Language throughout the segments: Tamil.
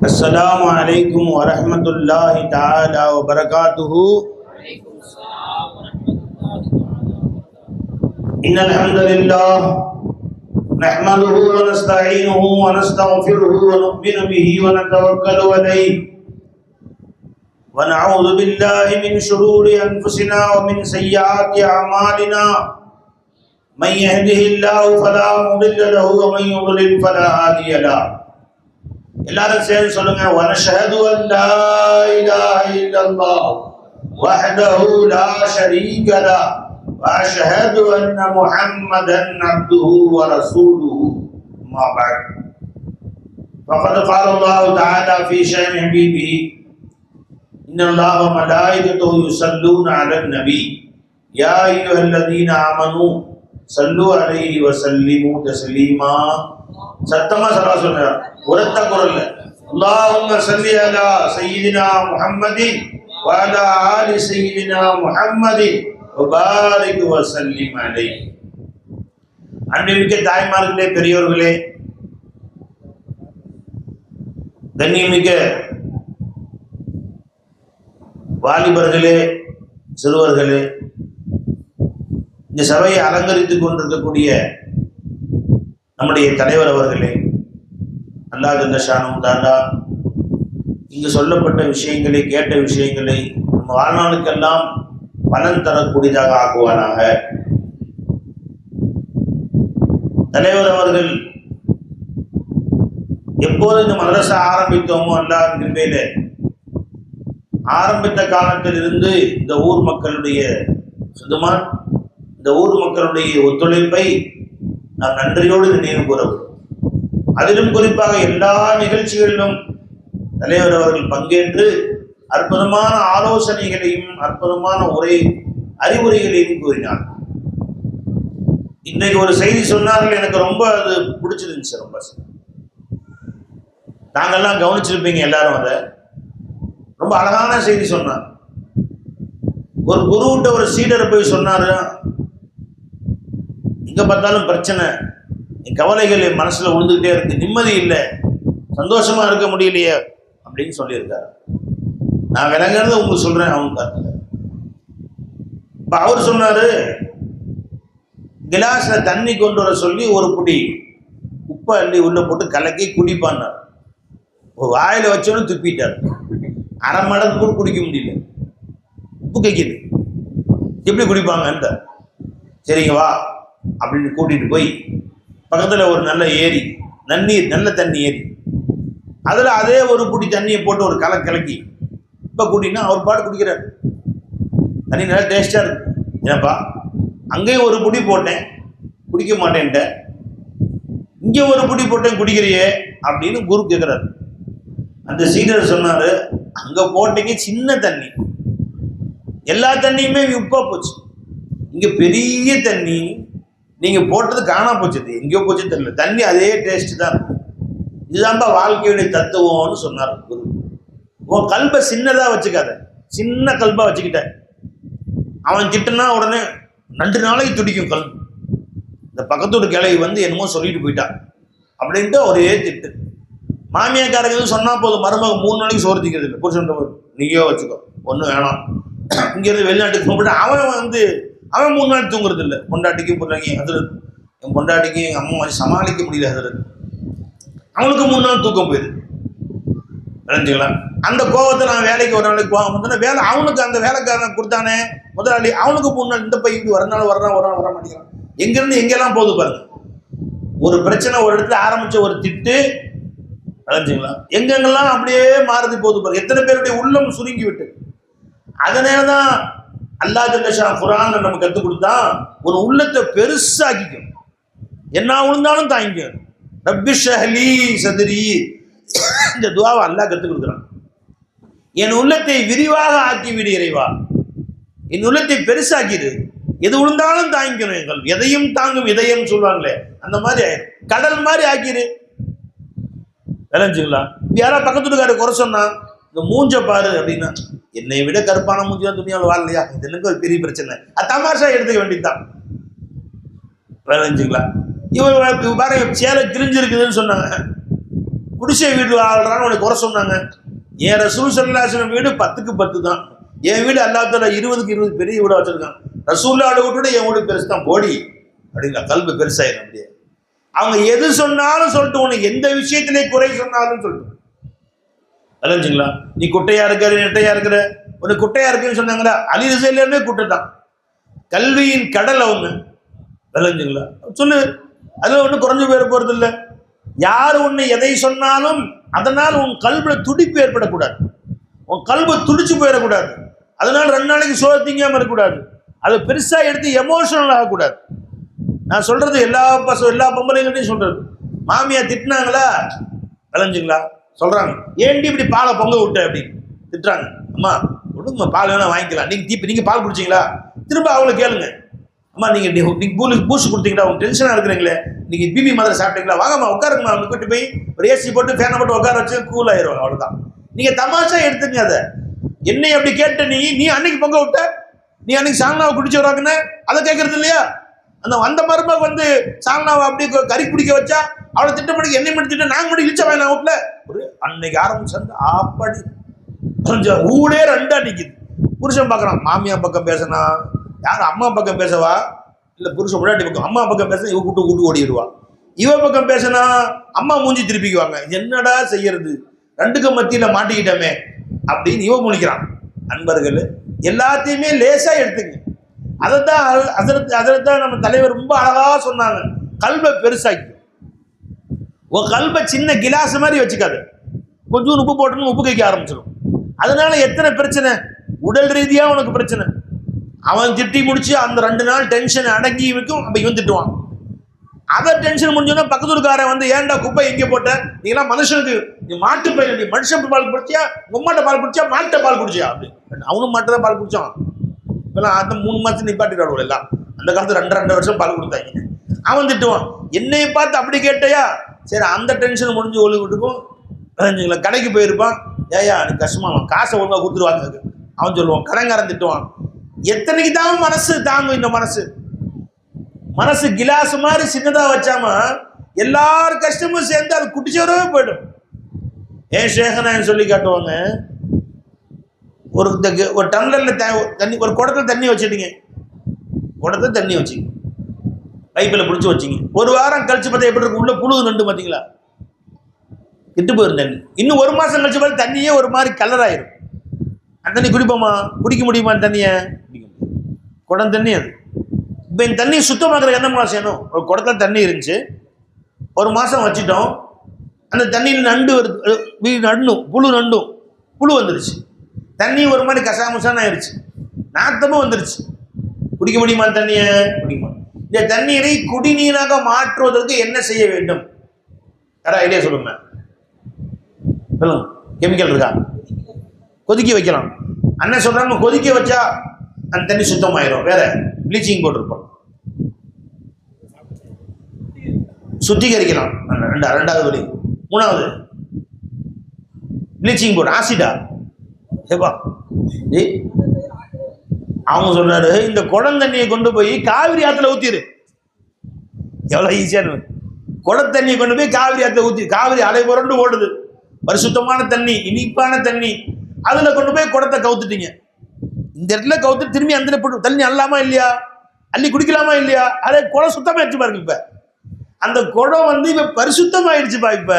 السلام عليكم ورحمة الله تعالى وبركاته. إن الحمد لله نحمده ونستعينه ونستغفره ونؤمن به ونتوكل عليه ونعوذ بالله من شرور أنفسنا ومن سيئات أعمالنا. من يهده الله فلا مضل له ومن يضلل فلا هادي له. எல்லாரும் சேர்ந்து சொல்லுங்க, வனஷஹது அல்லா இலாஹ இல்லல்லாஹ் வஹ்தஹு லா ஷரீக லஹ் வ அஷ்ஹது அன்ன முஹம்மதன் அப்துஹு வ ரசூலுஹு. அம்மா பஅத். ஃபகத் قال الله تعالى في شأن حبيبه إن الله وملائكته يصلون على النبي يا أيها الذين آمنوا صلوا عليه وسلموا تسليما. சத்தமா சொல்லுங்க, உரத்த குரல்ல. அல்லாஹும்ம ஸல்லி அலா சய்யிதினா முஹம்மதின் வ அலா ஆலி சய்யிதினா முஹம்மதின் வ பாரிக் வ ஸல்லிம் அலைஹி. அன்பிற்குரிய தாய்மார்களே, பெரியோர்களே, கண்ணியமிக்க வாலிபர்களே, சிறுவர்களே, இந்த சபையை அலங்கரித்துக் கொண்டிருக்கக்கூடிய நம்முடைய தலைவர் அவர்களே, அல்லாஹ் ஜல்ல ஷானுஹு தஆலா இங்கு சொல்லப்பட்ட விஷயங்களை, கேட்ட விஷயங்களை நம்ம வாழ்நாளுக்கெல்லாம் பலன் தரக்கூடியதாக ஆக்குவானாக. தலைவர் அவர்கள் எப்போது இந்த மதரசா ஆரம்பித்தோமோ அல்லாஹ்வின் கிருபையில ஆரம்பித்த காலத்தில் இருந்து இந்த ஊர் மக்களுடைய இந்த ஊர் மக்களுடைய ஒத்துழைப்பை நான் நன்றியோடு நினைவு கூறவும், அதிலும் குறிப்பாக எல்லா நிகழ்ச்சிகளிலும் தலைவர் அவர்கள் பங்கேற்று அற்புதமான ஆலோசனைகளையும் அற்புதமான அறிவுரைகளையும் கூறினார். இன்றைக்கு ஒரு செய்தி சொன்னார்கள், எனக்கு ரொம்ப அது பிடிச்சிருந்துச்சு. ரொம்ப நாங்கள்லாம் கவனிச்சிருப்பீங்க எல்லாரும். அதை ரொம்ப அழகான செய்தி சொன்னார். ஒரு குருவிட்ட ஒரு சீடரை போய் சொன்னாரு, எங்க பார்த்தாலும் பிரச்சனை, என் கவலைகள் என் மனசுல விழுந்துகிட்டே இருக்கு, நிம்மதி இல்லை, சந்தோஷமா இருக்க முடியலையே அப்படின்னு சொல்லியிருக்காரு. நான் விளங்குறத உங்களுக்கு சொல்றேன். அவங்க கருத்துல இப்ப அவர் சொன்னாரு, கிளாஸ்ல தண்ணி கொண்டு வர சொல்லி ஒரு புடி உப்பை அள்ளி உள்ள போட்டு கலக்கி குடிப்பான்னார். ஒரு வாயில வச்சோன்னு துப்பிட்டார். அரை மடங்கு கூட குடிக்க முடியல, உப்பு கைக்குது, எப்படி குடிப்பாங்கன்ற. சரிங்க வா அப்படின்னு கூட்டிட்டு போய் பக்கத்தில் ஒரு நல்ல ஏரி, நல்ல தண்ணி ஏரி, அதில் அதே ஒரு புடி தண்ணியை போட்டு ஒரு கலக்கி இப்போ கூட்டினா அவர் பாட்டு குடிக்கிறார். தண்ணி நல்லா டேஸ்டாக இருக்கு. ஏன்ப்பா அங்கேயும் ஒரு புடி போட்டேன் குடிக்க மாட்டேன்ட்ட, இங்கே ஒரு புடி போட்டேன் குடிக்கிறியே அப்படின்னு குரு கேட்குறாரு. அந்த சீடர் சொன்னார், அங்கே போட்டீங்க சின்ன தண்ணி, எல்லா தண்ணியுமே உப்பா போச்சு. இங்கே பெரிய தண்ணி, நீங்கள் போட்டது காணா போச்சது, எங்கேயோ போச்சு தெரியல, தண்ணி அதே டேஸ்ட் தான் இருக்கும். இதுதான்ப்பா வாழ்க்கையுடைய தத்துவம்னு சொன்னார் குரு. உன் கல்பை சின்னதாக வச்சுக்காத, சின்ன கல்பாக வச்சுக்கிட்ட, அவன் கிட்டனா உடனே 2 நாளைக்கு துடிக்கும் கல்பு. இந்த பக்கத்தோட கிளவி வந்து என்னமோ சொல்லிட்டு போயிட்டான் அப்படின்ட்டு ஒரே திட்டு. மாமியாக்காரங்க எதுவும் சொன்னால் போதும், மருமக 3 நாளைக்கு சோறு திக்கிறது இல்லை. புருஷன் நீயோ வச்சுக்கோ, ஒன்றும் வேணாம். இங்கேருந்து வெளிநாட்டுக்கு போட்டு அவன் 3 நாள் தூங்குறது இல்லை. பொண்டாட்டிக்கும் பொண்டாட்டி அதில் என் பொண்டாட்டிக்கு எங்கள் அம்மா மாதிரி சமாளிக்க முடியல. அதில் அவனுக்கு 3 நாள் தூக்கம் போயிடுது. நினைச்சுக்கலாம். அந்த கோவத்தை நான் வேலைக்கு ஒரு நாளைக்கு போக முடியுதுன்னா வேலை அவனுக்கு அந்த வேலைக்காரன் கொடுத்தானே முதலாளி, அவனுக்கு 3 நாள் இந்த பையன் இப்படி வரனால வர மாட்டேங்கிறான். எங்கேருந்து எங்கெல்லாம் போகுது பாருங்க. ஒரு பிரச்சனை ஒரு இடத்துல ஆரம்பிச்ச ஒரு திட்டு நினைச்சுங்களா, எங்கெங்கெல்லாம் அப்படியே மாறுது போகுது பாருங்க. எத்தனை பேருடைய உள்ளம் சுருங்கி விட்டு. அதனால தான் அல்லாஹ் ஜல்ல ஷான் குர்ஆன்ல நம்ம கற்றுக் கொடுத்தா ஒரு உள்ளத்தை பெருசாக்கிக்கும். என்ன விழுந்தாலும் தாங்கிக்கும். ரப்பி ஷ்ரஹ்லி சத்ரி, இந்த துஆவை அல்லாஹ் கற்றுக் கொடுக்குறான். என் உள்ளத்தை விரிவாக ஆக்கி விடு இறைவா, என் உள்ளத்தை பெருசாக்கிடு, எது விழுந்தாலும் தாங்கிக்கணும். எங்கள் எதையும் தாங்கும் இதயம் சொல்லுவாங்களே, அந்த மாதிரி கடல் மாதிரி ஆக்கிடு. விளைஞ்சுங்களா. யாராவது பக்கத்துக்கார குறை சொன்னா, இந்த மூஞ்ச பாரு அப்படின்னா, என்னை விட கருப்பான மூஞ்சி தான் துணியாவில் வாழலையா, இது எனக்கு ஒரு பெரிய பிரச்சனை, அது தமாஷா எடுத்துக்க வேண்டியதுதான். விளைஞ்சுங்களா. இவர் பாருங்க சேலை கிழிஞ்சிருக்குதுன்னு சொன்னாங்க, குடிசை வீடு ஆள்றான்னு உனக்கு குறை சொன்னாங்க. என் ரசூல் ஸல்லல்லாஹு அலைஹி வஸல்லம் வீடு 10க்கு 10 தான். என் வீடு அல்லாஹ் தஆலா 20க்கு 20 பெரிய வீடா வச்சிருக்கான். ரசூலுல்லாஹ் விட என் வீடு பெருசு தான் போடி அப்படின்னா கல்வி பெருசாயிரும். அப்படியே அவங்க எது சொன்னாலும் சொல்லிட்டு, உனக்கு எந்த விஷயத்திலே குறை சொன்னாலும் சொல்லிட்டு அலைஞ்சுங்களா. நீ குட்டையா இருக்கிற, நெட்டையா இருக்கிற, உனக்கு குட்டையா இருக்குன்னு சொன்னாங்களா, அலி ரஸியல்லாஹு குட்டை தான். கல்வியின் கடல் அவங்க விளைஞ்சுங்களா சொல்லு. அதுல ஒன்றும் குறைஞ்சு போயிட போறது இல்லை. யார் உன்னை எதை சொன்னாலும் அதனால் உன் கல்வில துடிப்பு ஏற்படக்கூடாது, உன் கல்வி துடிச்சு போயிடக்கூடாது. அதனால 2 நாளைக்கு சோதிக்காம இருக்கக்கூடாது, அதை பெருசா எடுத்து எமோஷனல் ஆகக்கூடாது. நான் சொல்றது எல்லா பொம்பளைங்கள்ட்டையும் சொல்றது. மாமியா திட்டினாங்களா விளைஞ்சுங்களா சொல்றாங்க, ஏண்டி இப்படி பாலை பொங்க விட்ட அப்படின்னு திட்டுறாங்க. அம்மா ஒழுங்கு பால் வேணா வாங்கிக்கலாம், நீங்க பால் குடிச்சிங்களா, திரும்ப அவங்களை கேளுங்க. அம்மா நீங்க பூஸ்ட் கொடுத்தீங்களா, உங்க டென்ஷனா இருக்கிறீங்களே, நீங்க பிபி மாதிரி சாப்பிட்டீங்களா, வாங்கம்மா உட்காருங்கம்மா, அவங்க கூட்டு போய் ஒரு ஏசி போட்டு ஃபேனை போட்டு உட்கார வச்சு கூல் ஆயிடுவாங்க. அவ்வளவுதான். நீங்க தமாஷா எடுத்துங்க அதை. என்னை அப்படி கேட்ட நீ அன்னைக்கு பொங்க விட்ட, நீ அன்னைக்கு சால்னாவை குடிச்சு வராங்கன்னு அதை கேட்கறது இல்லையா? அந்த மருமக வந்து சால்னாவை அப்படி கறி பிடிக்க வச்சா அவளை திட்டப்படி என்னை மட்டும் திட்ட, நாங்க மட்டும் இழிச்சா வேணாம் வீட்டுல ஒரு அன்னைக்கு ஆரம்பிச்சு ஆப்படி கொஞ்சம் ஊடே 2ஆ நிக்குது. புருஷன் பார்க்கறான், மாமியா பக்கம் பேசினா யார் அம்மா பக்கம் பேசவா, இல்ல புருஷன் முன்னாடி பக்கம் அம்மா பக்கம் பேச இவ கூட்டு ஓடிடுவா. இவ பக்கம் பேசினா அம்மா மூஞ்சி திருப்பிக்குவாங்க. என்னடா செய்யறது, 2க்கும் மத்தியில மாட்டிக்கிட்டமே அப்படின்னு இவ முழிக்கிறான். நண்பர்கள் எல்லாத்தையுமே லேசா எடுத்துங்க. அதைத்தான் நம்ம தலைவர் ரொம்ப அழகா சொன்னாங்க, கல்வை பெருசாக்கி. உன் கல்வை சின்ன கிலாஸ் மாதிரி வச்சுக்காது, கொஞ்சம் உப்பு போட்டணும் உப்பு கைக்க ஆரம்பிச்சிடும். அதனால எத்தனை பிரச்சனை, உடல் ரீதியா உனக்கு பிரச்சனை. அவன் திட்டி முடிச்சு அந்த 2 நாள் டென்ஷன் அடங்கி வைக்கும். அப்ப இவன் திட்டுவான். அதை டென்ஷன் முடிஞ்சோன்னா பக்கத்துக்காரன் வந்து, ஏன்டா குப்பை எங்கே போட்ட, நீங்களாம் மனுஷனுக்கு நீ மாட்டு பையன், நீ மனுஷன் பால் குடிச்சியா, உம்மாட்ட பால் குடிச்சியா, மாட்டை பால் குடிச்சியா அப்படி. அவனும் மாட்டதான் பால் குடிச்சான். இப்பெல்லாம் அந்த 3 மாசம் நிப்பாட்டிடுவாள் எல்லாம். அந்த காலத்துல 2 வருஷம் பால் கொடுத்தாங்க. அவன் திட்டுவான், என்னைய பார்த்து அப்படி கேட்டையா, சரி அந்த டென்ஷன் முடிஞ்சு ஒளி விட்டுக்கும். கடைக்கு போயிருப்பான், ஏயா நீ கஷ்டமா காசை ஒழுங்கா கொடுத்துருவாங்க. அவன் சொல்லுவான், கடங்காரன் திட்டுவான். எத்தனைக்கு தான் மனசு தாங்கும்? இந்த மனசு கிலாஸ் மாதிரி சின்னதா வச்சாம எல்லார் கஷ்டமும் சேர்ந்து அது குட்டிச்சோரவே போயிடும். ஏன் ஷேகனான்னு சொல்லி காட்டுவாங்க, ஒரு டம்ளர்ல தண்ணி, ஒரு குடத்துல தண்ணி வச்சுட்டீங்க, குடத்துல தண்ணி வச்சு பைப்பில் பிடிச்சி வச்சிங்க. ஒரு வாரம் கழிச்சு பார்த்தா எப்படி இருக்கு, உள்ள புழு நண்டு பார்த்தீங்களா, கிட்டு போயிரும் தண்ணி. இன்னும் 1 மாசம் கழிச்சு பார்த்தா தண்ணியே ஒரு மாதிரி கலர் ஆயிரும். அந்த தண்ணி குடிப்போமா, குடிக்க முடியுமா? தண்ணியை குடம் தண்ணி அது. இப்போ இந்த தண்ணியை சுத்தமாக்குற என்ன மாதம் செய்யணும்? ஒரு குடத்துல தண்ணி இருந்துச்சு, 1 மாதம் வச்சுட்டோம், அந்த தண்ணியில் நண்டு வருது, நண்டும் புழு வந்துருச்சு, தண்ணி ஒரு மாதிரி கசாமுசான்னு ஆயிடுச்சு, நாத்தமும் வந்துருச்சு. குடிக்க முடியுமா தண்ணியை? குடிக்குமா? இந்த தண்ணீரை குடிநீராக மாற்றுவதற்கு என்ன செய்ய வேண்டும்? யாரா ஐடியா சொல்லுங்க. சொல்லுங்க. கெமிக்கல் இருக்கா? கொதிக்க வைக்கலாம். அண்ணன் சொல்றாங்க கொதிக்க வச்சா அந்த தண்ணி சுத்தமாயிரும். வேற ப்ளீச்சிங் போட்டிருப்போம், சுத்திகரிக்கலாம். 2வது வழி. 3வது ப்ளீச்சிங் போட்டு ஆசிடா. அவங்க சொல்றாரு, இந்த குடம் தண்ணியை கொண்டு போய் காவிரி ஆத்துல ஊத்திரு. எவ்வளவு ஈஸியான குடம் தண்ணியை கொண்டு போய் காவிரி ஆத்துல ஊத்தி, காவிரி அலை புரண்டு ஓடுது, பரிசுத்தமான தண்ணி, இனிப்பான தண்ணி, அதுல கொண்டு போய் குடத்தை கவுத்துட்டீங்க. இந்த இடத்துல கவுத்து திரும்பி அந்த தண்ணி அல்லாமா இல்லையா, அள்ளி குடிக்கலாமா இல்லையா? அதே குடம் சுத்தமாயிடுச்சு பாருங்க. இப்ப அந்த குடம் வந்து இப்ப பரிசுத்தமாயிடுச்சுப்பா. இப்ப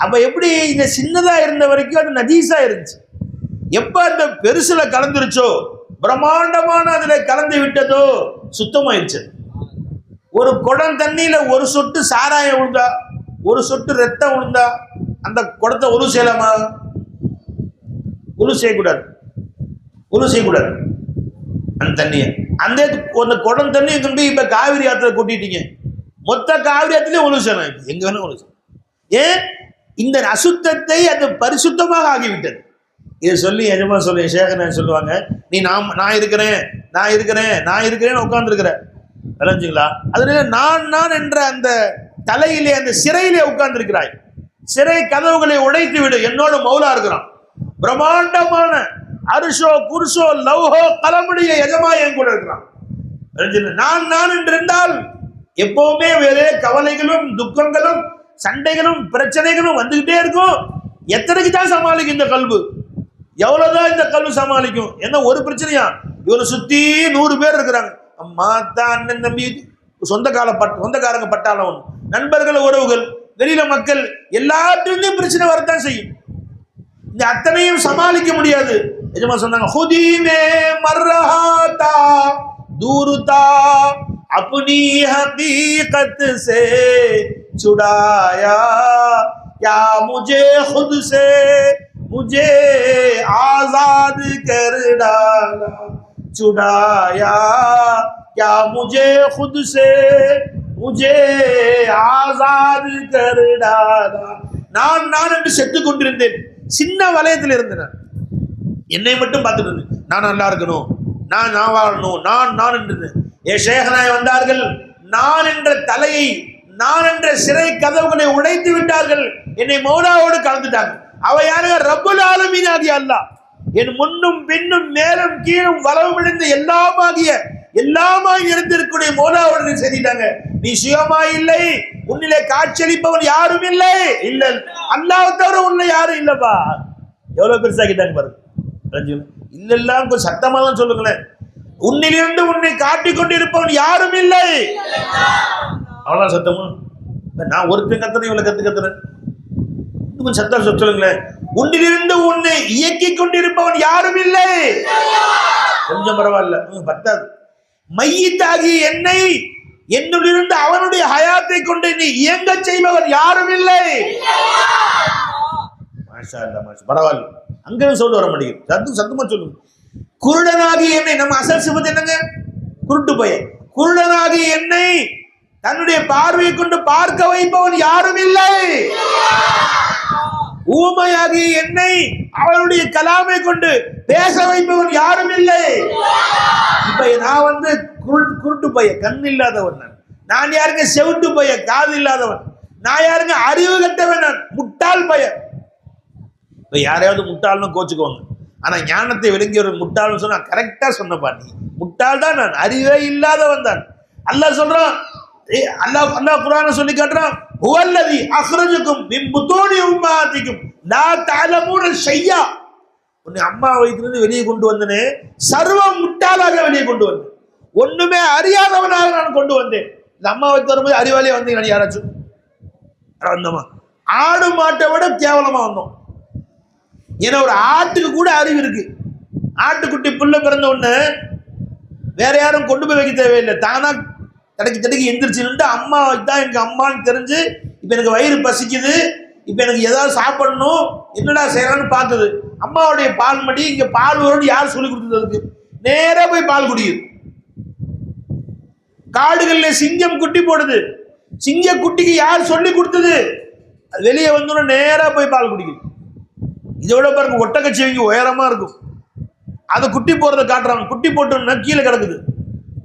அப்ப எப்படி இந்த சின்னதா இருந்த வரைக்கும் அது நஜீஸா இருந்துச்சு. எப்ப அந்த பெருசுல கலந்துருச்சோ, பிரம்மாண்டமான அதுல கலந்து விட்டதோ, சுத்தமாயிடுச்சு. ஒரு குடம் தண்ணியில ஒரு சொட்டு சாராயம் விழுந்தா, ஒரு சொட்டு ரத்தம் விழுந்தா அந்த குடத்தை உரு செய்யலாமா? உரு செய்யக்கூடாது. அந்த தண்ணியை அந்த குடம் தண்ணியை கொண்டு இப்ப காவிரி ஆத்துல கூட்டிட்டீங்க, மொத்த காவிரி ஆத்திலே உரு செய்யலாம். எங்க வேணும் உரு செய்யலாம். ஏன்? இந்த அசுத்தத்தை அது பரிசுத்தமாக ஆகிவிட்டது. இதை சொல்லி எஜமா சொல்லி சேகரன் சொல்லுவாங்க, நீ நான் இருக்கிறேன் உட்கார்ந்துருக்கிற விளைஞ்சுங்களா, அதனால நான் என்ற அந்த தலையிலே அந்த சிறையிலே உட்கார்ந்து இருக்கிறாய். சிறை கதவுகளை உடைத்து விடு, என்னோட மௌலா இருக்கிறான். பிரம்மாண்டமான அரிசோ குருசோ லவ்ஹோ கலமுடைய எஜமா என் கூட இருக்கிறான். நான் என்று இருந்தால் எப்பவுமே வேற கவலைகளும் துக்கங்களும் சண்டைகளும் பிரச்சனைகளும் வந்துகிட்டே இருக்கும். எத்தனைக்கு தான் சமாளிக்கும் இந்த கல்பு? எவ்வளவுதான் இந்த கல்வி சமாளிக்கும்? என்ன ஒரு பிரச்சனையா? இவனை சுத்தி 100 பேர் இருக்கிறாங்க. அம்மா தான் அண்ணன் தம்பி சொந்தக்காரங்க பட்டாளம், நண்பர்கள், உறவுகள், வெளியில மக்கள், எல்லாத்துலயும் பிரச்சனை வரத்தான் செய்யும். இந்த அத்தனையும் சமாளிக்க முடியாது. எஜமா சொன்னாங்க, ஹுதீமே மர்ரஹாதா தூருதா அப்னி ஹகீகத் சே சுடாயா क्या मुझे खुद से मुझे आजाद कर डाला छुड़ाया क्या मुझे खुद से मुझे आजाद कर डाला. நான் என்று செத்துக் கொண்டிருந்தேன். சின்ன வலயத்தில் இருந்தேன். என்னை மட்டும் பார்த்துட்டு இருந்தேன். நான் நல்லா இருக்கணும், நான் வாழணும், நான் என்று. ஏ ஷேகனாய் வந்தார்கள். நான் என்ற தலையை, நான் என்ற சிறை கதவுகளை உடைத்து விட்டார்கள். என்னை மௌலாவோடு கலந்துட்டாங்க. அவ யாருங்க? ரப்புல் ஆலமீன் ஆகிய அல்லாஹ். என் முன்னும் பின்னும் மேலும் கீழும் வளவடைந்த எல்லாமாய் இருந்திருக்கூடிய மௌலாவோடு செஞ்சிட்டாங்க. நீ சுயமாய் இல்லை, உன்னிலே காட்சியளிப்பவன் யாரும் இல்லை, இல்ல அல்லாஹ் தவிர உன்னை யாரும் இல்லப்பா. எவ்வளவு பெருசாக்கிட்டாங்க பாருங்க. இல்லெல்லாம் கொஞ்சம் சத்தமா தான் சொல்லுங்களேன். உன்னிலிருந்து உன்னை காட்டிக் கொண்டிருப்பவன் யாரும் இல்லை. அவ்வளோ சத்தமா? நான் ஒருத்தன் கத்துறேன், இவ்வளவு கத்துறேன். இன்னும் சத்தம் சொல்லுங்களேன். உன்னிலிருந்து உன்னை இயக்கி கொண்டிருப்பவன் யாரும் இல்லை. கொஞ்சம் பரவாயில்ல, பத்தாது. மையத்தாகி என்னை, என்னிலிருந்து அவனுடைய ஹயாத்தை கொண்டு நீ இயங்க செய்பவன் யாரும் இல்லை. மாஷா அல்லாஹ், மாஷா, பரவாயில்ல. அங்கே சொல்ல வர மாட்டேங்குது. சத்தமா சொல்லுங்க. குருடனாகி என்னை, நம்ம அசல் சிபத்து என்னங்க? குருட்டு பையன். குருடனாகி என்னை தன்னுடைய பார்வையை கொண்டு பார்க்க வைப்பவன் யாரும் இல்லை. ஊமையாகி என்னை அவளுடைய கலாமை கொண்டு பேச வைப்பவன் யாரும் இல்லை. இப்ப நான் குருட்டு பையன், கண் இல்லாதவன். நான் யாருங்க? செவிட்டு பையன், காது இல்லாதவன். நான் யாருங்க? அறிவு கட்டவன், நான் முட்டாள் பையன். இப்ப யாரையாவது முட்டாள்னு கோச்சுக்குவாங்க. ஆனா ஞானத்தை விளங்கிய ஒரு முட்டாள்னு சொன்னா கரெக்டா சொன்னப்பா. நீ முட்டாள் தான், நான் அறிவே இல்லாதவன் தான். அல்லாஹ் சொல்றான், அல்லாஹ் குர்ஆன்ல சொல்லி காட்டுறான், ஹுவல்லதி அக்ரஜக்கும் மின் புத்தூனி உம்மஹாத்திக்கும் லா தஅலமூன ஷையா. உன்னை அம்மா வயிற்றிலிருந்து வெளியே கொண்டு வந்தனே, சர்வ முட்டாளாக வெளியே கொண்டு வந்தேன். ஒண்ணுமே அறியாதவனாக நான் கொண்டு வந்தேன். இந்த அம்மா வயிற்று வரும்போது அறிவாளியே வந்தீங்க யாராச்சும்? வந்தோமா? ஆடு மாட்டை விட கேவலமா வந்தோம். ஏன்னா ஒரு ஆட்டுக்கு கூட அறிவு இருக்கு. ஆட்டுக்குட்டி புள்ள பிறந்த உடனே வேற யாரும் கொண்டு போய் வைக்க தேவையில்லை. தானா தடக்கி எந்திரிச்சு நின்று அம்மா தான் எனக்கு அம்மான்னு தெரிஞ்சு, இப்போ எனக்கு வயிறு பசிக்குது, இப்போ எனக்கு ஏதாவது சாப்பிடணும், என்னடா செய்யறான்னு பார்த்தது. அம்மாவுடைய பால் மடி, இங்கே பால் வரும்னு யார் சொல்லி கொடுத்ததுக்கு? நேராக போய் பால் குடிக்குது. காடுகளில் சிங்கம் குட்டி போடுது. சிங்க குட்டிக்கு யார் சொல்லி கொடுத்தது? அது வெளியே வந்தோன்னா நேராக போய் பால் குடிக்குது. இதோட பாருங்க, ஒட்டக்கச்சிவங்க உயரமா இருக்கும். அதை குட்டி போறதை காட்டுறாங்க. குட்டி போட்டோம்னா கீழே கிடக்குது.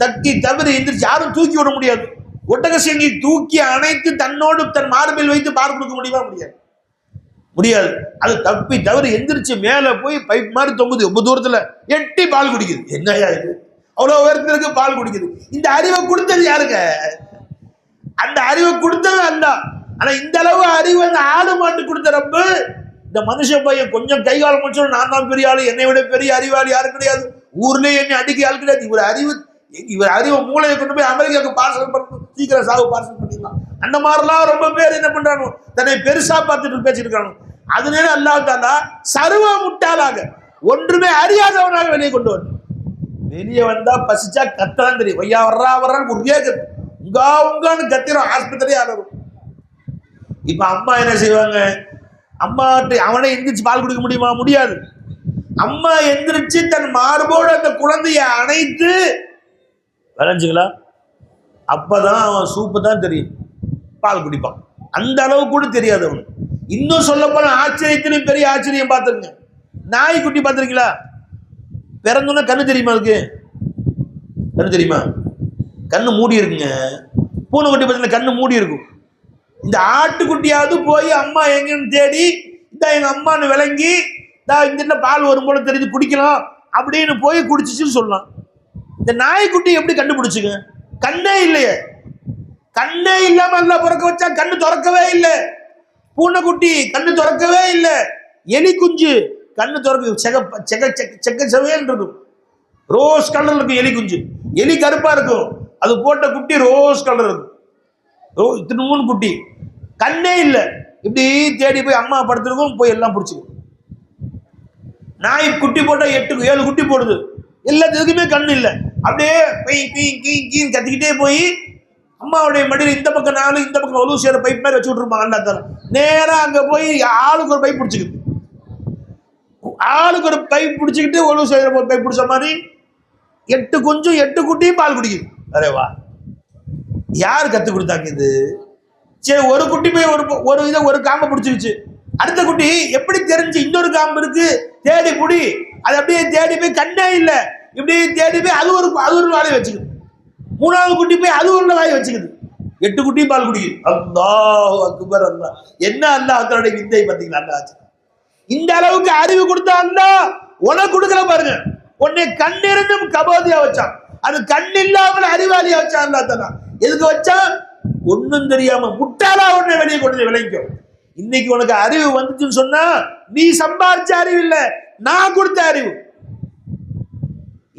தட்டி தவிர எந்திரிச்சு யாரும் தூக்கி விட முடியாது. ஒட்டகசிங்கி தூக்கி அணைத்து தன்னோடு தன் மார்பில் வைத்து பால் கொடுக்க முடியுமா? முடியாது. அது தப்பி தவிர எந்திரிச்சு மேல போய் பைப் மாதிரி தொங்குது. ரொம்ப தூரத்துல எட்டி பால் குடிக்குது. என்னையா இது? அவ்வளவு உயரத்திற்கு பால் குடிக்குது. இந்த அறிவை கொடுத்தது யாருங்க? அந்த அறிவை கொடுத்தது அல்ல. ஆனா இந்த அளவு அறிவு அந்த ஆடு மாட்டு கொடுத்த ரப்பு, இந்த மனுஷ பையன் கொஞ்சம் கை காலம் முடிச்சோம், நான் தான் பெரிய ஆளு, என்னை விட பெரிய அறிவாளி யாரும் கிடையாது, ஊர்லயே என்னை அடிக்க ஆள் கிடையாது. இவர் அறிவு மூளையை கொண்டு போய் அமெரிக்காவுக்கு பார்சல் பண்ணணும், சீக்கிரம் சாவு பார்சல் பண்ணிடலாம். அந்த மாதிரிலாம் ரொம்ப பேர் என்ன பண்றாங்க, தன்னை பெருசா பார்த்துட்டு பேசிருக்காங்க. அதனால அல்லாஹ் தஆலா சர்வ முட்டாளாக, ஒன்றுமே அறியாதவனாக வெளியே கொண்டு வந்து, வெளியே வந்தா பசிச்சா கத்தலாம் தெரியும். ஐயா வர்றான்னு ஒரே உங்கான்னு கத்திரும். ஆஸ்பத்திரியே ஆகும். இப்ப அம்மா என்ன செய்வாங்க? அம்மா அவனே எந்திரிச்சு பால் குடிக்க முடியுமா? முடியாது. அம்மா எந்திரிச்சு தன் மார்போடு அந்த குழந்தைய அணைத்து விளைஞ்சுங்களா, அப்பதான் அவன் சூப்பு தான் தெரியும், பால் குடிப்பான். அந்த அளவு கூட தெரியாது அவனுக்கு. இன்னும் சொல்ல போன ஆச்சரியத்திலும் பெரிய ஆச்சரியம் பார்த்துருங்க. நாய்க்குட்டி பார்த்துருக்கீங்களா? பிறந்தோன்னா கண்ணு தெரியுமா? அதுக்கு கண்ணு தெரியுமா? கண்ணு மூடி இருக்குங்க. பூனைக்குட்டி பார்த்தீங்கன்னா கண்ணு மூடி இருக்கும். இந்த ஆட்டுக்குட்டியாவது போய் அம்மா எங்கன்னு தேடி, இதான் எங்க அம்மான்னு விளங்கி, இந்த பால் வரும் போல தெரிஞ்சு குடிக்கலாம் அப்படின்னு போய் குடிச்சிச்சுன்னு சொல்லலாம். இந்த நாய்க்குட்டி எப்படி கண்டுபிடிச்சுங்க? கண்ணே இல்லையே. கண்ணே இல்லாம அல்லாஹ் பிறக்க வச்சா கண்ணு திறக்கவே இல்லை. பூனைக்குட்டி கண்ணு திறக்கவே இல்லை. எலி குஞ்சு கண்ணு திறக்க செக்க செவேல் இருக்கும். ரோஸ் கலர் இருக்கும் எலி குஞ்சு. எலி கருப்பா இருக்கும், அது போட்ட குட்டி ரோஸ் கலர் இருக்கும். இத்தினூன்னு குட்டி, கண்ணே இல்லை. இப்படி தேடி போய் அம்மா படுத்துருக்கும், போய் எல்லாம் பிடிச்சிக்கும். நாய் குட்டி போட்டா 8-7 குட்டி போடுது, எல்லாத்துக்குமே கண்ணு இல்லை. அப்படியே கீன்னு கத்திக்கிட்டே போய் அம்மாவுடைய மடியில் இந்த பக்கம் 4 இந்த பக்கம் ஒலு சேர பைப் மாதிரி வச்சு விட்டுருப்பாங்க. அல்லா தஆலா நேரா அங்க போய் ஆளுக்கு ஒரு பைப் பிடிச்சிக்கிட்டு, ஆளுக்கு ஒரு பைப் பிடிச்சிக்கிட்டு ஒலு சேர பைப் பிடிச்ச மாதிரி 8 குஞ்சும் 8 குட்டியும் பால் குடிக்குது. அரே வா, யார் கத்து கொடுத்தாங்க இது? சரி, ஒரு குட்டி போய் ஒரு காம்பை பிடிச்சிருச்சு. அடுத்த குட்டி எப்படி தெரிஞ்சு இன்னொரு காம்பு இருக்கு தேடி புடி, அது அப்படியே தேடி போய் கண்ணே இல்லை, இப்படி தேடி போய் அது ஒரு வாயை வச்சுக்குது. 3வது குட்டி போய் அது ஒரு வாயை வச்சுக்குது. 8 குட்டியும் பால் குடிக்குது. அல்லாஹ் அக்பர். அல்லாஹ் என்ன அல்லாஹ் தன்னுடைய வித்தை பார்த்தீங்களா? அல்லாஹ் இந்த அளவுக்கு அறிவு கொடுத்தா அல்லாஹ் உனக்கு கொடுக்கல பாருங்க. உன்னை கண்ணிருந்தும் கபோதியா வச்சான், அது கண் இல்லாமல் அறிவாளியா வச்சான். அல்லாஹ் தஆலா எதுக்கு வச்சான்? ஒன்னும் தெரியாம முட்டாளா உன்னை வெளியே கொண்டு விளைக்கும். இன்னைக்கு உனக்கு அறிவு வந்துச்சுன்னு சொன்னா நீ சம்பாதிச்ச அறிவு இல்ல, நான் கொடுத்த அறிவு.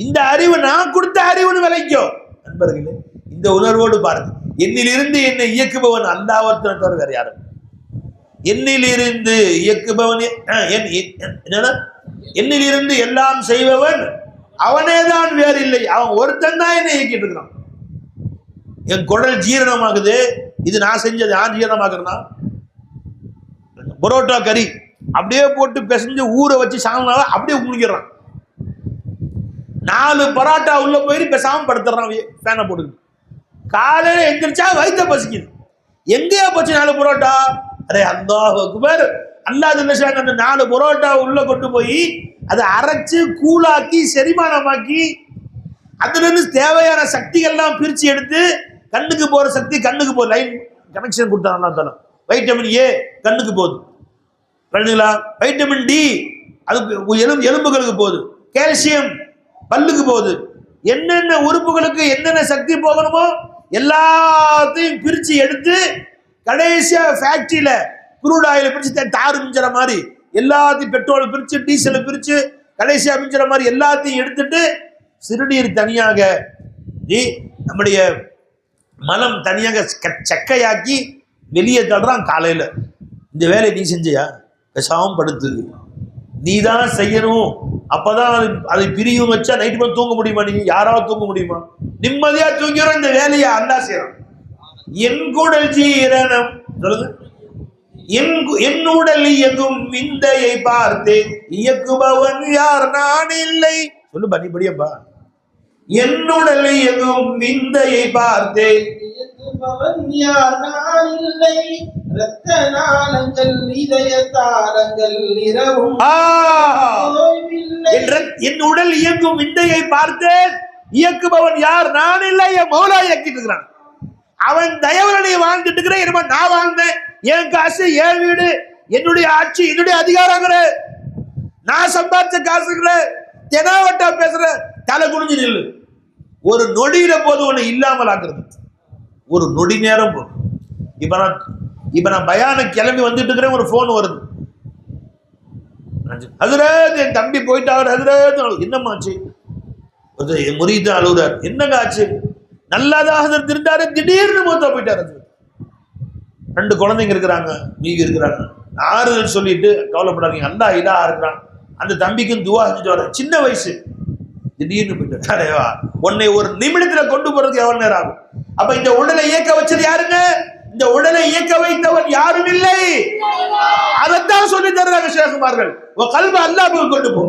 இந்த அறிவு நான் கொடுத்த அறிவுன்னு விளைக்கும். நண்பர்களே, இந்த உணர்வோடு பாருங்க. என்னிலிருந்து என்னை இயக்குபவன் அல்லாஹ் ஒருத்தன் தவிர வேற யாரும். என்னிலிருந்து இயக்குபவன் என்னன்னா, என்னிலிருந்து எல்லாம் செய்பவன் அவனேதான், வேறு இல்லை. அவன் ஒருத்தன் தான் என்னை இயக்கிட்டு இருக்கிறான். என் குடல் ஜீரணமாகுது, இது நான் செஞ்சது. நான் ஜீரணமாக்குறேன்னா பரோட்டா கறி அப்படியே போட்டு பிசைஞ்சு ஊற வச்சு சாப்பிடா அப்படியே குளிக்கிறான். 4 பரோட்டா உள்ள போயிட்டு பேசாம படுத்துறான் ஃபேனை போட்டு. காலையில எந்திரிச்சா வயிற்ற பசிக்குது. எங்கேயா போச்சு 4 பரோட்டா? அரே அல்லாஹ் அக்பர். அல்லாஹ் ஜல்ல அந்த 4 பரோட்டா உள்ள கொண்டு போய் அதை அரைச்சு கூழாக்கி செரிமானமாக்கி அதுல இருந்து தேவையான சக்திகள்லாம் பிரிச்சு எடுத்து கண்ணுக்கு போற சக்தி கண்ணுக்கு போகுது. லைன் கனெக்ஷன் கொடுத்தாங்க. வைட்டமின் ஏ கண்ணுக்கு போகுது, வைட்டமின் டி அது எலும்புகளுக்கு போகுது, கால்சியம் பல்லுக்கு போகுது. என்னென்ன உறுப்புகளுக்கு என்னென்ன சக்தி போகணுமோ எல்லாத்தையும் பிரிச்சு எடுத்து கடைசியா ஃபேக்டரியில குரூட் ஆயில் பிரிச்சு தாறு மிஞ்சுற மாதிரி எல்லாத்தையும், பெட்ரோல் பிரிச்சு டீசலை பிரிச்சு கடைசியா மிஞ்சுற மாதிரி எல்லாத்தையும் எடுத்துட்டு சிறுநீர் தனியாக, நம்முடைய மலம் தனியாக சக்கையாக்கி வெளியே தள்ளுறான். காலையில இந்த வேலையை நீ செஞ்சியா? பேசாம படுத்து, நீ தான் செய்யணும். அப்பதான் அதை பிரியும் வச்சா நைட்டு போய் தூங்க முடியுமா? நீங்க யாராவது தூங்க முடியுமா? நிம்மதியா தூங்கிறோம். இந்த வேலையை அல்லாஹ் செய்யறான். என் குடல் ஜீரணம் சொல்லுங்க. என் உடல் இயங்கும் விந்தையை பார்த்து இயக்குபவன் யார்? நான் இல்லை. சொல்லு பண்ணிப்படியப்பா. என் உடல் இயங்கும் விந்தையை பார்த்து இயக்குபவன் யார்? நான் இல்லை. இரத்த நாளங்கள் இதய தாரங்கள் இரவும் என் உடல் இயங்கும் விந்தையை பார்த்து இயக்குபவன் யார்? நான் இல்லை. என் மௌலா இயக்கிட்டு இருக்கிறான். அவன் தயவுல வாழ்ந்துட்டு இருக்கிற, நான் வாழ்ந்தேன். என் காசு, என் வீடு, என்னுடைய ஆட்சி, என்னுடைய அதிகாரங்கிற, நான் சம்பாதிச்ச காசுங்கிற, தெனாவட்டா பேசுற, தலை குனிஞ்சு நில்லு. ஒரு நொடியில போது உன்னை இல்லாமல் ஆக்குறது. ஒரு நொடி நேரம் போதும். இப்ப நான் பயான கிளம்பி வந்துட்டு இருக்கிறேன், ஒரு போன் வருது. ஹஜ்ரத் என் தம்பி போயிட்டாரு. ஹஜ்ரத் என்னமாச்சு? முரீதான் அழுகுறாரு. என்னங்க ஆச்சு? நல்லாதான் ஹஜ்ரத் இருந்தாரு, திடீர்னு மூத்தா போயிட்டாரு. 2 குழந்தைங்க இருக்கிறாங்க, நீங்க இருக்கிறாங்க. ஆறுதல் சொல்லிட்டு கவலைப்படாதீங்க, அல்லாஹ் இலாஹா இருக்கிறான். அந்த தம்பிக்கும் துவா செஞ்சுட்டு வர. சின்ன வயசு, திடீர்னு போயிட்டு உன்னை ஒரு நிமிடத்துல கொண்டு போறதுக்கு எவ்வளவு நேரம் ஆகும்? அப்ப இந்த உடலை இயக்க வச்சது யாருங்க? இந்த உடலை இயக்க வைத்தவன் யாரும் இல்லை. அதைத்தான் சொல்லி தர்றாங்க ஷேகுமார்கள். கல்வ அல்லாஹ்வுக்கு கொண்டு போ.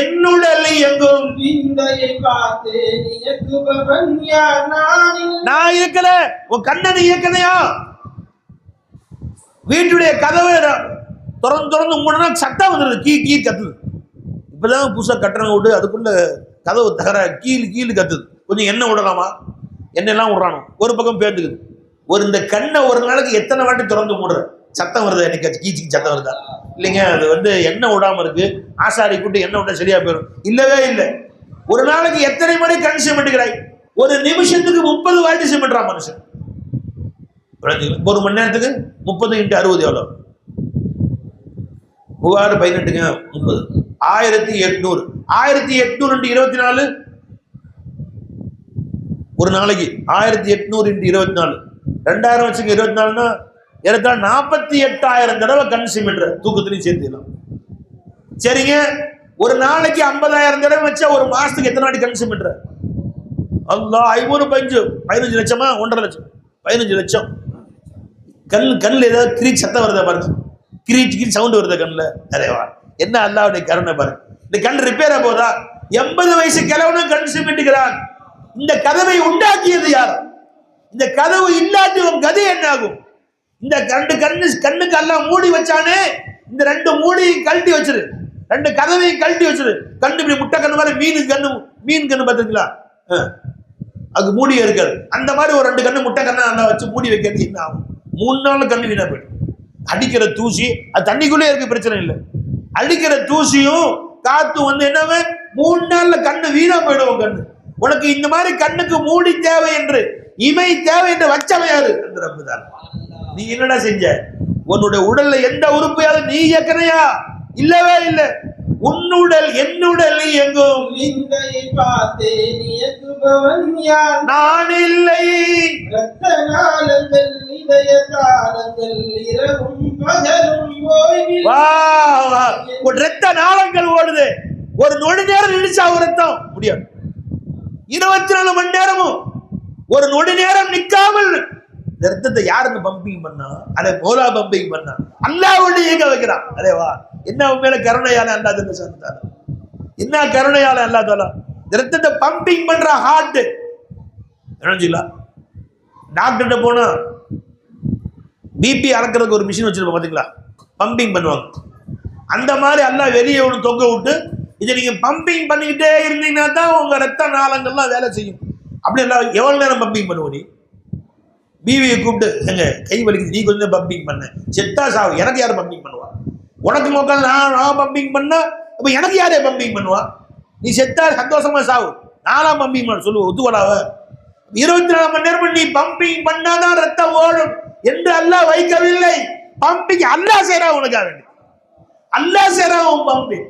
என்னுடலை எங்கும் விந்தையை பார்த்து இயக்குபவன் யார்? நான் இயக்கல, உன் கண்ணனை இயக்கலையா? வீட்டுடைய கதவை திறந்து மூடனா சத்தம் வந்துடுது, கீ கத்துது. இப்பதான் புதுசா கட்டணம் விட்டு அதுக்குள்ள கதவு தகர கீழ் கத்துது. கொஞ்சம் எண்ணெய் விடலாமா? எண்ணெய்லாம் விடுறானோ, ஒரு பக்கம் பேந்துக்குது. இந்த கண்ணை ஒரு நாளைக்கு எத்தனை வாட்டி திறந்து மூடுற? சத்தம் வருதா? எனக்கு கீச்சு சத்தம் வருதா? இல்லைங்க, அது எண்ணெய் விடாம இருக்கு. ஆசாரி கூட்டு எண்ணெய் விட்டா சரியா போயிடும். இல்லவே இல்லை. ஒரு நாளைக்கு எத்தனை முறை கண் சிமெண்ட்டுகிறாய்? ஒரு நிமிஷத்துக்கு 30 வாட்டி சிமெண்ட்றான் மனுஷன். ஒரு மணி நேரத்துக்கு 30 × 60 எவ்வளோ? 3018ங்க 30 1800. 1800 × 24 ஒரு நாளைக்கு 1800 × 24 2000 வச்சுங்க. 24னா ஏறத்தாழ 48,000 தடவை கண் சிமிட்ற தூக்கத்திலையும் சேர்த்துக்கலாம். சரிங்க, ஒரு நாளைக்கு 50,000 தடவை வச்சா ஒரு மாசத்துக்கு எத்தனை நாளைக்கு கண் சிமிட்ற? அல்லாஹ் 15 லட்சமா 1.5 லட்சம் 15 லட்சம். கண்ணில் ஏதாவது கிரீச் சத்தம் வருதா பாருங்க, கிரீச் சவுண்ட் வருதா கண்ணில்? நிறையவா என்ன அல்லாஹ்வுடைய கருணை பாருங்க. இந்த கண் ரிப்பேரா போதா? 80 வயசு கிழவனும் கண் சிமிட்டுகிறான். இந்த கதவை உண்டாக்கியது யார்? இந்த கதவு இல்லாட்டி உன் கதை என்ன ஆகும்? இந்த கண்ணுக்கு எல்லாம் மூடி வச்சானே, இந்த 2 மூடியும் கழட்டி வச்சிரு, 2 கதவையும் கழட்டி வச்சிரு. கண்ணு இப்படி முட்டை கண்ணு மாதிரி மீன் கண்ணு பார்த்துருங்களா? அது மூடியே இருக்காது. அந்த மாதிரி ஒரு 2 கண்ணு முட்டை கண்ணா நல்லா வச்சு மூடி வைக்கிறது என்ன ஆகும்? 3 நாள் கண்ணு வீணா போயிடும். அடிக்கிற தூசி அது தண்ணிக்குள்ளே இருக்கு, பிரச்சனை இல்லை. அடிக்கிற தூசியும் காத்து வந்து என்னவே 3 நாள்ல கண்ணு வீணா போயிடும். கண்ணு உனக்கு இந்த மாதிரி கண்ணுக்கு மூடி தேவை என்று, இமை தேவை என்று வச்சவன் யாரு? அந்த ரப்பு தான். நீ என்னடா செஞ்ச? உன்னுடைய உடல்ல எந்த உறுப்பையாவது நீ இயக்கனையா? இல்லவே இல்லை. உன்னுடல் என்னுடல் எங்கும் நான் இல்லை. ரத்த நாளங்கள் ஓடுது. ஒரு நொடி நேரம் நினைச்சா ஒரு ரத்தம் முடியாது. 24 மணி நேரமும் ஒரு நொடி நேரம் நிக்காமல் ரத்தத்தை யாருக்கு பம்பிங் பண்ணா? அதை போலா பம்பிங் பண்ணா அல்லாஹ்வோட இயங்க வைக்கிறான். அதே வா, என்ன உண்மையில கருணையால அல்லாஹ் தஆலா சொன்னார். என்ன கருணையால அல்லாஹ் தஆலா ரத்தத்தை பம்பிங் பண்ற ஹார்ட். என்னஞ்சில டாக்டர்கிட்ட போனா பிபி அளக்கிறதுக்கு ஒரு மிஷின் வச்சிருப்போம் பாத்தீங்களா, பம்பிங் பண்ணுவாங்க. அந்த மாதிரி அல்லாஹ் வெளியே ஒன்று தொங்க விட்டு இதை நீங்க பம்பிங் பண்ணிக்கிட்டே இருந்தீங்கன்னா தான் உங்க ரத்த நாளங்கள்லாம் வேலை செய்யும். அப்படி எல்லாம் எவ்வளவு நேரம் பம்பிங் பண்ணுவோம்? நீ பிவியை கூப்பிட்டு எங்க கை வலிக்குது, நீ கொஞ்சம் பம்பிங் பண்ண, செத்தா சாவு. எனக்கு யாரும் பம்பிங் பண்ணுவா? உனக்கு உட்காந்து நான் பம்பிங் பண்ணா அப்ப எனக்கு யாரே பம்பிங் பண்ணுவா? நீ செத்தா சந்தோஷமா சாவு, நானா பம்பிங் பண்ண சொல்லுவ? ஒத்துவலாவ? 24 மணி நேரம் நீ பம்பிங் பண்ணாதான் ரத்தம் ஓடும் என்று அல்லாஹ் வைக்கவில்லை. பம்பிங் அல்லாஹ் செய்றா, உனக்காக வேண்டி அல்லாஹ் செய்றா. உன் பம்பிங்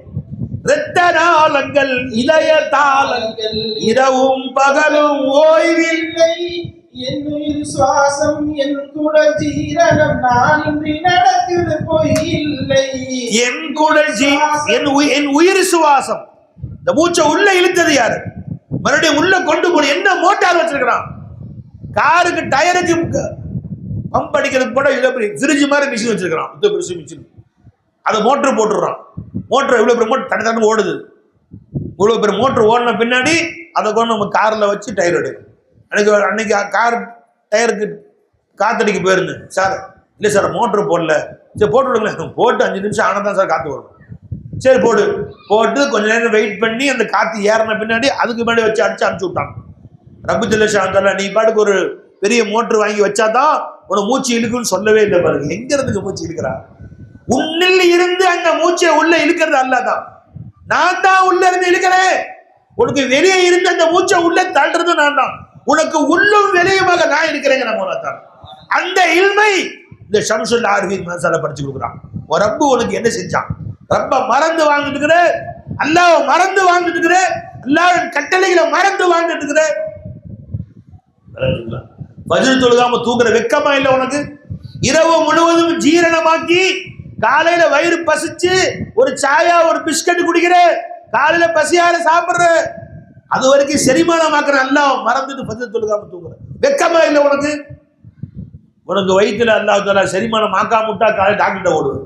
இரத்த நாளங்கள் இளைய தாளங்கள் இரவும் பகலும் ஓய்வில்லை. என் உயிர் சுவாசம் என் குடல் ஜீரணம் நான் இன்றி நடக்குது பொய் இல்லை. என் குடல் என் உயிர் சுவாசம். இந்த மூச்சை உள்ள இழுத்தது யாரு? மறுபடியும் உள்ள கொண்டு போன என்ன மோட்டார் வச்சிருக்கிறான்? காருக்கு டயருக்கு பம்ப் அடிக்கிறதுக்கு கூட இவ்வளவு ஃப்ரிட்ஜ் மாதிரி மிஷின் வச்சிருக்கிறான். மிஷின் அதை மோட்டர் போட்டுடுறான். மோட்டர் இவ்வளவு பெரிய மோட்டர் தனி தனி ஓடுது. இவ்வளவு பெரிய மோட்டர் ஓடின பின்னாடி அதை கொண்டு நம்ம கார்ல வச்சு டயர் எடுக்கும். அன்னைக்கு கார் டயருக்கு காத்தடிக்க போயிருந்தேன் சார். இல்லை சார் மோட்டர் போடல. சரி போட்டு விடுங்களேன். போட்டு 5 நிமிஷம் ஆனதான் சார் காற்று வரும். சரி போட்டு கொஞ்ச நேரம் வெயிட் பண்ணி அந்த காற்று ஏறின பின்னாடி அதுக்கு முன்னாடி வச்சு அனுப்பிச்சு விட்டான். ரப்பு ஜல்லஷான் நீ பாட்டுக்கு ஒரு பெரிய மோட்டர் வாங்கி வச்சாதான் உனக்கு மூச்சு இழுக்குன்னு சொல்லவே இல்லை பாருங்க. எங்க இருந்துக்கு மூச்சு இழுக்கிறா? உன்னில் இருந்து அந்த மூச்சை உள்ள இழுக்கிறது அல்லாதான். நான் தான் உள்ள இருந்து இழுக்கிறேன். உனக்கு வெளியே இருந்து அந்த மூச்சை உள்ள தள்ளுறது நான் தான். உனக்கு உள்ளும் வெளியுமாக நான் இருக்கிறேங்க. நம்ம அந்த இல்மை இந்த ஷம்சுல் ஆரிஃபீன் மசாலா படிச்சு கொடுக்குறான். ஒரு ரப்பு உனக்கு என்ன செஞ்சான்? ரப்ப மறந்து வாழ்ந்துட்டு இருக்கிற, அல்லாஹ் மறந்து வாழ்ந்துட்டு இருக்கிற, அல்லாஹ் கட்டளைகளை மறந்து வாழ்ந்துட்டு இருக்கிற. ஃபஜ்ர் தொழுகாம தூங்குற வெக்கமா இல்லை உனக்கு? இரவு முழுவதும் ஜீரணமாக்கி காலையில வயிறு பசிச்சு ஒரு சாயா ஒரு பிஸ்கட் குடிக்கிற, காலையில பசியார சாப்பிடுற, அது வரைக்கும் செரிமானமாக்குற அல்லாஹ் மறந்துட்டு ஃபஜ்ர் தொழுகாம தூங்குற. வெக்கமா இல்லை உனக்கு? உனக்கு வயிற்றுல அல்லாஹ் தஆலா செரிமானம் ஆக்காமட்டா காலை டாக்டர்கிட்ட ஓடுவது.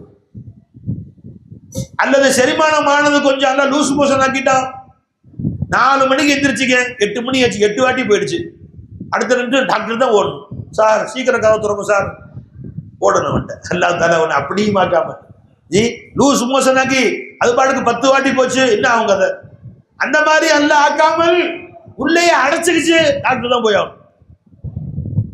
அல்லது செரிமானமானது கொஞ்சம் அல்ல லூஸ் மோஷன் ஆக்கிட்டான். 4 மணிக்கு எந்திரிச்சிக்க, 8 மணி ஆச்சு, 8 வாட்டி போயிடுச்சு. அடுத்த நிமிஷம் டாக்டர் தான் ஓடணும். சார் சீக்கிரம் கதவை திறங்க சார், ஓடணும் வந்துட்டேன். அல்லாஹ் தஆலா உன்னை அப்படியும் ஆக்காம ஜி லூஸ் மோஷன் ஆக்கி அது பாட்டுக்கு 10 வாட்டி போச்சு, என்ன ஆகும் கதை? அந்த மாதிரி அல்லாஹ் ஆக்காமல் உள்ளேயே அடைச்சிக்கிச்சு, டாக்டர் தான் போய் ஆகும்.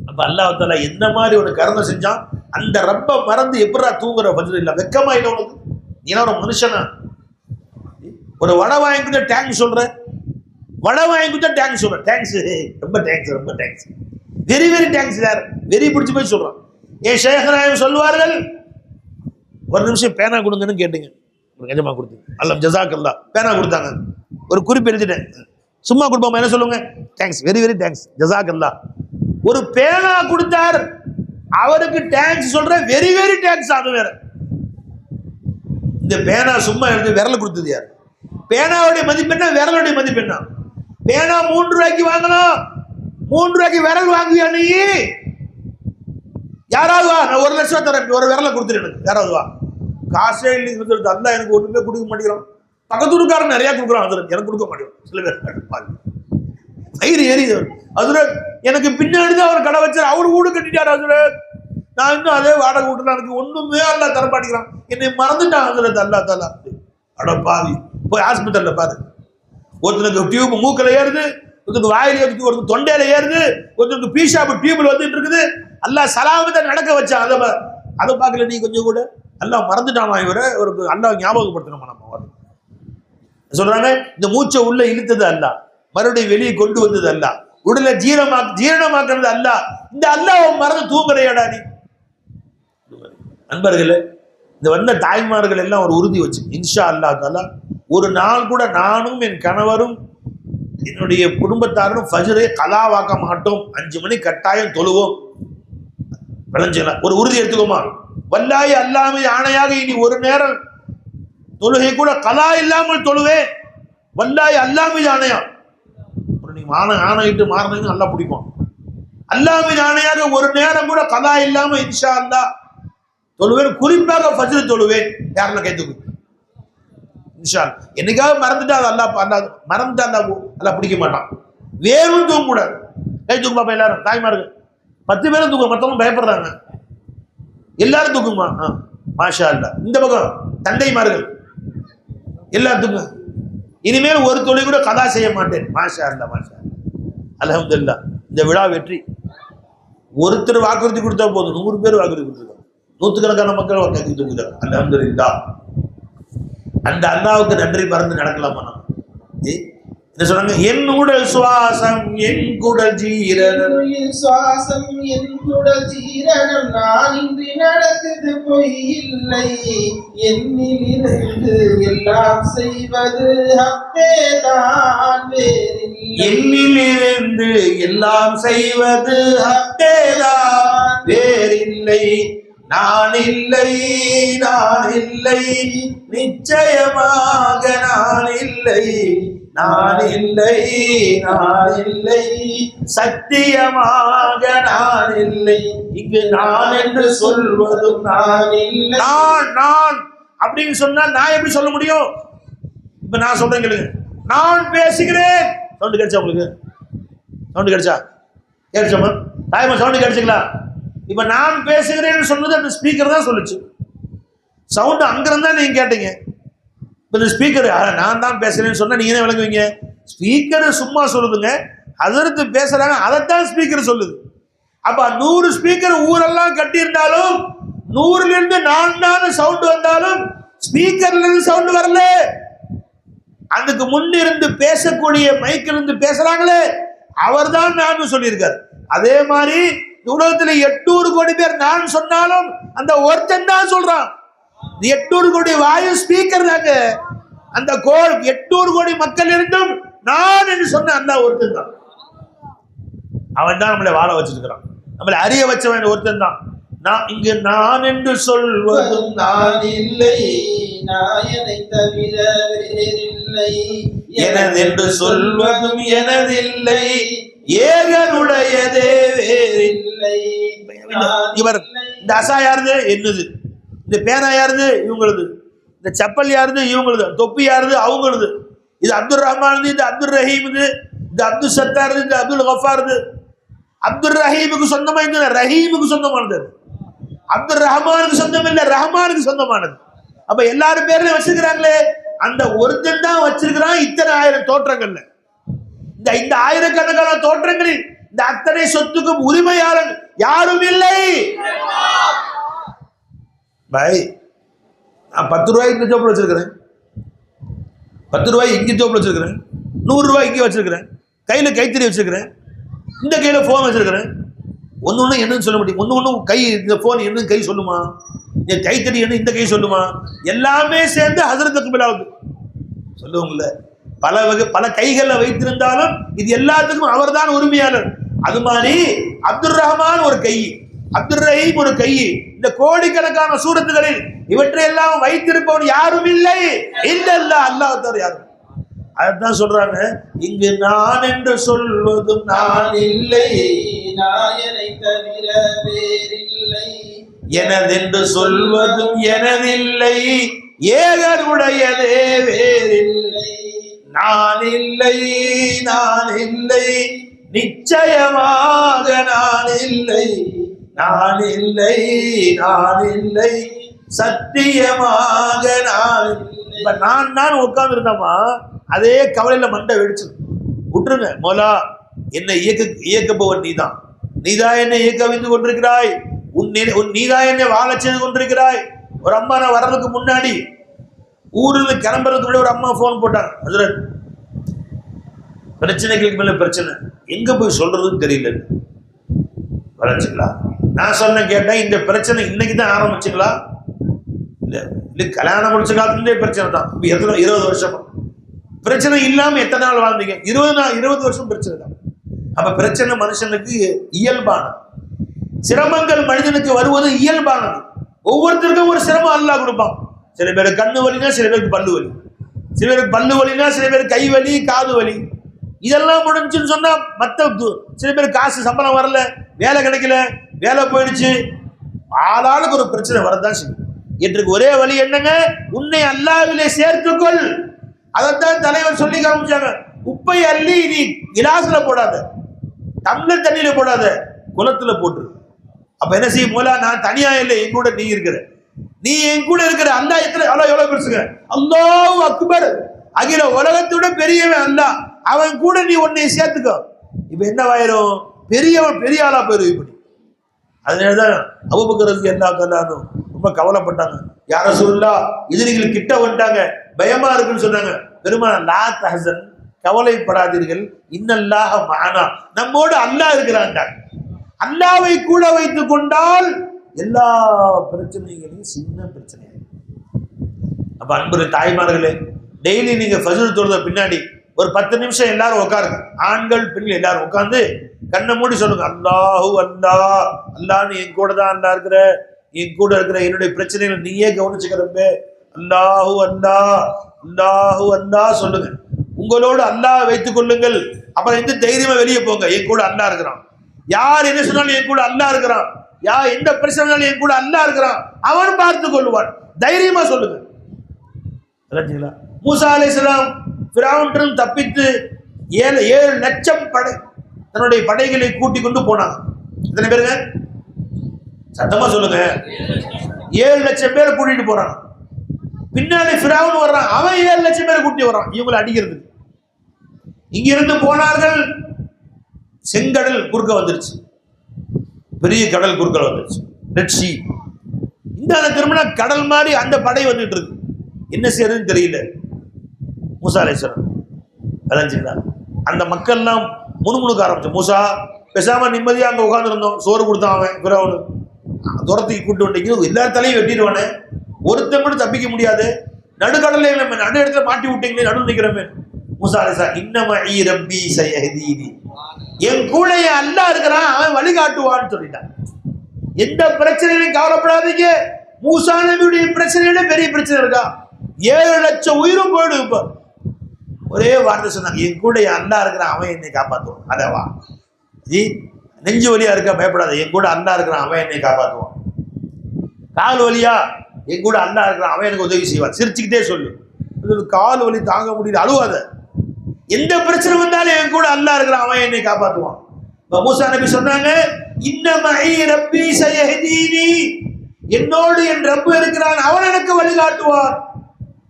அப்ப அல்லாஹ் தஆலா எந்த மாதிரி ஒரு கருணை செஞ்சான்? அந்த ரப்ப மறந்து எப்படா தூங்குற ஃபஜ்ர் இல்ல? வெக்கமா இல்லை உனக்கு? நீ ஒரு மனுஷனா? ஒரு வடை வாங்கி கொடுத்தா டேங்க்ஸ் சொல்ற, வடை வாங்கி கொடுத்தா டேங்க்ஸ் சொல்ற. தேங்க்ஸ், ரொம்ப தேங்க்ஸ், ரொம்ப thanks, very very thanks sir, very பிடிச்சி போய் சொல்றான். ஏன் ஷேக் நாயம் சொல்வார்கள், ஒரு நிமிஷம் பேனா கொடுங்கன்னு கேட்டுங்க, நிஜமா கொடுத்து அல்ல ஜஸாக்கல்லா பேனா கொடுத்தாங்க, ஒரு குறிப்பு எழுதிட்டேன், சும்மா கொடுப்போமா என்ன சொல்லுங்க, தேங்க்ஸ், வெரி வெரி தேங்க்ஸ், ஜஸாக்கல்லா. ஒரு பேனா கொடுத்தார், அவருக்கு தேங்க்ஸ் சொல்ற, வெரி வெரி தேங்க்ஸ். அது வேற. இந்த பேனா சும்மா எழுதி விரல் கொடுத்தது யார்? பேனாவுடைய மதிப்பு என்ன, விரலுடைய மதிப்பு என்ன? பேனா 3 ரூபாய்க்கு வாங்கணும், 3 ரூபாய்க்கு விரல் வாங்குவியா நீ? யாராவது வா, நான் 1 லட்சம் தரேன், ஒரு விரலை கொடுத்துரு எனக்கு, யாராவது வா. காசே இல்லைங்கிறது அல்ல, எனக்கு ஒண்ணுமே கொடுக்க மாட்டேங்கிறான். பக்கத்தூருக்காரன் நிறைய கொடுக்குறான், அது எனக்கு கொடுக்க மாட்டேங்கிறான். சில பேர் வயிறு எரியுது. அதுல எனக்கு பின்னாடிதான் அவர் கடை வச்சார், அவரு வீடு கட்டிட்டாரு. அதுல நான் இன்னும் அதே வாடகை விட்டுலாம், எனக்கு ஒண்ணுமே அல்ல தர மாட்டேங்கிறான், என்னை மறந்துட்டான். அதுல அல்லா தாலா அட பாவி, போய் ஹாஸ்பிட்டல்ல பாரு. ஒருத்தனுக்கு டியூப் மூக்கில் ஏறுது, ஒருத்தருக்கு வாயில ஏறுது, ஒருத்தருக்கு தொண்டையில ஏறுது, ஒருத்தருக்கு பீஷாப் டியூப்ல வந்துட்டு இருக்குது. அல்லாஹ் சலாமத்தை நடக்க வச்சான். அதை பார்க்கல நீ கொஞ்சம் கூட. அல்லாஹ் மறந்துட்டாமா இவரை, ஒரு அல்லாஹ் ஞாபகப்படுத்தணுமா நம்ம சொல்றாங்க. இந்த மூச்சை உள்ள இழுத்தது அல்லாஹ், மறுபடியும் வெளியே கொண்டு வந்தது அல்லாஹ், உடலை ஜீரணமாக்குறது அல்லாஹ். இந்த அல்லாஹ் மறந்து தூங்குறையாடா நீ? நண்பர்களே, இந்த வந்த தாய்மார்கள் எல்லாம் ஒரு உறுதி வச்சு, இன்ஷா அல்லாஹ் தாலா ஒரு நாள் கூட நானும் என் கணவரும் என்னுடைய குடும்பத்தாரும் ஃபஜ்ரை கலாவாக்க மாட்டோம், 5 மணி கட்டாயம் தொழுவோம். விளைஞ்சலாம், ஒரு உறுதி எடுத்துக்கோமா. வல்லாய் அல்லாமே ஆணையாக இனி ஒரு நேரம் தொழுகை கூட கலா இல்லாமல் தொழுவேன். வல்லாய் அல்லாமே ஆணையா, நீங்க ஆணையிட்டு மாறினீங்க நல்லா பிடிக்கும். அல்லாமே ஆணையாக ஒரு நேரம் கூட கலா இல்லாம இன்ஷா அல்லாஹ் தொழுவேன். குறிப்பாக ஃபஜ்ர் தொழுவேன். யாரெல்லாம் கை தூக்கு இன்ஷா அல்லாஹ். என்னைக்காவது மறந்துட்டா அது அல்லாஹ் மறந்துட்டா அல்லாஹ் பிடிக்க மாட்டான். வேறும் தூங்க கூடாது. கை தூக்கு பாப்பா எல்லாரும், தாய்மார்கள் 10 பேரும் தூங்க, மற்றவங்க பயப்படுறாங்க. எல்லாரும் தூக்குமா? மாஷா அல்லாஹ். இந்த பக்கம் தந்தைமார்கள் எல்லாரும் தூங்க. இனிமேல் ஒரு தொழில் கூட கதா செய்ய மாட்டேன். மாஷா அல்லாஹ், மாஷா அல்ஹம்துலில்லாஹ். இந்த விழா வெற்றி. ஒருத்தர் வாக்குறுதி கொடுத்தா போதும், 100 பேர் வாக்குறுதி கொடுத்துருக்காங்க, 100கணக்கான மக்கள் வாக்குறுதி கொடுக்குறாங்க. அல்ஹம்துலில்லாஹ். அந்த அல்லாஹ்வுக்கு நன்றி மறந்து நடக்கலாமா? நம்ம என்ன சொல்றாங்க? என் உடல் சுவாசம் என் குடல் ஜீரணம், சுவாசம் என் குடல் ஜீரணம், நான் இன்றி நடக்குது பொய் இல்லை, என்னிலிருந்து எல்லாம் செய்வது ஹக்கேதான் வேறில்லை. என்னிலிருந்து எல்லாம் செய்வது ஹக்கேதான் வேறில்லை. நான் இல்லை, நான் இல்லை, நிச்சயமாக நான் இல்லை, நான் இல்லை, நான் இல்லை, சத்தியமாக நான் இல்லை. இங்கு நான் என்று சொல்வதும் நான் இல்லை. நான் அப்படின்னு சொன்னா நான் எப்படி சொல்ல முடியும்? இப்ப நான் சொல்றேன் கேளுங்க. நான் பேசுகிறேன். சவுண்ட் கிடைச்சா உங்களுக்கு? சவுண்ட் கிடைச்சா? கேட்சமா தாய்மா? சவுண்ட் கிடைச்சிங்களா? இப்ப நான் பேசுகிறேன்னு சொன்னது அந்த ஸ்பீக்கர் தான் சொல்லுச்சு. சவுண்ட் அங்கிருந்தா நீங்க கேட்டீங்க. இப்ப இந்த ஸ்பீக்கர் நான் தான் பேசுறேன்னு சொன்னா நீங்க என்ன விளங்குவீங்க? ஸ்பீக்கர் சும்மா சொல்லுதுங்க, ஹஜ்ரத் பேசுறாங்க, அதைத்தான் ஸ்பீக்கர் சொல்லுது. அப்ப 100 ஸ்பீக்கர் ஊரெல்லாம் கட்டி இருந்தாலும் 100ல இருந்து நான் சவுண்ட் வந்தாலும் ஸ்பீக்கர்ல இருந்து சவுண்ட் வரல. அதுக்கு முன்னிருந்து பேசக்கூடிய மைக்கில் இருந்து பேசுறாங்களே, அவர் தான் நான் சொல்லியிருக்காரு. அதே மாதிரி உலகத்துல 800 கோடி பேர் நான் சொன்னாலும் அந்த ஒருத்தன் தான் சொல்றான். 800 கோடி வாயு ஸ்பீக்கர் தாங்க. அந்த 800 கோடி மக்கள் இருந்தும் நான் என்று சொன்ன அந்த ஒருத்தன் தான். அவன் தான் நம்மளை வாழ வச்சிருக்கிறான், நம்மளை அறிய வச்சவன் ஒருத்தன் தான். நான் இங்கு நான் என்று சொல்வதும் நான் இல்லை, நாயனை தவிர வேறில்லை, எனது என்று சொல்வதும் எனதில்லை, ஏகனுடையதே வேறில்லை. இவர் இந்த அசா யாருது? என்னது. இந்த பேனா யாருது? இவங்களது. இந்த செப்பல் யாருது? இவங்களது. தொப்பி யாருது? அவங்களது. இது அப்துல் ரஹ்மான், இது அப்துல் ரஹீம், இது அப்துல் சத்தார், இது அப்துல் கஃபார். அப்துல் ரஹீமுக்கு சொந்தமா, இந்த ரஹீமுக்கு சொந்தமானது. அப்துல் ரஹ்மானுக்கு சொந்தம் இல்ல, ரஹ்மானுக்கு சொந்தமானது. அப்ப எல்லாரும் பேர்ல வச்சிருக்கிறாங்களே, அந்த ஒருத்தன் தான் வச்சிருக்கிறான் இத்தனை 1000 தோற்றங்கள்ல. இந்த ஆயிரக்கணக்கான தோற்றங்களில் இந்த அத்தனை சொத்துக்கும் உரிமையாளர் யாரும் இல்லை. பாய், நான் 10 ரூபாய் இந்த ஜோப்பில் வச்சிருக்கிறேன், 10 ரூபாய் இங்கே ஜோப்பில் வச்சிருக்கிறேன், 100 ரூபாய் இங்கே வச்சிருக்கிறேன், கையில கைத்தறி வச்சிருக்கிறேன், இந்த கையில போன் வச்சிருக்கிறேன். ஒன்று என்னன்னு சொல்ல முடியும். ஒன்று கை, இந்த போன் என்ன கை சொல்லுமா, இந்த கைத்தடி என்ன இந்த கை சொல்லுமா, எல்லாமே சேர்ந்து ஹசரத்துக்கு மேலாவது சொல்லுவாங்கல்ல. பல கைகளை வைத்திருந்தாலும் இது எல்லாத்துக்கும் அவர்தான் உரிமையாளர். அது மாதிரி அப்துல் ரஹ்மான் ஒரு கை, அப்துல் ரஹீம் ஒரு கை. இந்த கோடிக்கணக்கான சூரத்துகளில் இவற்றையெல்லாம் வைத்திருப்பவன் யாரும் இல்லை, இல்லல்லாஹ், அல்லாஹ் தவிர யாரும். அதான் சொல்றாங்க, இங்கு நான் என்று சொல்வதும் நான் இல்லை, நாயனை தவிர வேறில்லை, எனதென்று சொல்வதும் எனதில்லை, ஏகனுடையதே வேறில்லை, நான் இல்லை, நான் இல்லை, நிச்சயமாக நான் இல்லை, நான் இல்லை, நான் இல்லை, சத்தியமாக நான் இல்லை. இப்ப நான் உட்கார்ந்து இருந்தோமா, அதே கவலையில மண்டை வெடிச்சு விட்டுருங்க. மோலா, என்னை இயக்குபவன் நீதான், நீதான் என்னை இயக்க வைத்து கொண்டிருக்கிறாய், நீதான் என்னை வாழ செய்து கொண்டிருக்கிறாய். ஒரு அம்மா நான் வர்றதுக்கு முன்னாடி, ஊருக்கு கிளம்புறதுக்கு முன்னாடி ஒரு அம்மா போன் போட்டாங்க, ஹஜ்ரத் பிரச்சனைகளுக்கு மேல பிரச்சனை, எங்க போய் சொல்றதுன்னு தெரியல. வளர்ச்சிங்களா? நான் சொன்ன கேட்டேன், இந்த பிரச்சனை இன்னைக்கு தான் ஆரம்பிச்சுங்களா? இல்ல இல்ல, கல்யாணம் முடிச்ச காலத்துலேயே பிரச்சனை தான். 20 வருஷமா பிரச்சனை இல்லாம எத்தனை நாள் வாழ்ந்தீங்க? 20 வருஷம் பிரச்சனை தான். அப்ப பிரச்சனை மனுஷனுக்கு இயல்பான, சிரமங்கள் மனிதனுக்கு வருவது இயல்பானது. ஒவ்வொருத்தருக்கும் ஒரு சிரமம் அல்லாஹ் கொடுப்பான். சில பேருக்கு கண்ணு வலினா, சில பேருக்கு பல்லு வலி, சில பேருக்கு பல்லு வலினா, சில பேருக்கு கை வலி, காது வலி. இதெல்லாம் முடிஞ்சுன்னு சொன்னா மற்ற சில பேருக்கு காசு சம்பளம் வரல, வேலை கிடைக்கல, வேலை போயிடுச்சு, ஆளாளுக்கு ஒரு பிரச்சனை வரதான் செய்யும். என்று ஒரே வழி என்னங்க, உன்னை அல்லாஹ்விலே சேர்த்துக்கொள். அதைத்தான் தலைவர் சொல்லி காமிச்சாங்க. உப்பை அள்ளி நீ கிலாஸ்ல போடாத, டம்ளர் தண்ணியில போடாத, குளத்துல போட்டுரு. அப்ப என்ன செய்ய, மோலா நான் தனியா இல்லை, என் கூட நீ இருக்கிற, நீ என் கூட இருக்கிற. அல்லாஹ் எவ்வளவு பெருசுங்க, அல்லாஹ் அக்பர், அகில உலகத்தோட பெரியவன் அல்லாஹ், அவன் கூட நீ உன்னை சேர்த்துக்கோ. இப்ப என்னவாயிரும், பெரிய ஆளா போயிரும். இப்படி அதனாலதான் அபூபக்கர் ரலியல்லாஹு தஆலா ரொம்ப கவலைப்பட்டாங்க. யா ரசூலுல்லாஹ், எதிரிகள் கிட்ட வந்துட்டாங்க, பயமா இருக்குன்னு சொன்னாங்க. பெருமானார், லா தஹ்சன், கவலைப்படாதீர்கள், இன்னல்லாஹ மஅனா, நம்மோடு அல்லாஹ் இருக்கிறாங்க. அல்லாஹ்வை கூட வைத்துக் கொண்டால் எல்லா பிரச்சனைகளையும் சின்ன பிரச்சனை. அப்ப அன்பு தாய்மார்களே, டெய்லி நீங்க ஃபஜ்ர் தொழுத பின்னாடி ஒரு 10 நிமிஷம் எல்லாரும் உட்காருங்க, ஆண்கள் பெண்கள் எல்லாரும் உட்கார்ந்து கண்ணை மூடி சொல்லுங்க, அல்லாஹு அல்லாஹ், அல்லாஹ்னு என் கூட தான் அல்லாஹ் இருக்கிற, என் கூட இருக்கிற என்னுடைய பிரச்சனைகளை நீயே கவனிச்சுக்கிறப்ப, அல்லாஹு அல்லாஹ், அல்லாஹு அல்லாஹ் சொல்லுங்க. உங்களோடு அல்லாஹ் வைத்துக் கொள்ளுங்கள். அப்புறம் எந்த தைரியமா வெளியே போங்க, என் கூட அல்லாஹ் இருக்கிறான். யார் என்ன சொன்னாலும் என் கூட அல்லாஹ் இருக்கிறான், எந்த பிரச்சனைனாலும் என் கூட அல்லாஹ் இருக்கிறான், அவன் பார்த்துக் கொள்வான். தைரியமா சொல்லுங்க. மூசா அலைஹிஸ்ஸலாம் ஃபிரௌனிடம் தப்பித்து 7 லட்சம் தன்னுடைய படைகளை கூட்டிக் கொண்டு போனாங்க. எத்தனை பேருங்க? சத்தமா சொல்லுங்க. 7 லட்சம் பேரை கூட்டிட்டு போறான். பின்னாடி ஃபிரௌன் வர்றான், அவன் 7 லட்சம் பேரை கூட்டி வர்றான் இவங்களை அடிக்கிறது. இங்கிருந்து போனார்கள், செங்கடல் குறுக்க வந்துருச்சு, பெரிய கடல் குறுக்க வந்துருச்சு, ரெட் சி. இந்த திரும்பினா கடல் மாதிரி அந்த படை வந்துட்டு இருக்கு. என்ன செய்யறதுன்னு தெரியல. மூசா அலைஹிஸ்ஸலாம் விளைஞ்சுங்களா, அந்த மக்கள்லாம் முணுமுணுக்க ஆரம்பிச்சு. மூசா, பேசாம நிம்மதியா அங்க உட்கார்ந்து இருந்தோம், சோறு கொடுத்தான் அவன் ஃபிரௌன், துரத்துக்கு கூட்டு வந்தீங்க, எல்லா தலையும் வெட்டிடுவானே, ஒருத்தன் கூட தப்பிக்க முடியாது, நடுக்கடலை நம்ம நடு இடத்துல மாட்டி விட்டீங்களே, நடு நிக்கிறமே. மூசா அலைஹிஸ்ஸலாம், இன்னமஇ ரப்பி சயஹ்தீனி, என் கூட அல்லாஹ் இருக்கிறான், அவன் வழிகாட்டுவான்னு சொல்லிட்டான். எந்த பிரச்சனையும் கவலைப்படாதீங்க, மூசா நபியுடைய பிரச்சனையில பெரிய பிரச்சனை இருக்கா, 7 லட்சம் உயிரும் போயிடும். இப்ப ஒரே வார்த்தை சொன்னாங்க, என் கூட அல்லாஹ் இருக்கிறான், அவன் என்னை காப்பாற்றுவான். அதவா ஜி, நெஞ்சு வலியா இருக்கா, பயப்படாத, என் கூட அல்லாஹ் இருக்கிறான், அவன் என்னை காப்பாற்றுவான். கால் வலியா, என் கூட அல்லாஹ் இருக்கிறான், அவன் எனக்கு உதவி செய்வான். சிரிச்சுக்கிட்டே சொல்லு. கால் வலி தாங்க முடியல, அழுவாத. எந்த பிரச்சனை வந்தாலும் என் கூட அல்லாஹ் இருக்கிறான், அவன் என்னை காப்பாற்றுவான். மூசா நபி சொன்னாங்க, இன்னமஇ ரப்பி சயஹ்தீனி, என்னோடு என் ரப்பு இருக்கிறான், அவன் எனக்கு வழிகாட்டுவான்.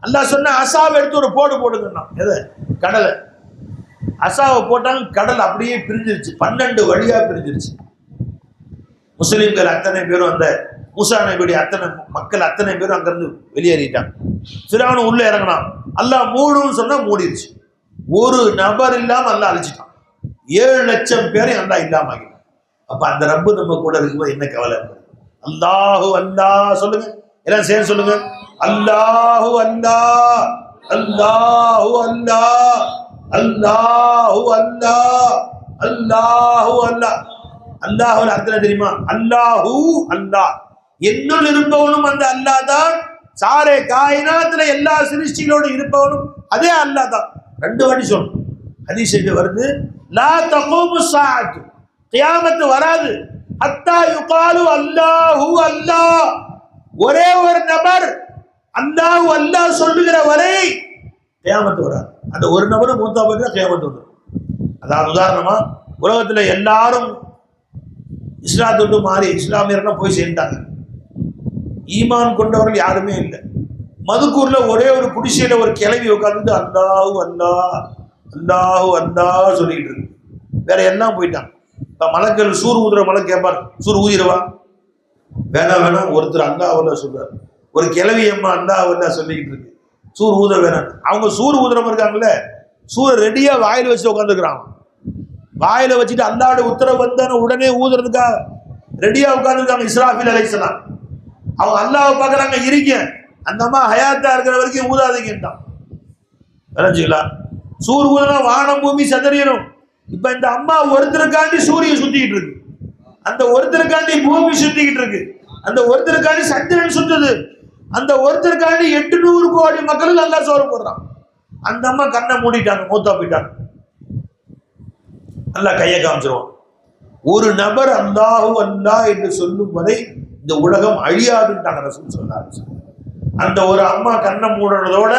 அல்லாஹ் சொன்ன அசாவை எடுத்து ஒரு போடுங்கன்னா, எது கடலை அசாவை போட்டாலும் கடல் அப்படியே பிரிஞ்சிருச்சு, 12 வழியா பிரிஞ்சிருச்சு. முஸ்லிம்கள் அத்தனை பேரும், அந்த மூசா நபியுடைய அத்தனை மக்கள் அத்தனை பேரும் அங்கிருந்து வெளியேறிட்டாங்க. ஃபிரௌன் உள்ள இறங்கினான், அல்லாஹ் மூடுன்னு சொன்னா மூடிருச்சு. ஒரு நபர் இல்லாம அல்லாஹ் அழிச்சிட்டான். 7 லட்சம் பேரை அல்லாஹ் இல்லாம ஆகிட்டான். அப்ப அந்த ரப்பு நம்ம கூட இருக்கும்போது என்ன கவலை? அல்லாஹு அல்லாஹ் சொல்லுங்க, எல்லாம் சேர்ந்து சொல்லுங்க. அல்லாஹு அல்லாஹ், அல்லாஹு அல்லாஹ், அல்லாஹு அல்லாஹ், அல்லாஹு அல்லாஹ். அல்லாஹுல அர்த்தம் தெரியுமா? அல்லாஹு அல்லாஹ், என்னுள் இருப்பவனும் அந்த அல்லாஹ் தான். சாரே காயினாத்துல எல்லா சிருஷ்டிகளோடு இருப்பவனும் அதே அல்லாஹ் தான். 2 வாட்டி சொல்லணும். ஹதீஸ் வருது, லா தகூமு ஸாஅத்து, கியாமத் வராது, ஹத்தா யுகாலு அல்லாஹு அல்லாஹ், ஒரே ஒரு நபர் அல்லாஹு அல்லாஹ் சொல்லுகிற வரை கியாமத் வராது. அந்த ஒரு நபர் மூத்தா போயிட்டா கியாமத் வந்துடும். அதாவது உதாரணமா, உலகத்துல எல்லாரும் இஸ்லாத்துட்டு மாறி இஸ்லாமியர்னா போய் சேர்ந்தாங்க. ஈமான் கொண்டவர்கள் யாருமே இல்லை. மதுக்கூர்ல ஒரே ஒரு குடிசையில ஒரு கிளவி உட்கார்ந்து அல்லாஹு அல்லாஹ், அல்லாஹு அல்லாஹ் சொல்லிட்டு இருக்கு. வேற எல்லாம் போயிட்டாங்க. இப்ப மலக்கள் சூர் ஊதுற மலை கேட்பாரு, சூர் ஊதிரவா? வேணாம் வேணாம். ஒருத்தர் அல்லாஹ் அல்லாஹ் சொல்றாரு, ஒரு கிளவி அம்மா அல்லாஹ் அல்லாஹ் சொல்லிக்கிட்டு இருக்கு, சூர் ஊத வேணாம். அவங்க சூர் ஊதுறவங்க இருக்காங்கல்ல, சூரை ரெடியா வாயில வச்சு உட்காந்துக்கிறாங்க. வாயில வச்சுட்டு அல்லாஹ்வுடைய உத்தரவு வந்தான உடனே ஊதுறதுக்காக ரெடியா உட்காந்துருக்காங்க. இஸ்ராஃபில் அலைஹிஸ்ஸலாம் அவங்க அல்லாஹ்வை பார்க்கறாங்க, இருங்க அந்த அம்மா ஹயாத்தா இருக்கிற வரைக்கும் ஊதாதீங்கன்றான். விளைஞ்சுங்களா? சூர் ஊதுனா வானம் பூமி சதறியணும். இப்ப இந்த அம்மா ஒருத்தருக்காண்டி சூரியன் சுத்திக்கிட்டு இருக்கு, அந்த ஒருத்தருக்காண்டி பூமி சுத்திக்கிட்டு இருக்கு, அந்த ஒருத்தருக்காண்டி சந்திரன் சுத்துது, அந்த ஒருத்தருக்காண்டி 800 கோடி மக்களுக்கு அல்லாஹ் சோறு போடுறான். அந்த அம்மா கண்ணை மூடிட்டாங்க, மூத்தா போயிட்டாங்க. அல்லாஹ் கையை காமிச்சிருவான். ஒரு நபர் அல்லாஹு அல்லாஹ் என்று சொல்லும் வரை இந்த உலகம் அழியாதுன்றாங்க ரசூல் ஸல்லல்லாஹு அலைஹி வஸல்லம். அந்த ஒரு அம்மா கண்ணை மூடுறதோட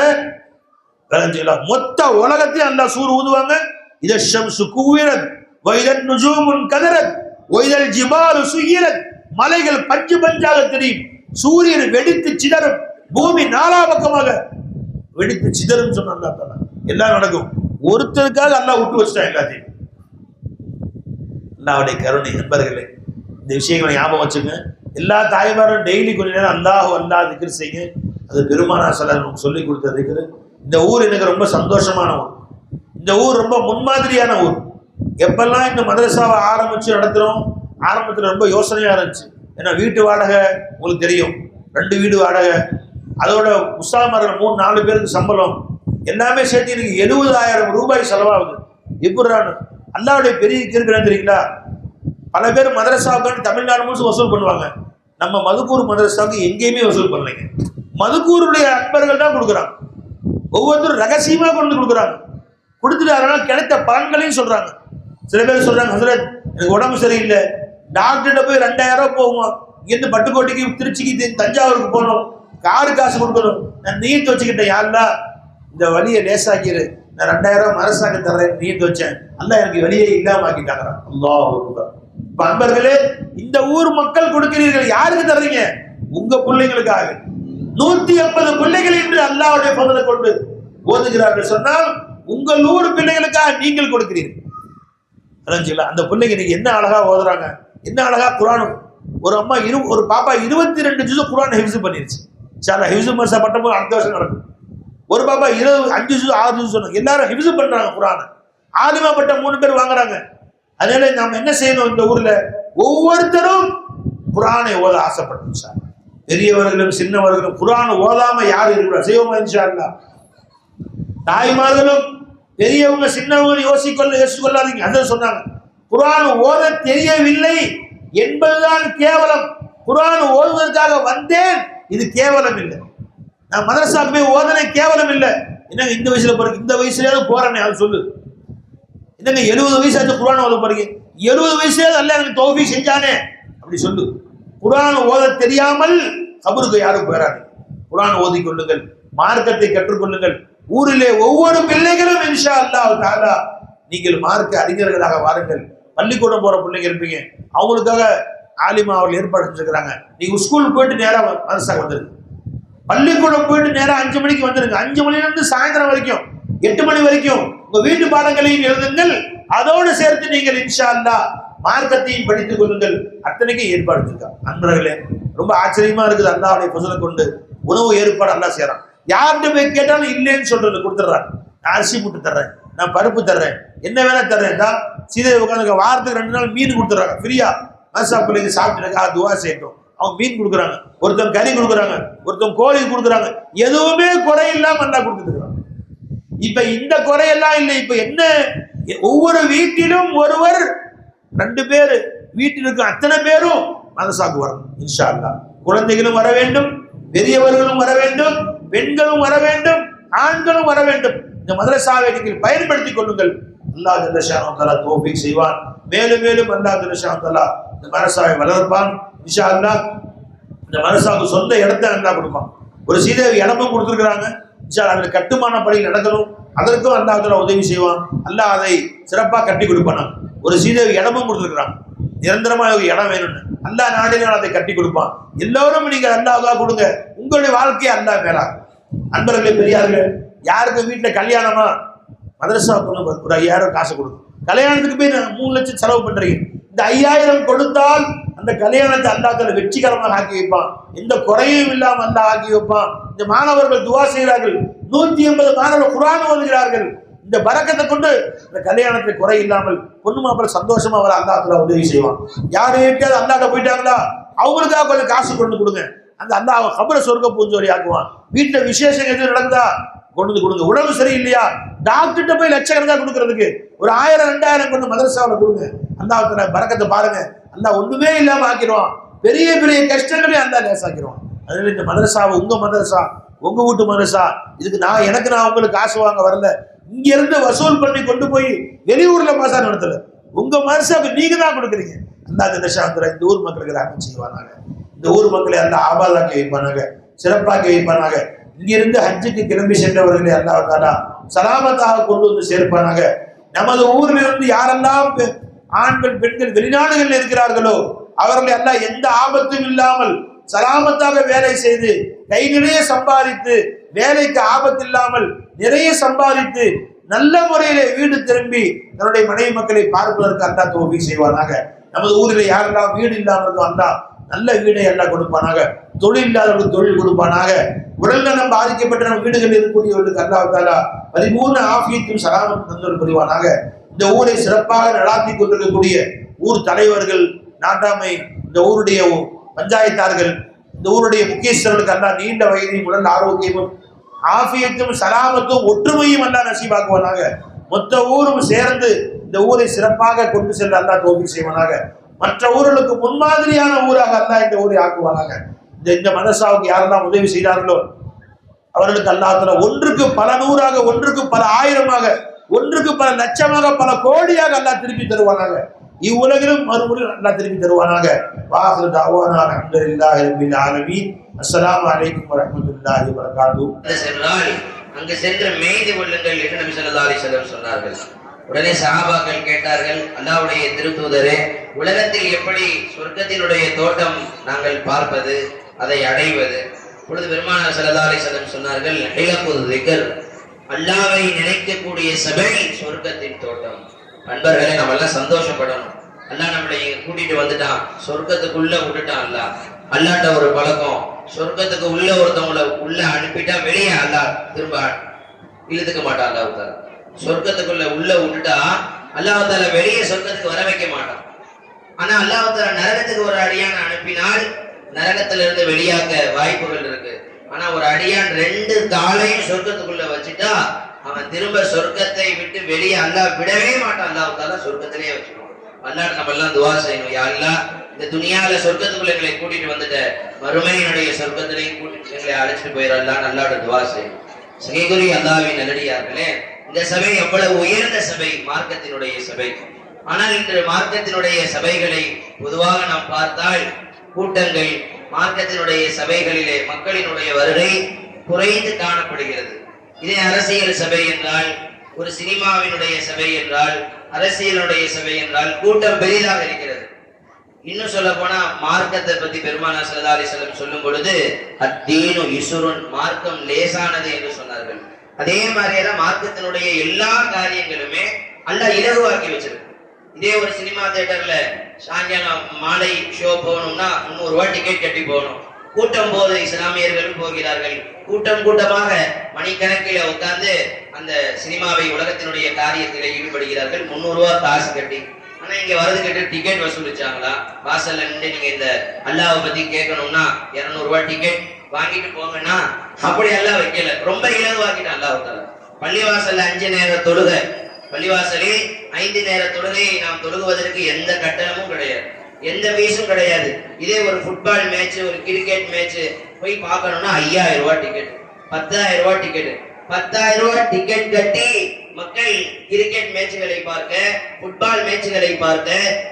விளைஞ்சுக்கலாம், மொத்த உலகத்தையும் அல்லாஹ் சூர் ஊதுவாங்க. இத ஷம்சு குவிரத், வைதன் நுஜூமுன் கதரத், வைதல் ஜிபாலு சுயிரத், மலைகள் பஞ்சு பஞ்சாக தெரியும், சூரியன் வெடித்து சிதறும், பூமி நாலா பக்கமாக வெடித்து சிதறும் சொன்ன அல்லாஹ் தஆலா. எல்லாம் நடக்கும். ஒருத்தருக்காக அல்லாஹ் விட்டு வச்சுட்டான் எல்லாத்தையும். அல்லாஹ்வுடைய கருணை. நண்பர்களே, இந்த விஷயங்களை ஞாபகம் வச்சுங்க. எல்லா தாய்மாரும் டெய்லி கொஞ்ச நேரம் அல்லாஹ் அல்லாஹ் திக்ர் செய்யுங்க. அது பெருமானார் ஸல்லல்லாஹு அலைஹி வஸல்லம் சொல்லி கொடுத்த திக்ர். இந்த ஊர் எனக்கு ரொம்ப சந்தோஷமான ஊர். இந்த ஊர் ரொம்ப முன்மாதிரியான ஊர். எப்பெல்லாம் இந்த மதரசாவை ஆரம்பிச்சு நடத்துகிறோம், ஆரம்பத்தில் ரொம்ப யோசனையாக இருந்துச்சு. ஏன்னா வீட்டு வாடகை உங்களுக்கு தெரியும், 2 வீடு வாடகை, அதோட உஸ்தாமார்கள் 3-4 பேருக்கு சம்பளம், எல்லாமே சேர்த்து எனக்கு 70,000 ரூபாய் செலவாகுது. எப்படிறான்னு அல்லாஹ்வுடைய பெரிய கிருபை தெரியுங்களா? பல பேர் மதரசாவுக்கு தமிழ்நாடு முழுசும் வசூல் பண்ணுவாங்க. நம்ம மதுக்கூர் மதரசாவுக்கு எங்கேயுமே வசூல் பண்ணலைங்க. மதுக்கூருடைய அன்பர்கள் தான் கொடுக்குறாங்க. ஒவ்வொருத்தரும் ரகசியமாக கொண்டு கொடுக்குறாங்க. கொடுத்துட்டு அதனால கிடைத்த பலன்களையும் சொல்றாங்க. சில பேர் சொல்றாங்க, ஹசரத் எனக்கு உடம்பு சரியில்லை, டாக்டர்கிட்ட போய் 2000 ரூபாய் போவோம், இங்கிருந்து பட்டுக்கோட்டைக்கு திருச்சிக்கு தஞ்சாவூருக்கு போகணும், காரு காசு கொடுக்கணும், நான் நீயத்து வச்சுக்கிட்டேன், யா அல்லாஹ் இந்த வழியை லேசாக்கிரு, நான் 2000 ரூபாய் மரசாக்க தர்றேன் நீயத்து வச்சேன், அல்லாஹ் எனக்கு வழியே இல்லாம ஆக்கிட்டாங்க. அல்லாஹ் அக்பர். அன்பர்களே, இந்த ஊர் மக்கள் கொடுக்கிறீர்கள், யாருக்கு தர்றீங்க? உங்க பிள்ளைங்களுக்காக. 180 பிள்ளைகள் என்று அல்லாஹ்வுடைய பதலை கொண்டு ஓதுகிறார்கள் சொன்னால் உங்கள் ஊர் பிள்ளைகளுக்காக நீங்கள் கொடுக்கிறீர்கள். அந்த பிள்ளைங்க நீங்க என்ன அழகா ஓதுறாங்க, என்ன அழகா குர்ஆன். ஒரு அம்மா ஒரு பாப்பா 22 ஜுஸ் குர்ஆன் ஹிஃப்ஸ் பண்ணிருச்சு. இன்ஷாஅல்லாஹ் ஹிஃப்ஸ் மர்சா பட்டப்போ அடுத்த வருஷம் நடக்கும். ஒரு பாப்பா 5 ஜுஸ் 6 ஜுஸ் சொன்னாங்க. எல்லாரும் ஹிஃப்ஸ் பண்றாங்க குர்ஆன். ஆலிமா பட்ட 3 பேர் வாங்குறாங்க. அதனால நாம் என்ன செய்யணும்? இந்த ஊர்ல ஒவ்வொருத்தரும் குர்ஆனை ஓத ஆசைப்பட்டோம். இன்ஷாஅல்லாஹ் பெரியவர்களும் சின்னவர்களும் குர்ஆன் ஓதாம யார் இருக்கிறா செய்வோமா? இன்ஷாஅல்லாஹ் தாய்மார்களும் பெரியவங்க சின்னவங்க யோசிக்கொள்ளாதீங்க. அதான் சொன்னாங்க, குர்ஆன் ஓத தெரியவில்லை என்பதுதான் கேவலம். குர்ஆன் ஓதுவதற்காக வந்தேன், இது கேவலம் இல்லை. நான் மதரசாக்கு போய் ஓதனை கேவலம் இல்லை. என்னங்க இந்த வயசுல போறீங்க, இந்த வயசுலயாவது போறேன்னு அது சொல்லு. என்னங்க 70 வயசாச்சு குர்ஆன் ஓத போறீங்க, 70 வயசுல அல்லாஹ் எனக்கு தௌஃபீக் செஞ்சானே அப்படி சொல்லு. குர்ஆன் ஓத தெரியாமல் கபருக்கு யாரும் போயிடாது. குர்ஆன் ஓதிக் கொள்ளுங்கள், மார்க்கத்தை கற்றுக்கொள்ளுங்கள். ஊரிலே ஒவ்வொரு பிள்ளைகளும் இன்ஷா அல்லாஹ் தஆலா நீங்கள் மார்க்க அறிஞர்களாக வாருங்கள். பள்ளிக்கூடம் போற பிள்ளைங்க இருப்பீங்க, அவங்களுக்காக ஆலிமா அவர்கள் ஏற்பாடு செஞ்சுக்கிறாங்க. நீங்க ஸ்கூல் போயிட்டு நேரா மதரசாக்கு வந்துருங்க, பள்ளிக்கூடம் போயிட்டு நேரா 5 மணிக்கு வந்துருங்க. 5 மணிலிருந்து சாயந்தரம் வரைக்கும் 8 மணி வரைக்கும் உங்க வீட்டு பாடங்களையும் எழுதுங்கள். அதோடு சேர்த்து நீங்கள் இன்ஷா அல்லாஹ் மார்க்கத்தையும் படித்துக் கொள்ளுங்கள். அத்தனைக்கும் ஏற்பாடு செஞ்சுருக்காங்க. நண்பர்களே, ரொம்ப ஆச்சரியமா இருக்குது. அல்லாஹ்வுடைய ஃபஸலை கொண்டு உணவு ஏற்பாடு அல்லாஹ் செய்றான். யார்கிட்ட போய் கேட்டாலும் இல்லைன்னு சொல்றது கொடுத்துட்றாங்க. அரிசி போட்டு தர்றேன், நான் பருப்பு தர்றேன், என்ன வேணா தர்றேன் தான் சீதை உட்காந்து வாரத்துக்கு 2 நாள் மீன் கொடுத்துறாங்க ஃப்ரீயா. மதரசா பிள்ளைங்க சாப்பிட்டுருக்கா துவா செய்யட்டும். அவங்க மீன் கொடுக்குறாங்க, ஒருத்தவங்க கறி கொடுக்குறாங்க, ஒருத்தவங்க கோழி கொடுக்குறாங்க. எதுவுமே குறை இல்லாம நல்லா கொடுத்துட்டு இருக்கிறாங்க. இப்ப இந்த குறையெல்லாம் இல்லை. இப்ப என்ன, ஒவ்வொரு வீட்டிலும் ஒருவர் 2 பேர், வீட்டில் இருக்க அத்தனை பேரும் மதரசாக்கு வரணும் இன்ஷா அல்லாஹ். குழந்தைகளும் வர வேண்டும், பெரியவர்களும் வர வேண்டும், பெண்களும் வர வேண்டும், ஆண்களும் வர வேண்டும். இந்த மதரசாவை நீங்கள் பயன்படுத்திக் கொள்ளுங்கள். அல்லாஹ் ஜல்ல ஷானஹு தஆலா தௌஃபீக் செய்வான். மேலும் மேலும் அல்லாஹ் ஜல்ல ஷானஹு தஆலா இந்த மதரசாவை வளர்ப்பான் இன்ஷா அல்லாஹ். இந்த மதரசாவுக்கு சொந்த இடத்தை அல்லாஹ் கொடுப்பான். ஒரு சீதேவி இடமும் கொடுத்துருக்குறாங்க இன்ஷா அல்லாஹ். அதில் கட்டுமான பணி நடக்கணும், அதற்கும் அல்லாஹ் தஆலா உதவி செய்வான். அல்லாஹ் அதை சிறப்பாக கட்டி கொடுப்பான். ஒரு சீதேவி இடமும் கொடுத்துருக்குறாங்க, நிரந்தரமாக ஒரு இடம் வேணும்னு. அல்லாஹ் நாடினால் அதை கட்டி கொடுப்பான். எல்லோரும் நீங்க அல்லாஹ் கொடுங்க, உங்களுடைய வாழ்க்கையை அல்லாஹ் மேலா. அன்பர்களே பெரியார்கள், யாருக்கு வீட்டில் கல்யாணமா மதரசா ஒரு 5000 காசு கொடுக்கும். கல்யாணத்துக்கு போய் 3 லட்சம் செலவு பண்றீங்க. இந்த 5000 கொடுத்தால் அந்த கல்யாணத்தை அல்லாஹ் தஆலா வெற்றிகரமாக ஆக்கி வைப்பான். எந்த குறையும் இல்லாம அல்லாஹ் ஆக்கி வைப்பான். இந்த மாணவர்கள் துவா செய்கிறார்கள், 180 மாணவர்கள் குர்ஆன் ஓதுகிறார்கள். இந்த பரக்கத்தை கொண்டு இந்த கல்யாணத்தை குறை இல்லாமல் பொண்ணு மாப்பிள்ளை சந்தோஷமா வர அல்லாஹ் தஆலா உதவி செய்வான். யாரு வீட்டாவது அல்லாஹ்ட்ட போயிட்டாங்களா, அவங்களுக்காக கொஞ்சம் காசு கொண்டு கொடுங்க. அந்த அல்லாஹ் கபர சொர்க்க பூஞ்சோலி ஆக்குவான். வீட்டுல விசேஷம் எதுவும் நடந்தா கொண்டு வந்து கொடுங்க. உடம்பு சரியில்லையா, டாக்டர்கிட்ட போய் லட்சக்கணக்காக கொடுக்கறதுக்கு ஒரு 1000 2000 கொண்டு மதரசாவில் கொடுங்க. அல்லாஹ் தஆலா பரக்கத்தை பாருங்க. அல்லாஹ் ஒண்ணுமே இல்லாம ஆக்கிடுவான். பெரிய பெரிய கஷ்டங்களையும் அல்லாஹ் லேசாக்கிடுவான். அதனால இந்த மதரசாவை, உங்க மதரசா, உங்க வீட்டு மதரசா, இதுக்கு நான் உங்களுக்கு காசு வாங்க வரல. இங்க இருந்து வசூல் பண்ணி கொண்டு போய் வெளியூர்ல மாசா நடத்தல. உங்க மதரசாவுக்கு நீங்க தான் கொடுக்குறீங்க. அல்லாஹ் ஜல்ல ஷானஹு இந்த ஊர் மக்களுக்கு ரஹ்மத் செய்வானாக. இந்த ஊர் மக்களை அல்லாஹ் ஆபாதாக்கி வைப்பானாக, சிறப்பாக்கி வைப்பானாக. இங்கிருந்து ஹஜ்ஜுக்கு கிளம்பி சென்றவர்களை அல்லாஹ் தஆலா சலாமத்தாக கொண்டு வந்து சேர்ப்பானாக. நமது ஊரில் இருந்து யாரெல்லாம் ஆண்கள் பெண்கள் வெளிநாடுகளில் இருக்கிறார்களோ அவர்களை அல்லாஹ் எந்த ஆபத்தும் இல்லாமல் சலாமத்தாக வேலை செய்து கை நிறைய சம்பாதித்து, வேலைக்கு ஆபத்து இல்லாமல் நிறைய சம்பாதித்து நல்ல முறையில வீடு திரும்பி தன்னுடைய மனைவி மக்களை பார்ப்பதற்கு அல்லாஹ் தௌஃபீக் செய்வானாக. நமது ஊரில் யாரெல்லாம் வீடு இல்லாமல் இருக்கோ அல்லாஹ் நல்ல வீடை எல்லாம் கொடுப்பானாக. தொழில் இல்லாதவர்களுக்கு தொழில் கொடுப்பானாக. உடல்நலம் பாதிக்கப்பட்ட நம்ம வீடுகளில் இருக்கக்கூடியவர்களுக்கு அல்லாஹ் தஆலா பரிபூர்ண ஆஃபியத்தும் சலாமத்தும் தந்தல் புரிவானாக. இந்த ஊரை சிறப்பாக நடாத்தி கொண்டிருக்கக்கூடிய ஊர் தலைவர்கள், நாட்டாமை, இந்த ஊருடைய பஞ்சாயத்தார்கள், இந்த ஊருடைய முக்கியஸ்தர்களுக்கு அல்லாஹ் நீண்ட வயதையும் உடல் ஆரோக்கியமும் ஆஃபியத்தும் சலாமத்தும் ஒற்றுமையும் அல்லாஹ் நசீபாக்குவானாக. மொத்த ஊரும் சேர்ந்து இந்த ஊரை சிறப்பாக கொண்டு செல்ல அல்லாஹ் தௌஃபீக் செய்வானாக. மற்ற ஊர்களுக்கு முன்மாதிரியான ஊராக அல்லாஹ் இந்த ஊரை ஆக்குவானாக. இந்த மதரசாவுக்கு யாரெல்லாம் உதவி செய்தார்களோ அவர்களுக்கு அல்லாஹ் தஆலா ஒன்றுக்கு பல நூறாக, ஒன்றுக்கு பல ஆயிரமாக, ஒன்றுக்கு பல லட்சமாக, பல கோடியாக அல்லாஹ் திருப்பி தருவானாக. இவ்வுலகிலும் மறுபடியும் அல்லாஹ் திருப்பி தருவானாக. வாஹிரு தஅவானா அல்ஹம்துலில்லாஹி ரப்பில் ஆலமீன். அஸ்ஸலாமு அலைக்கும் வரஹ்மத்துல்லாஹி வபரகாத்துஹு. சென்றால் அங்கு சென்று மேய்து கொள்ளுங்கள் என்று நபி ஸல்லல்லாஹு அலைஹி வஸல்லம் சொன்னார்கள். உடனே சஹாபாக்கள் கேட்டார்கள், அல்லாஹ்வுடைய திருத்தூதரே, உலகத்தில் எப்படி சொர்க்கத்தினுடைய தோட்டம் நாங்கள் பார்ப்பது, அதை அடைவது? பொழுது பெருமானார் ஸல்லல்லாஹு அலைஹி வஸல்லம் சொன்னார்கள், ஹிலகுல் திக்ர், அல்லாஹ்வை நினைக்கக்கூடிய சபை சொர்க்கத்தின் தோட்டம். நண்பர்களே, நம்ம எல்லாம் சந்தோஷப்படணும். அல்லாஹ் நம்மளை கூட்டிட்டு வந்துட்டான், சொர்க்கத்துக்குள்ள விட்டுட்டான். அல்லாஹ்ட்ட ஒரு பழக்கம், சொர்க்கத்துக்கு உள்ள ஒருத்தவங்களை உள்ள அனுப்பிட்டா வெளியே அல்லாஹ் திரும்ப இழுத்துக்க மாட்டான். அல்லாஹ் தஆலா சொர்க்கத்துக்குள்ள உள்ள விட்டுட்டா அல்லாஹ் தஆலா வெளியே சொர்க்கத்துக்கு வர வைக்க மாட்டான். ஆனா அல்லாஹ் தஆலா நரகத்துக்கு ஒரு அடியான் அனுப்பினால் நரகத்திலிருந்து வெளியாக்க வாய்ப்புகள் இருக்கு. ஆனா ஒரு அடியான் 2 காலையும் சொர்க்கத்துக்குள்ள வச்சுட்டா அவன் திரும்ப சொர்க்கத்தை விட்டு வெளியே அல்லாஹ் விடவே மாட்டான். அல்லாஹ் தஆலா சொர்க்கத்திலேயே வச்சிருவான். அல்லாஹ் நம்ம எல்லாம் துஆ செய்யணும், யா அல்லாஹ் இந்த துனியால சொர்க்கத்துக்குள்ள எங்களை கூட்டிட்டு வந்துட்ட, மறுமையினுடைய சொர்க்கத்திலையும் கூட்டிட்டு எங்களை அழைச்சிட்டு போயிடலாம். அல்லாஹ்வோட துஆ செய்யணும். சகைகுரி அல்லாஹ்வின் நல்லடியார்களே, இந்த சபை எவ்வளவு உயர்ந்த சபை, மார்க்கத்தினுடைய சபை. ஆனால் இன்று மார்க்கத்தினுடைய சபைகளை பொதுவாக நாம் பார்த்தால் கூட்டங்கள், மார்க்கத்தினுடைய சபைகளிலே மக்களினுடைய வருகை குறைந்து காணப்படுகிறது. இதே அரசியல் சபை என்றால், ஒரு சினிமாவினுடைய சபை என்றால், அரசியலுடைய சபை என்றால் கூட்டம் பெரிதாக இருக்கிறது. இன்னும் சொல்ல போனா மார்க்கத்தை பத்தி பெருமானார் ஸல்லல்லாஹு அலைஹி வஸல்லம் சொல்லும் பொழுது அத்தீனு யுஸ்ருன், மார்க்கம் லேசானது என்று சொன்னார்கள். அதே மாதிரியே மார்க்கத்தினுடைய எல்லா காரியங்களுமே அல்லாஹ் இலகுவாக்கி வச்சிருக்கு. இதே ஒரு சினிமா தியேட்டர்ல சாயங்காலம் மாலை ஷோ போகணும்னா 300 ரூபாய் டிக்கெட் கட்டி போகணும். கூட்டம் போது இஸ்லாமியர்களும் போகிறார்கள். கூட்டம் கூட்டமாக மணிக்கணக்கில் உட்கார்ந்து அந்த சினிமாவை உலகத்தினுடைய காரியத்தில் ஈடுபடுகிறார்கள். 300 ரூபாய் காசு கட்டி. ஆனா இங்க வரது கேட்டு டிக்கெட் வசூலிச்சாங்களா? வாசல்ல நின்று நீங்க இந்த அல்லாஹ்வை பத்தி கேட்கணும்னா 200 ரூபாய் டிக்கெட் வாங்கிட்டு போங்கன்னா அப்படி எல்லாம் வைக்கல. ரொம்ப இலகுவாக்கிட்டான் அல்லாஹ் தஆலா. பள்ளிவாசல்ல 5 நேர தொழுகை, பள்ளிவாசலில் 5 நேர தொழுகையை நாம் தொழுகுவதற்கு எந்த கட்டணமும் கிடையாது, எந்த ஃபீஸும் கிடையாது. இதே ஒரு ஃபுட்பால் மேட்ச், ஒரு கிரிக்கெட் மேட்ச் போய் பார்க்கணும்னா 5000 ரூபாய் டிக்கெட், 10000 ரூபாய் டிக்கெட். 10000 ரூபாய் டிக்கெட் கட்டி மக்கள் கிரிக்கெட் மேட்சுகளை பார்க்க, ஃபுட்பால் மேட்சுகளை பார்க்க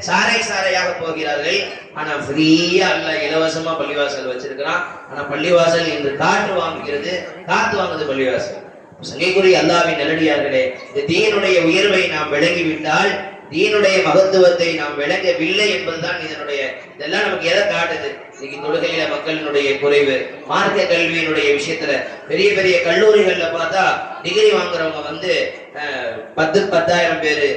சாரை சாரையாக போகிறார்கள். ஆனா ஃப்ரீயா அல்ல, இலவசமா பள்ளிவாசல் வச்சிருக்கிறான். ஆனா பள்ளிவாசல் இன்று காற்று வாங்குகிறது, காத்து வாங்குது பள்ளிவாசல். சங்கைக்குரிய அல்லாஹ்வின் நல்லடியார்களே, இந்த தீனுடைய உயர்வை நாம் விளங்கிவிட்டால், தீனுடைய மகத்துவத்தை நாம் விளங்கவில்லை என்பதுதான் இதெல்லாம் நமக்கு எதை காட்டுது? இன்னைக்கு தொழுகையில மக்களினுடைய குறைவு, மார்க்க கல்வியினுடைய விஷயத்துல பெரிய பெரிய கல்லூரிகள்ல பார்த்தா டிகிரி வாங்குறவங்க 10,000 பேரு,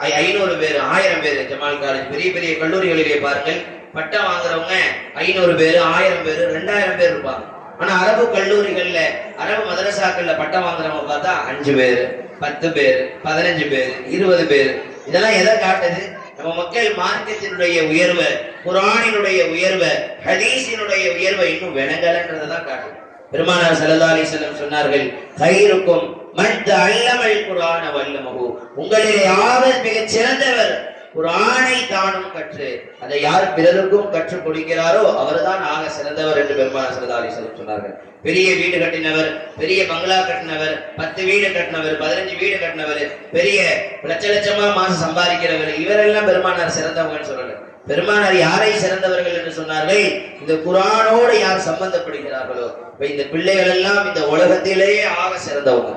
500 பேரு, 1000 பேரு. ஜமால் காலேஜ் பெரிய பெரிய கல்லூரிகளிலே பாருங்கள், பட்டம் வாங்குறவங்க 500 பேரு, 1000 பேரு, 2000 பேர் இருப்பாங்க. ஆனா அரபு கல்லூரிகள்ல, அரபு மதரசாக்கள்ல பட்டம் வாங்குறவங்க பார்த்தா 5 பேரு, 10 பேரு, 15 பேரு, 20 பேரு. இதெல்லாம் எதை காட்டுது? நம்ம மக்கள் மார்க்கத்தினுடைய உயர்வை, குர்ஆனினுடைய உயர்வை, ஹதீஸினுடைய உயர்வை இன்னும் விளங்கலன்றதான் காட்டுது. பெருமானார் ஸல்லல்லாஹு அலைஹி வஸல்லம் சொன்னார்கள், கைருக்கும் மன் தஅல்லமல் குர்ஆன வல்லமஹு, உங்களிலே யாவர் மிகச் சிறந்தவர் குர்ஆனை தானும் கற்று அதை யார் பிறருக்கும் கற்றுக் கொடுக்கிறாரோ அவர்தான் ஆக சிறந்தவர் என்று பெருமானார் ஸல்லல்லாஹு அலைஹி வஸல்லம் சொன்னார்கள். பெரிய வீடு கட்டினவர், பெரிய பங்களா கட்டினவர், 10 வீடு கட்டினவர், 15 வீடு கட்டினவர், பெரிய லட்சமா மாசம் சம்பாதிக்கிறவர், இவரெல்லாம் பெருமானார் சிறந்தவங்கன்னு சொல்லல. பெருமானார் யாரை சிறந்தவர்கள் என்று சொன்னார்கள்? இந்த குர்ஆனோடு யார் சம்பந்தப்படுகிறார்களோ இந்த பிள்ளைகள் எல்லாம் இந்த உலகத்திலேயே ஆக சிறந்தவங்க.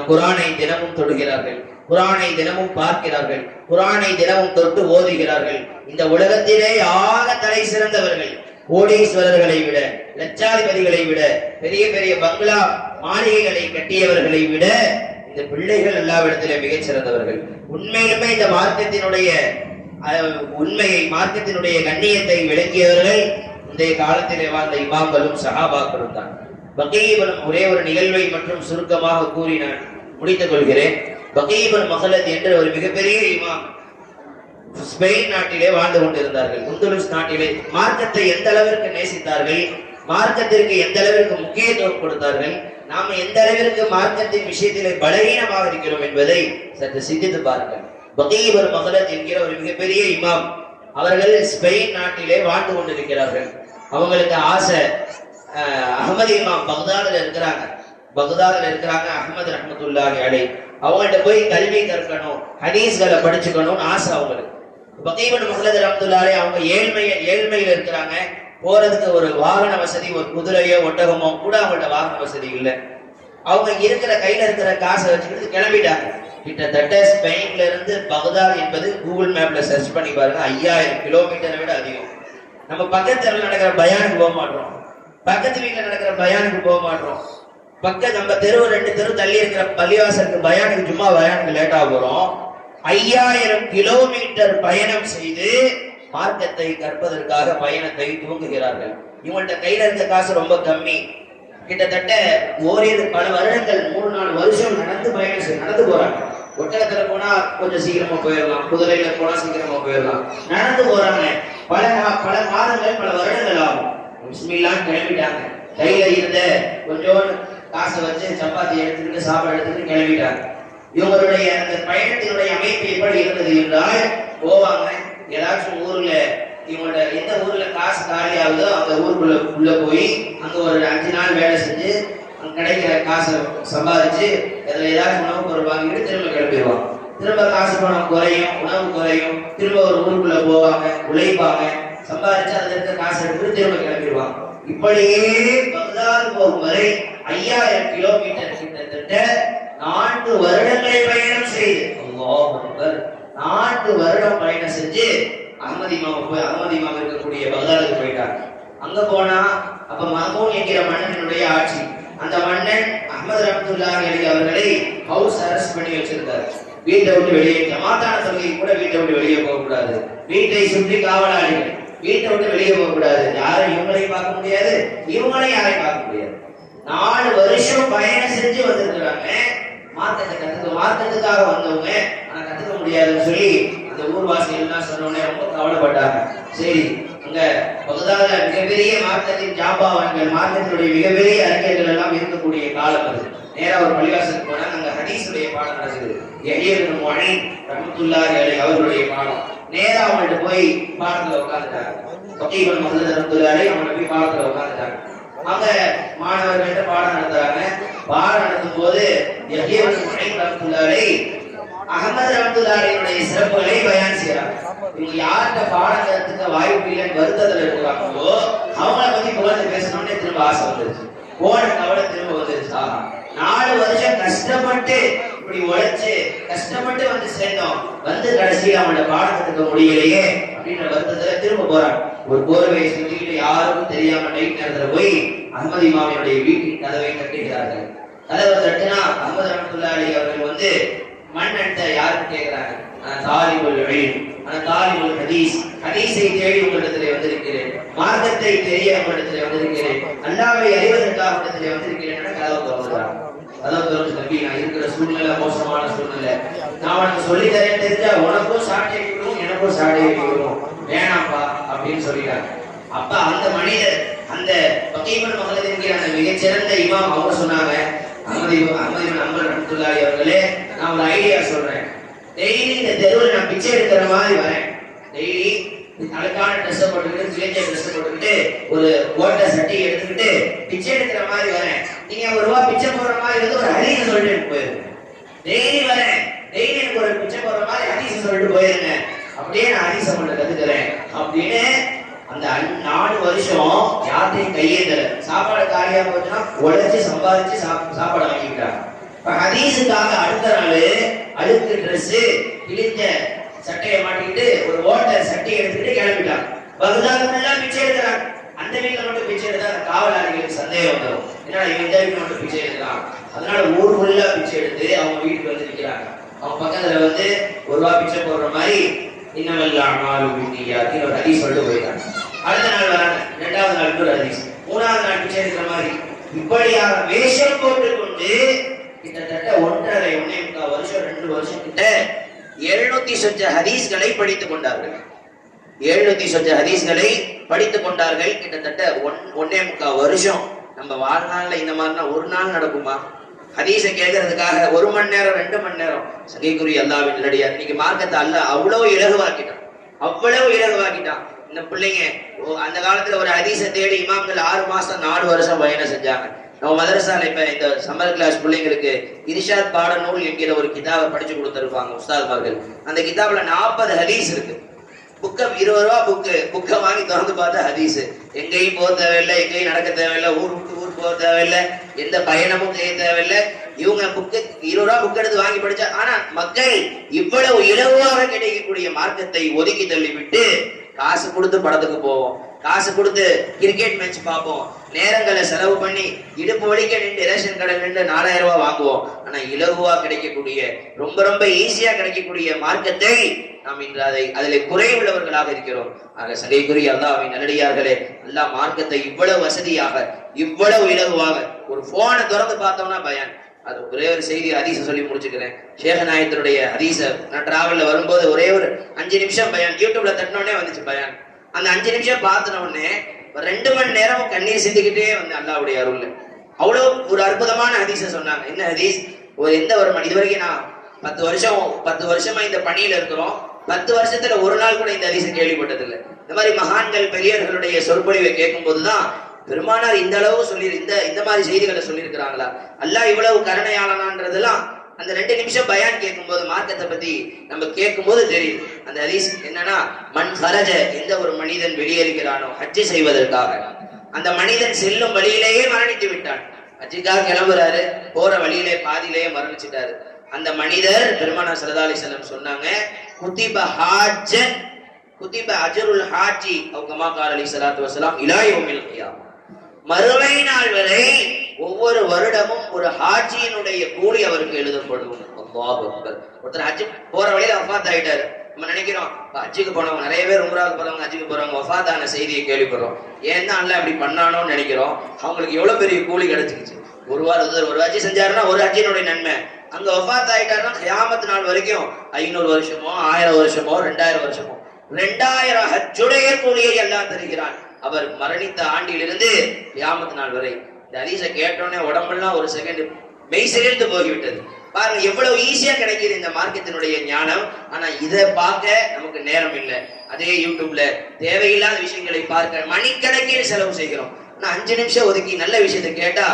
குர்ஆனை தினமும் தொடுகிறார்கள், குர்ஆனை தினமும் பார்க்கிறார்கள், குர்ஆனை தினமும் தொட்டு ஓதுகிறார்கள். இந்த உலகத்திலே ஆக தலை சிறந்தவர்கள், கோடீஸ்வரர்களை விட, லட்சாதிபதிகளை விட, பெரிய பெரிய பங்களா மாளிகைகளை கட்டியவர்களை விட இந்த பிள்ளைகள் எல்லாவிடத்திலே மிகச் சிறந்தவர்கள். உண்மையிலுமே இந்த மார்க்கத்தினுடைய உண்மையை, மார்க்கத்தினுடைய கண்ணியத்தை விளங்கியவர்கள் முந்தைய காலத்திலே வாழ்ந்த இமாம்களும் சஹாபாக்களும் தான். பகீபன் ஒரே ஒரு நிகழ்வை மற்றும் சுருக்கமாக கூறி நான் முடித்துக் கொள்கிறேன். பகீபன் மஹலத் என்ற ஒரு மிகப்பெரிய இமாம் ஸ்பெயின் நாட்டிலே வாழ்ந்து கொண்டிருந்தார்கள். உந்துலுஸ் நாட்டிலே மார்க்கத்தை எந்த அளவிற்கு நேசித்தார்கள், மார்க்கத்திற்கு எந்த அளவிற்கு முக்கியத்துவம் கொடுத்தார்கள், நாம எந்த அளவிற்கு மார்க்கத்தின் விஷயத்திலே பலவீனமாக இருக்கிறோம் என்பதை சற்று சிந்தித்து பாருங்கள். பகீபன் மஹலத் என்கிற ஒரு மிகப்பெரிய இமாம், அவர்கள் ஸ்பெயின் நாட்டிலே வாழ்ந்து கொண்டிருக்கிறார்கள். அவங்களுக்கு ஆசை, அஹமது இமாம் பக்தாதுல இருக்கிறாங்க, அஹமது ரஹ்மத்துல்லாஹி அலைஹி, அவங்கள்ட்ட போய் கல்வி கற்கணும், ஹதீஸ்களை படிச்சுக்கணும்னு ஆசை அவங்களுக்கு. பகீபன் மஹலத் ரஹ்மத்துல்லாஹி அலைஹி அவங்க ஏழ்மையில இருக்கிறாங்க. போறதுக்கு ஒரு வாகன வசதி, ஒரு குதிரையோ ஒட்டகமோ கூட அவங்கள்ட்ட வாகன வசதி இல்லை. அவங்க இருக்கிற கையில இருக்கிற காசை வச்சுக்கிட்டு கிளம்பிட்டாங்க. கிட்டத்தட்ட ஸ்பெயின்ல இருந்து பக்தாத் என்பது கூகுள் மேப்ல சர்ச் பண்ணி பாருங்க, 5000 கிலோமீட்டரை விட அதிகம். நம்ம பக்கத்துல நடக்கிற பயானுக்கு போக மாட்டோம், பக்கத்து வீட்டுல நடக்கிற பயானுக்கு போக மாட்டோம். நம்ம தெரு 2 தெரு தள்ளி இருக்கிற பள்ளிவாசலுக்கு பயானுக்கு, சும்மா பயானுக்கு லேட்டா போறோம். 5000 கிலோமீட்டர் பயணம் செய்து மார்க்கத்தை கற்பதற்காக பயணத்தை துவங்குகிறார்கள். இவங்கள்ட்ட கையில இருந்த காசு ரொம்ப கம்மி. கிட்டத்தட்ட பல வருடங்கள், 3-4 வருஷம் நடந்து போறாங்க. ஒட்டகத்துல போனா கொஞ்சம் சீக்கிரமா போயிடலாம், குதிரையில போனா சீக்கிரமா போயிடலாம், நடந்து போறாங்க. பல மாதங்கள், பல வருடங்கள் ஆகும். பிஸ்மில்லாஹ் கிளம்பிட்டாங்க. கையில இருந்த கொஞ்சம் காசை வச்சு சப்பாத்தி எடுத்துக்கிட்டு, சாப்பாடு எடுத்துக்கிட்டு கிளம்பிட்டாங்க. இவங்களுடைய அந்த பயணத்தினுடைய அமைப்பு எப்படி இருந்தது என்றால், போவாங்க ஏதாச்சும் ஊர்ல, இவங்களோட எந்த ஊர்ல காசு காலி ஆகுதோ அந்த ஊருக்குள்ள போய் அங்க ஒரு 5 நாள் வேலை செஞ்சு அங்க கிடைக்கிற காசை சம்பாதிச்சு அதுல ஏதாச்சும் உணவு பொருள் வாங்கிட்டு திரும்ப கிளம்பிடுவாங்க. திரும்ப காசு பணம் குறையும், உணவு குறையும், திரும்ப ஒரு ஊருக்குள்ள போவாங்க, உழைப்பாங்க, சம்பாதிச்சு அதுல இருக்க காசு எடுத்து திரும்ப கிளம்பிடுவாங்க. இப்படியே பக்தாத் போகும் வரை 5000 கிலோமீட்டர், கிட்டத்தட்ட 4 வருடங்களை பயணம் செய்து, அல்லாஹ் அக்பர், 4 வருடம் பயணம் செஞ்சு அஹமது இமாம் இருக்கக்கூடிய பக்தாதுக்கு போயிட்டாங்க. அங்க போனா அப்ப மஹ்மூன் என்கிற மன்னனுடைய ஆட்சி. அந்த மன்னன் அஹமது ரஹ்மத்துல்லாஹி அலைஹி அவர்களை ஹவுஸ் அரெஸ்ட் பண்ணி வச்சிருந்தார். வீட்டை விட்டு வெளியே, ஜமாத்தான தொழுகை கூட வீட்டை விட்டு வெளியே போக கூடாது, வீட்டை சுற்றி காவலாளிகள். வீட்டை விட்டு வெளியே போக கூடாது. யாரும் இவங்களையும் பார்க்க முடியாது, இவங்களையும் யாரையும் பார்க்க முடியாது. 4 வருஷம் பயணம் செஞ்சு வந்திருக்கிறாங்க. மார்க்கத்துக்காக வந்தவங்க, ஆனா கத்துக்க முடியாதுன்னு சொல்லி அந்த ஊர்வாசிகள் எல்லாம் சொன்னோடனே ரொம்ப கவலைப்பட்டாங்க. சரி, அங்க பகுதால மிகப்பெரிய மார்க்கத்தின் ஜாபாவான்கள், மார்க்கத்தினுடைய மிகப்பெரிய அறிஞர்கள் எல்லாம் இருக்கக்கூடிய காலம் அது. நேரா ஒரு பள்ளிவாசலுக்கு போனா அங்க ஹதீஸுடைய பாடம் நடக்குது. எளியவன் மொழி ரஹ்மத்துல்லாஹி அலைஹி அவர்களுடைய பாடம். நேரா அவங்கள்ட்ட போய் பாடத்துல உட்காந்துட்டாங்க. பக்கீபன் மஹ்லத் ரஹ்மத்துல்லாஹி அலைஹி அவங்க போய் பாடத்துல உட்காந்துட்டாங்க. அங்க மாணவர்கள்ட்ட பாடம் நடத்துறாங்க. பாடம் நடத்தும் போது எளியவன் மொழி ரஹ்மத்துல்லாஹி அலைஹி அஹமது ரஹ்மத்துல்லாஹியுடைய சிறப்புகளை பயான் செய்யறாங்க. இவங்க யார்கிட்ட பாடம் கத்துக்க வாய்ப்பு இல்லைன்னு வருத்தத்துல இருக்கிறாங்களோ அவங்கள பத்தி புகழ்ந்து பேசணும்னே திரும்ப ஆசை வந்துருச்சு. போன கவலை திரும்ப வந்துருச்சா. 4 வருஷம் கஷ்டப்பட்டு இப்படி உழைச்சு கஷ்டப்பட்டு வந்து சேர்ந்தோம், வந்து கடைசியில் அவங்களோட பாடம் கத்துக்க முடியலையே அப்படின்ற வருத்தத்துல திரும்ப போறாங்க. ஒரு போர்வையை சுத்திக்கிட்டு யாருக்கும் தெரியாம நைட் நேரத்துல போய் அஹ்மது இமாமியுடைய வீட்டின் கதவை தட்டுகிறார்கள். கதவை தட்டுனா அஹ்மது ரஹ்மத்துல்லாஹி அலைஹி அவர்கள் வந்து மண் அட்ட யாருக்கு கேட்கிறாங்க? தாலிபுல் இல்ம், தாலிபுல் ஹதீஸ், ஹதீஸை தேடி உங்களிடத்திலே வந்திருக்கிறேன், மார்க்கத்தை தெரிய உங்களிடத்திலே வந்திருக்கிறேன், அல்லாஹ்வை அறிவதற்காக உங்களிடத்திலே வந்திருக்கிறேன். கதவை திறந்துறாங்க. கதவை திறந்து, நபி நான் இருக்கிற சூழ்நிலை மோசமான சூழ்நிலை, நான் உனக்கு சொல்லி தரேன் தெரிஞ்சா உனக்கும் சாட்டை விடுவோம் எனக்கும் சாட்டை விடுவோம், வேணாம்ப்பா அப்படின்னு சொல்லிட்டாங்க. அப்ப அந்த மனிதர், அந்த பக்கீபன் மஹ்லத் என்கிற அந்த மிகச்சிறந்த இமாம் அவங்க சொன்னாங்க, அஹ்மது ரஹ்மத்துல்லாஹி அவர்களே, நான் ஒரு ஐடியா சொல்றேன். டெய்லி இந்த தெருவில் நான் பிச்சை எடுக்கிற மாதிரி வரேன். டெய்லி அழகான ட்ரெஸ் போட்டுக்கிட்டு, கிழிஞ்ச ட்ரெஸ் போட்டுக்கிட்டு, ஒரு ஓட்ட சட்டை எடுத்துக்கிட்டு பிச்சை எடுக்கிற மாதிரி வரேன். நீங்க ஒரு ரூபா பிச்சை போடுற மாதிரி வந்து ஒரு ஹதீஸ் சொல்லிட்டு போயிருங்க. டெய்லி வரேன், டெய்லி எனக்கு ஒரு பிச்சை போடுற மாதிரி ஹதீஸ் சொல்லிட்டு போயிருங்க, அப்படியே நான் ஹதீஸை மட்டும் கத்துக்கிறேன் அப்படின்னு அந்த 4 வருஷம் யார்த்தையும் கையேந்தல. சாப்பாடு காலியா போச்சுன்னா உழைச்சு சம்பாதிச்சு சாப்பாடு வாங்கிக்கிட்டாங்க. ஹதீஸுக்காக அடுத்த நாள் அழுக்கு ட்ரெஸ், கிழிஞ்ச சட்டையை மாட்டிக்கிட்டு ஒரு ஓட்ட சட்டையை எடுத்துக்கிட்டு கிளம்பிட்டாங்க. பகுதாதுல பிச்சை எடுக்கிறாங்க. அந்த வீட்டுல மட்டும் பிச்சை எடுத்தா அந்த காவலாளிகளுக்கு சந்தேகம் வந்துடும், ஏன்னா இவன் இந்த வீட்டுல மட்டும் பிச்சை எடுக்கிறான். அதனால ஊர் ஃபுல்லா பிச்சை எடுத்து அவங்க வீட்டுக்கு வந்து நிற்கிறாங்க. அவங்க பக்கத்துல வந்து ஒரு ரூபா பிச்சை போடுற மாதிரி இன்னவெல்லாம் ஒரு ஹதீஸ் சொல்லிட்டு போயிட்டாங்க. அடுத்த நாள் வராங்க, 2வது நாள் ஒரு ஹதீஸ், 3வது நாள் பிச்சை எடுக்கிற மாதிரி இப்படியாக வேஷம் போட்டுக்கொண்டு கிட்டத்தட்ட 1.5 வருஷம் 2 வருஷம் கிட்ட 700 சொச்ச ஹதீஸ்களை படித்துக் கொண்டார்கள். 700 சொச்ச ஹதீஸ்களை படித்துக் கொண்டார்கள். கிட்டத்தட்ட 1.25 வருஷம். நம்ம வாழ்நாள்ல இந்த மாதிரினா ஒரு நாள் நடக்குமா? ஹதீஸை கேட்கறதுக்காக 1 மணி நேரம் 2 மணி நேரம். சகைக்குரிய அல்லாஹ்வின் நல்லடியார், இன்னைக்கு மார்க்கத்தை அல்லாஹ் அவ்வளவு இலகுவாக்கிட்டான், அவ்வளவு இலகுவாக்கிட்டான். இந்த பிள்ளைங்க அந்த காலத்துல ஒரு ஹதீஸை தேடி இமாம்கள் 6 மாசம் 4 வருஷம் பயணம் செஞ்சாங்க. நம்ம மதரசால இப்ப இந்த சம்மர் கிளாஸ் பிள்ளைங்களுக்கு இர்ஷாத் பாடநூல் என்கிற ஒரு கிதாபை படிச்சு கொடுத்துருப்பாங்க உஸ்தாத்மார்கள். அந்த கிதாபுல 40 ஹதீஸ் இருக்கு. புக்கை 20 ரூபா புக்கை வாங்கி திறந்து பார்த்தா ஹதீஸ். எங்கேயும் போக தேவையில்லை, எங்கேயும் நடக்க தேவையில்லை, ஊர் விட்டு ஊர் போக தேவையில்லை, எந்த பயணமும் செய்ய தேவையில்லை. இவங்க புக்கு 20 ரூபா புக் எடுத்து வாங்கி படிச்சா, ஆனா மக்கள் இவ்வளவு இலவாக கிடைக்கக்கூடிய மார்க்கத்தை ஒதுக்கி தள்ளிவிட்டு காசு கொடுத்து படத்துக்கு போவோம், காசு கொடுத்து கிரிக்கெட் மேட்ச் பார்ப்போம், நேரங்களை செலவு பண்ணி இடுப்பு வலிக்க நின்று ரேஷன் கடை நின்று 4000 ரூபாய் வாங்குவோம். ஆனா இலகுவா கிடைக்கக்கூடிய, ரொம்ப ரொம்ப ஈஸியா கிடைக்கக்கூடிய மார்க்கத்தை நாம் இன்று அதில் குறைவுள்ளவர்களாக இருக்கிறோம். ஆக சகைக்குரிய அல்லாஹ்வின் நல்லடியார்களே, அல்லாஹ் மார்க்கத்தை இவ்வளவு வசதியாக இவ்வளவு இலகுவாக, ஒரு போனை திறந்து பார்த்தோம்னா பயான். அது ஒரே ஒரு செய்தி ஹதீஸை சொல்லி முடிச்சுக்கிறேன். ஷேக் நாயத்தினுடைய ஹதீஸை நான் டிராவல்ல வரும்போது ஒரே ஒரு 5 நிமிஷம் பயான் யூடியூப்ல தட்டினோடனே வந்துச்சு பயான். அந்த 5 நிமிஷம் பார்த்துன உடனே 2 மணி நேரம் கண்ணீர் சிந்திக்கிட்டே வந்து அல்லாஹ்வுடைய அருள்ல அவ்வளவு ஒரு அற்புதமான ஹதீஸை சொன்னாங்க. என்ன ஹதீஸ்? எந்த ஒரு மணி, இது வரைக்கும் நான் 10 வருஷமா இந்த பணியில இருக்கிறோம், 10 வருஷத்துல ஒரு நாள் கூட இந்த ஹதீஸை கேள்விப்பட்டதில்லை. இந்த மாதிரி மகான்கள் பெரியவர்களுடைய சொற்பொழிவை கேட்கும் போதுதான் பெருமானார் இந்த அளவு சொல்லி இந்த மாதிரி செய்திகளை சொல்லியிருக்கிறாங்களா, அல்லாஹ் இவ்வளவு கருணையாளனான்றதெல்லாம் அந்த 2 நிமிஷம் பயான் கேட்கும்போது, மார்க்கத்தை பத்தி நம்ம கேட்கும்போது தெரியும். அந்த ஹதீஸ் என்னன்னா, மன் ஹரஜ, எந்த ஒரு மனிதன் வெளியேறுகிறானோ ஹஜ்ஜை செய்வதற்காக, அந்த மனிதன் செல்லும் வழியிலேயே மரணித்து விட்டான். ஹஜ்ஜுக்காக கிளம்புறாரு, போற வழியிலே பாதியிலேயே மரணிச்சுட்டாரு. அந்த மனிதர் பெருமானார் ஸல்லல்லாஹு அலைஹி வஸல்லம் சொன்னாங்க, குதிப ஹாஜ்ஜன் குதிப அஜ்ருல் ஹாஜி அவ் கமா கால அலைஹிஸ்ஸலாத்து வஸலாம் இலா யௌமில் கியாமah, மறுமை நாள் வரை ஒவ்வொரு வருடமும் ஒரு ஹாஜியினுடைய கூலி அவருக்கு எழுதப்படும். அல்லாஹ் அக்பர். ஒருத்தர் ஹஜ் போற வழியில வஃபாத் ஆயிட்டாரு, நம்ம நினைக்கிறோம் ஹஜ்ஜுக்கு போனவங்க நிறைய பேர் உம்ராவுக்கு போறவங்க ஹஜ்ஜுக்கு போறவங்க வஃபாத்தான செய்தியை கேள்விப்படுறோம். ஏன் தான் அல்ல அப்படி பண்ணானோன்னு நினைக்கிறோம். அவங்களுக்கு எவ்வளவு பெரிய கூலி கிடைச்சிக்கிச்சு. ஒரு ஹஜ்ஜி செஞ்சாருன்னா ஒரு ஹஜ்ஜினுடைய நன்மை. அங்க வஃபாத் ஆயிட்டாருன்னா கியாமத் நாள் வரைக்கும் 500 வருஷமோ 1000 வருஷமோ 2000 வருஷமோ 2000 ஹஜ்ஜுடைய கூலியை எல்லாம் தருகிறான் அவர் மரணித்த ஆண்டிலிருந்து கியாமத் நாள் வரை. இந்த ஹதீஸை கேட்டோன்னே உடம்பெல்லாம் ஒரு செகண்ட் மெய் சிலிர்த்து போய்விட்டது. பாருங்க எவ்வளவு ஈஸியா கிடைக்குது இந்த மார்க்கத்தினுடைய ஞானம். ஆனா இதை பார்க்க நமக்கு நேரம் இல்லை. அதே யூடியூப்ல தேவையில்லாத விஷயங்களை பார்க்க மணிக்கணக்கில் செலவு செய்கிறோம். ஆனா 5 நிமிஷம் ஒதுக்கி நல்ல விஷயத்தை கேட்டா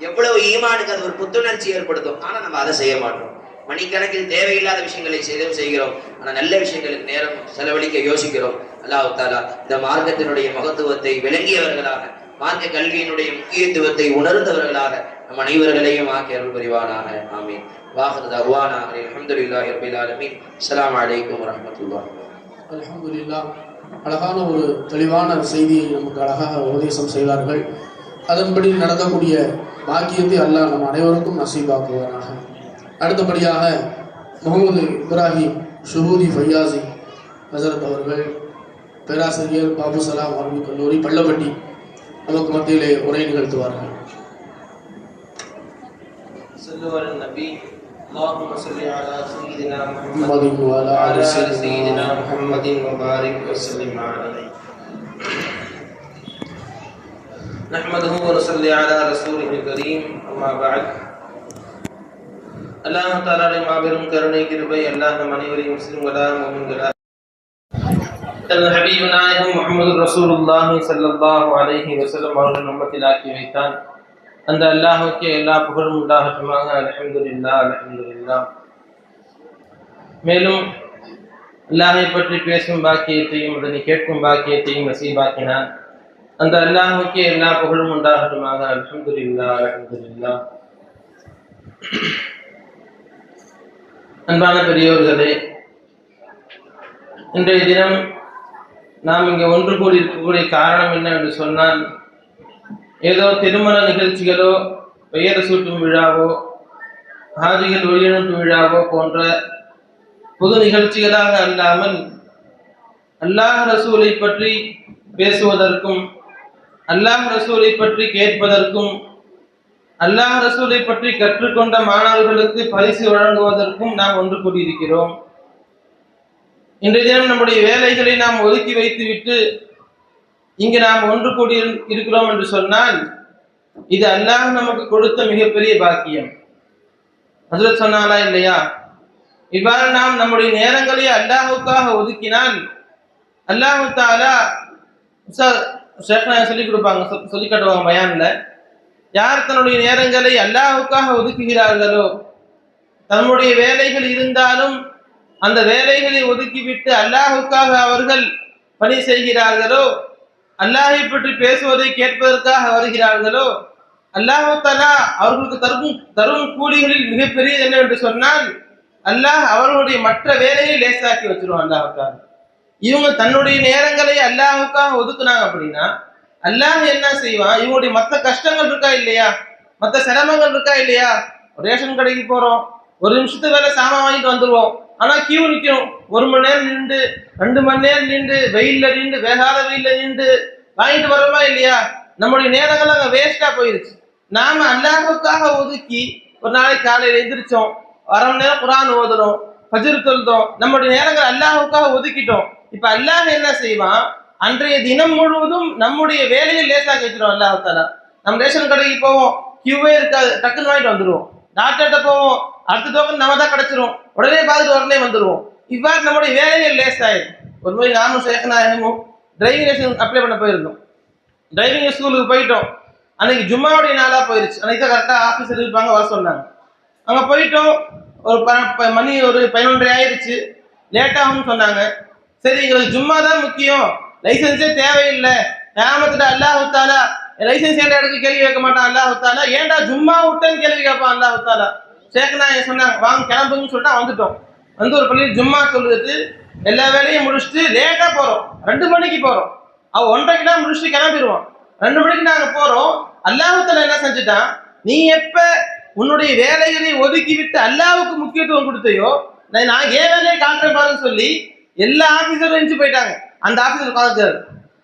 எவ்வளவு ஈமானுக்கு அது ஒரு புத்துணர்ச்சி ஏற்படுத்தும். ஆனா நம்ம அதை செய்ய மாட்டோம். மணிக்கணக்கில் தேவையில்லாத விஷயங்களை செய்கிறோம். ஆனா நல்ல விஷயங்களுக்கு நேரம் செலவழிக்க யோசிக்கிறோம். அல்லாஹ் தஆலா இந்த மார்க்கத்தினுடைய மகத்துவத்தை விளங்கியவர்களாக, மார்க்க கல்வியினுடைய முக்கியத்துவத்தை உணர்ந்தவர்களாக நம் அனைவர்களையும் ஆக்கி அருள் புரிவானாக. ஆமீன். வாஹிரு தஅவானா அல்ஹம்துலில்லாஹி ரப்பில் ஆலமீன். அஸ்ஸலாமு அலைக்கும் வரஹ்மத்துல்லாஹி. அல்ஹம்துலில்லாஹ். அழகான ஒரு தெளிவான செய்தியை நமக்கு அழகாக உபதேசம் செய்தார்கள். அதன்படி நடக்கக்கூடிய பாக்கியத்தை அல்லாஹ் நம் அனைவருக்கும் நசீபாக்குவானாக. அடுத்தபடியாக முகமது இப்ராஹிம் ஷுஹூதி ஃபையாசி ஹசரத் அவர்கள், பேராசிரியர் பாபு சலாம் அரபிக் கல்லூரி பள்ளப்பட்டி, நமக்கு மத்தியிலே உரை நிகழ்த்துவார்கள். اللهم صل على سيدنا محمد وعلى آل سيدنا محمد وبارك وسلم عليه. نحمده ونصلي على رسوله الكريم. أما بعد. அல்லாஹ் தஆலாவின் மாபெரும் கருணை கிருபை அல்லாஹ் நம் அனைவரையும் முஸ்லிம்களாக முஃமின்களாக ஹபீப் நாயகம் முஹம்மது ரசூலுல்லாஹி ஸல்லல்லாஹு அலைஹி வஸல்லம் அவர்கள் உம்மத்தில் ஆக்கி வைத்தான். அந்த அல்லாஹ்வுக்கு எல்லா புகழும் உண்டாகட்டுமாக. அல்ஹம்துலில்லாஹ் அல்ஹம்துலில்லாஹ். மேலும் அல்லாஹை பற்றி பேசும் பாக்கியத்தையும் அதனை கேட்கும் பாக்கியத்தையும் நசீபாக்கினான். அந்த அல்லாஹ்வுக்கு எல்லா புகழும் உண்டாகட்டுமாக. அல்ஹம்துலில்லாஹ் அல்ஹம்துலில்லாஹ். அன்பான பெரியோர்களே, இன்றைய தினம் நாம் இங்கே ஒன்று கூடி இருக்கக்கூடிய காரணம் என்ன என்று சொன்னால், ஏதோ திருமண நிகழ்ச்சிகளோ, பெயர் சூட்டும் விழாவோ, ஹாஜிகள் ஒளியனுப்பு விழாவோ போன்ற பொது நிகழ்ச்சிகளாக அல்லாமல் அல்லாஹ் ரசூலை பற்றி பேசுவதற்கும், அல்லாஹ் ரசூலை பற்றி கேட்பதற்கும், அல்லாஹ் ரசூலை பற்றி கற்றுக்கொண்ட மாணவர்களுக்கு பரிசு வழங்குவதற்கும் நாம் ஒன்று கூடியிருக்கிறோம். இன்றைய தினம் நம்முடைய வேலைகளை நாம் ஒதுக்கி வைத்துவிட்டு இங்கு நாம் ஒன்று கூடி இருக்கிறோம் என்று சொன்னால் இது அல்லாஹ் நமக்கு கொடுத்த மிகப்பெரிய பாக்கியம். ஹஜ்ரத் சொன்னாலா இல்லையா, இவ்வாறு நாம் நம்முடைய நேரங்களை அல்லாஹுக்காக ஒதுக்கினால் அல்லாஹு தஆலா சொல்லிக் கொடுப்பாங்க, சொல்லி காட்டுவாங்க பயான்ல. யார் தன்னுடைய நேரங்களை அல்லாஹுக்காக ஒதுக்குகிறார்களோ, தன்னுடைய வேலைகள் இருந்தாலும் அந்த வேலைகளை ஒதுக்கிவிட்டு அல்லாஹுக்காக அவர்கள் பணி செய்கிறார்களோ, அல்லாஹை பற்றி பேசுவதை கேட்பதற்காக வருகிறார்களோ, அல்லாஹு தஆலா அவர்களுக்கு தரும் கூலிகளில் மிகப்பெரியது என்னவென்று சொன்னால் அல்லாஹ் அவர்களுடைய மற்ற வேலையை லேசாக்கி வச்சிருவான். அல்லாஹு தஆலா இவங்க தன்னுடைய நேரங்களை அல்லாஹுக்காக ஒதுக்குனாங்க அப்படின்னா அல்லாஹ் என்ன செய்வான், இவங்களுடைய மற்ற கஷ்டங்கள் இருக்கா இல்லையா, மற்ற சிரமங்கள் இருக்கா இல்லையா, ரேஷன் கடைக்கு போறோம், 1 நிமிஷத்துக்கு வேலை சாமான் வாங்கிட்டு வந்துடுவோம், ஆனா கியூ நிற்கும், 1 மணி நேரம் நின்று 2 மணி நேரம் நின்று வெயில்ல நின்று வேகாத வெயில்ல நின்று வாங்கிட்டு வரோமா இல்லையா, நம்முடைய நேரங்கள் அங்கே வேஸ்டா போயிருச்சு. நாம அல்லாஹுக்காக ஒதுக்கி ஒரு நாளைக்கு காலையில எந்திரிச்சோம், 1/2 மணி நேரம் குர்ஆன் ஓதுனோம், ஃபஜ்ர் தொழுதோம், நம்முடைய நேரங்கள் அல்லாஹுக்காக ஒதுக்கிட்டோம். இப்ப அல்லாஹ் என்ன செய்வான், அன்றைய தினம் முழுவதும் நம்முடைய வேலையை லேசாக்கி வச்சிருவோம். அல்லாஹ் தஆலா நம்ம ரேஷன் கடைக்கு போவோம், கியூவே இருக்காது, டக்குன்னு வாங்கிட்டு வந்துடுவோம். டாக்டர்கிட்ட போவோம், அடுத்த டோக்கன் நம்ம தான் கிடைச்சிரும், உடனே பார்த்துட்டு உடனே வந்துடுவோம். இவ்வாறு நம்முடைய வேலைகள் லேஸ் ஆயிடும். ஒரு முறை நானும் சேகநாயகமும் டிரைவிங் லைசன்ஸ் அப்ளை பண்ண போயிருந்தோம். டிரைவிங் ஸ்கூலுக்கு போயிட்டோம். அன்னைக்கு ஜும்மாவுடைய நாளாக போயிருச்சு. அன்னைக்கு தான் கரெக்டாக ஆஃபீஸர் இருப்பாங்க, வர சொன்னாங்க. அங்கே போயிட்டோம். ஒரு மணி ஒரு 11:30 ஆயிடுச்சு. லேட்டாகும்னு சொன்னாங்க. சரி, எங்களுக்கு ஜும்மா தான் முக்கியம், லைசன்ஸே தேவையில்லை, கியாமத்துல அல்லாஹ் தஆலா லைசன்ஸ் ஏன்டா எடுக்க கேள்வி கேட்க மாட்டான். அல்லாஹ் தஆலா ஏன்டா ஜும்மா விட்டேன்னு கேள்வி கேட்பான். அல்லாஹ் தஆலா சேகநாயகம் சொன்னாங்க, வாங்க கிளம்புங்கன்னு சொல்லிட்டு வந்துட்டோம். வந்து ஒரு பள்ளியில் ஜும்மா சொல்லிட்டு எல்லா வேலையும் முடிச்சுட்டு லேட்டாக போகிறோம். 2 மணிக்கு போகிறோம். அவன் 1:30 முடிச்சுட்டு கிளம்பிடுவான். 2 மணிக்கு நாங்கள் போகிறோம். அல்லாஹ் தஆலா என்ன செஞ்சுட்டான், நீ எப்போ உன்னுடைய வேலைகளை ஒதுக்கி விட்டு அல்லாஹ்வுக்கு முக்கியத்துவம் கொடுத்தையோ, நான் ஏன் வேலையை காட்டுறேன் பாருன்னு சொல்லி எல்லா ஆபீசரும் எழுந்து போயிட்டாங்க. அந்த ஆபீசர் உட்காந்துருக்காரு.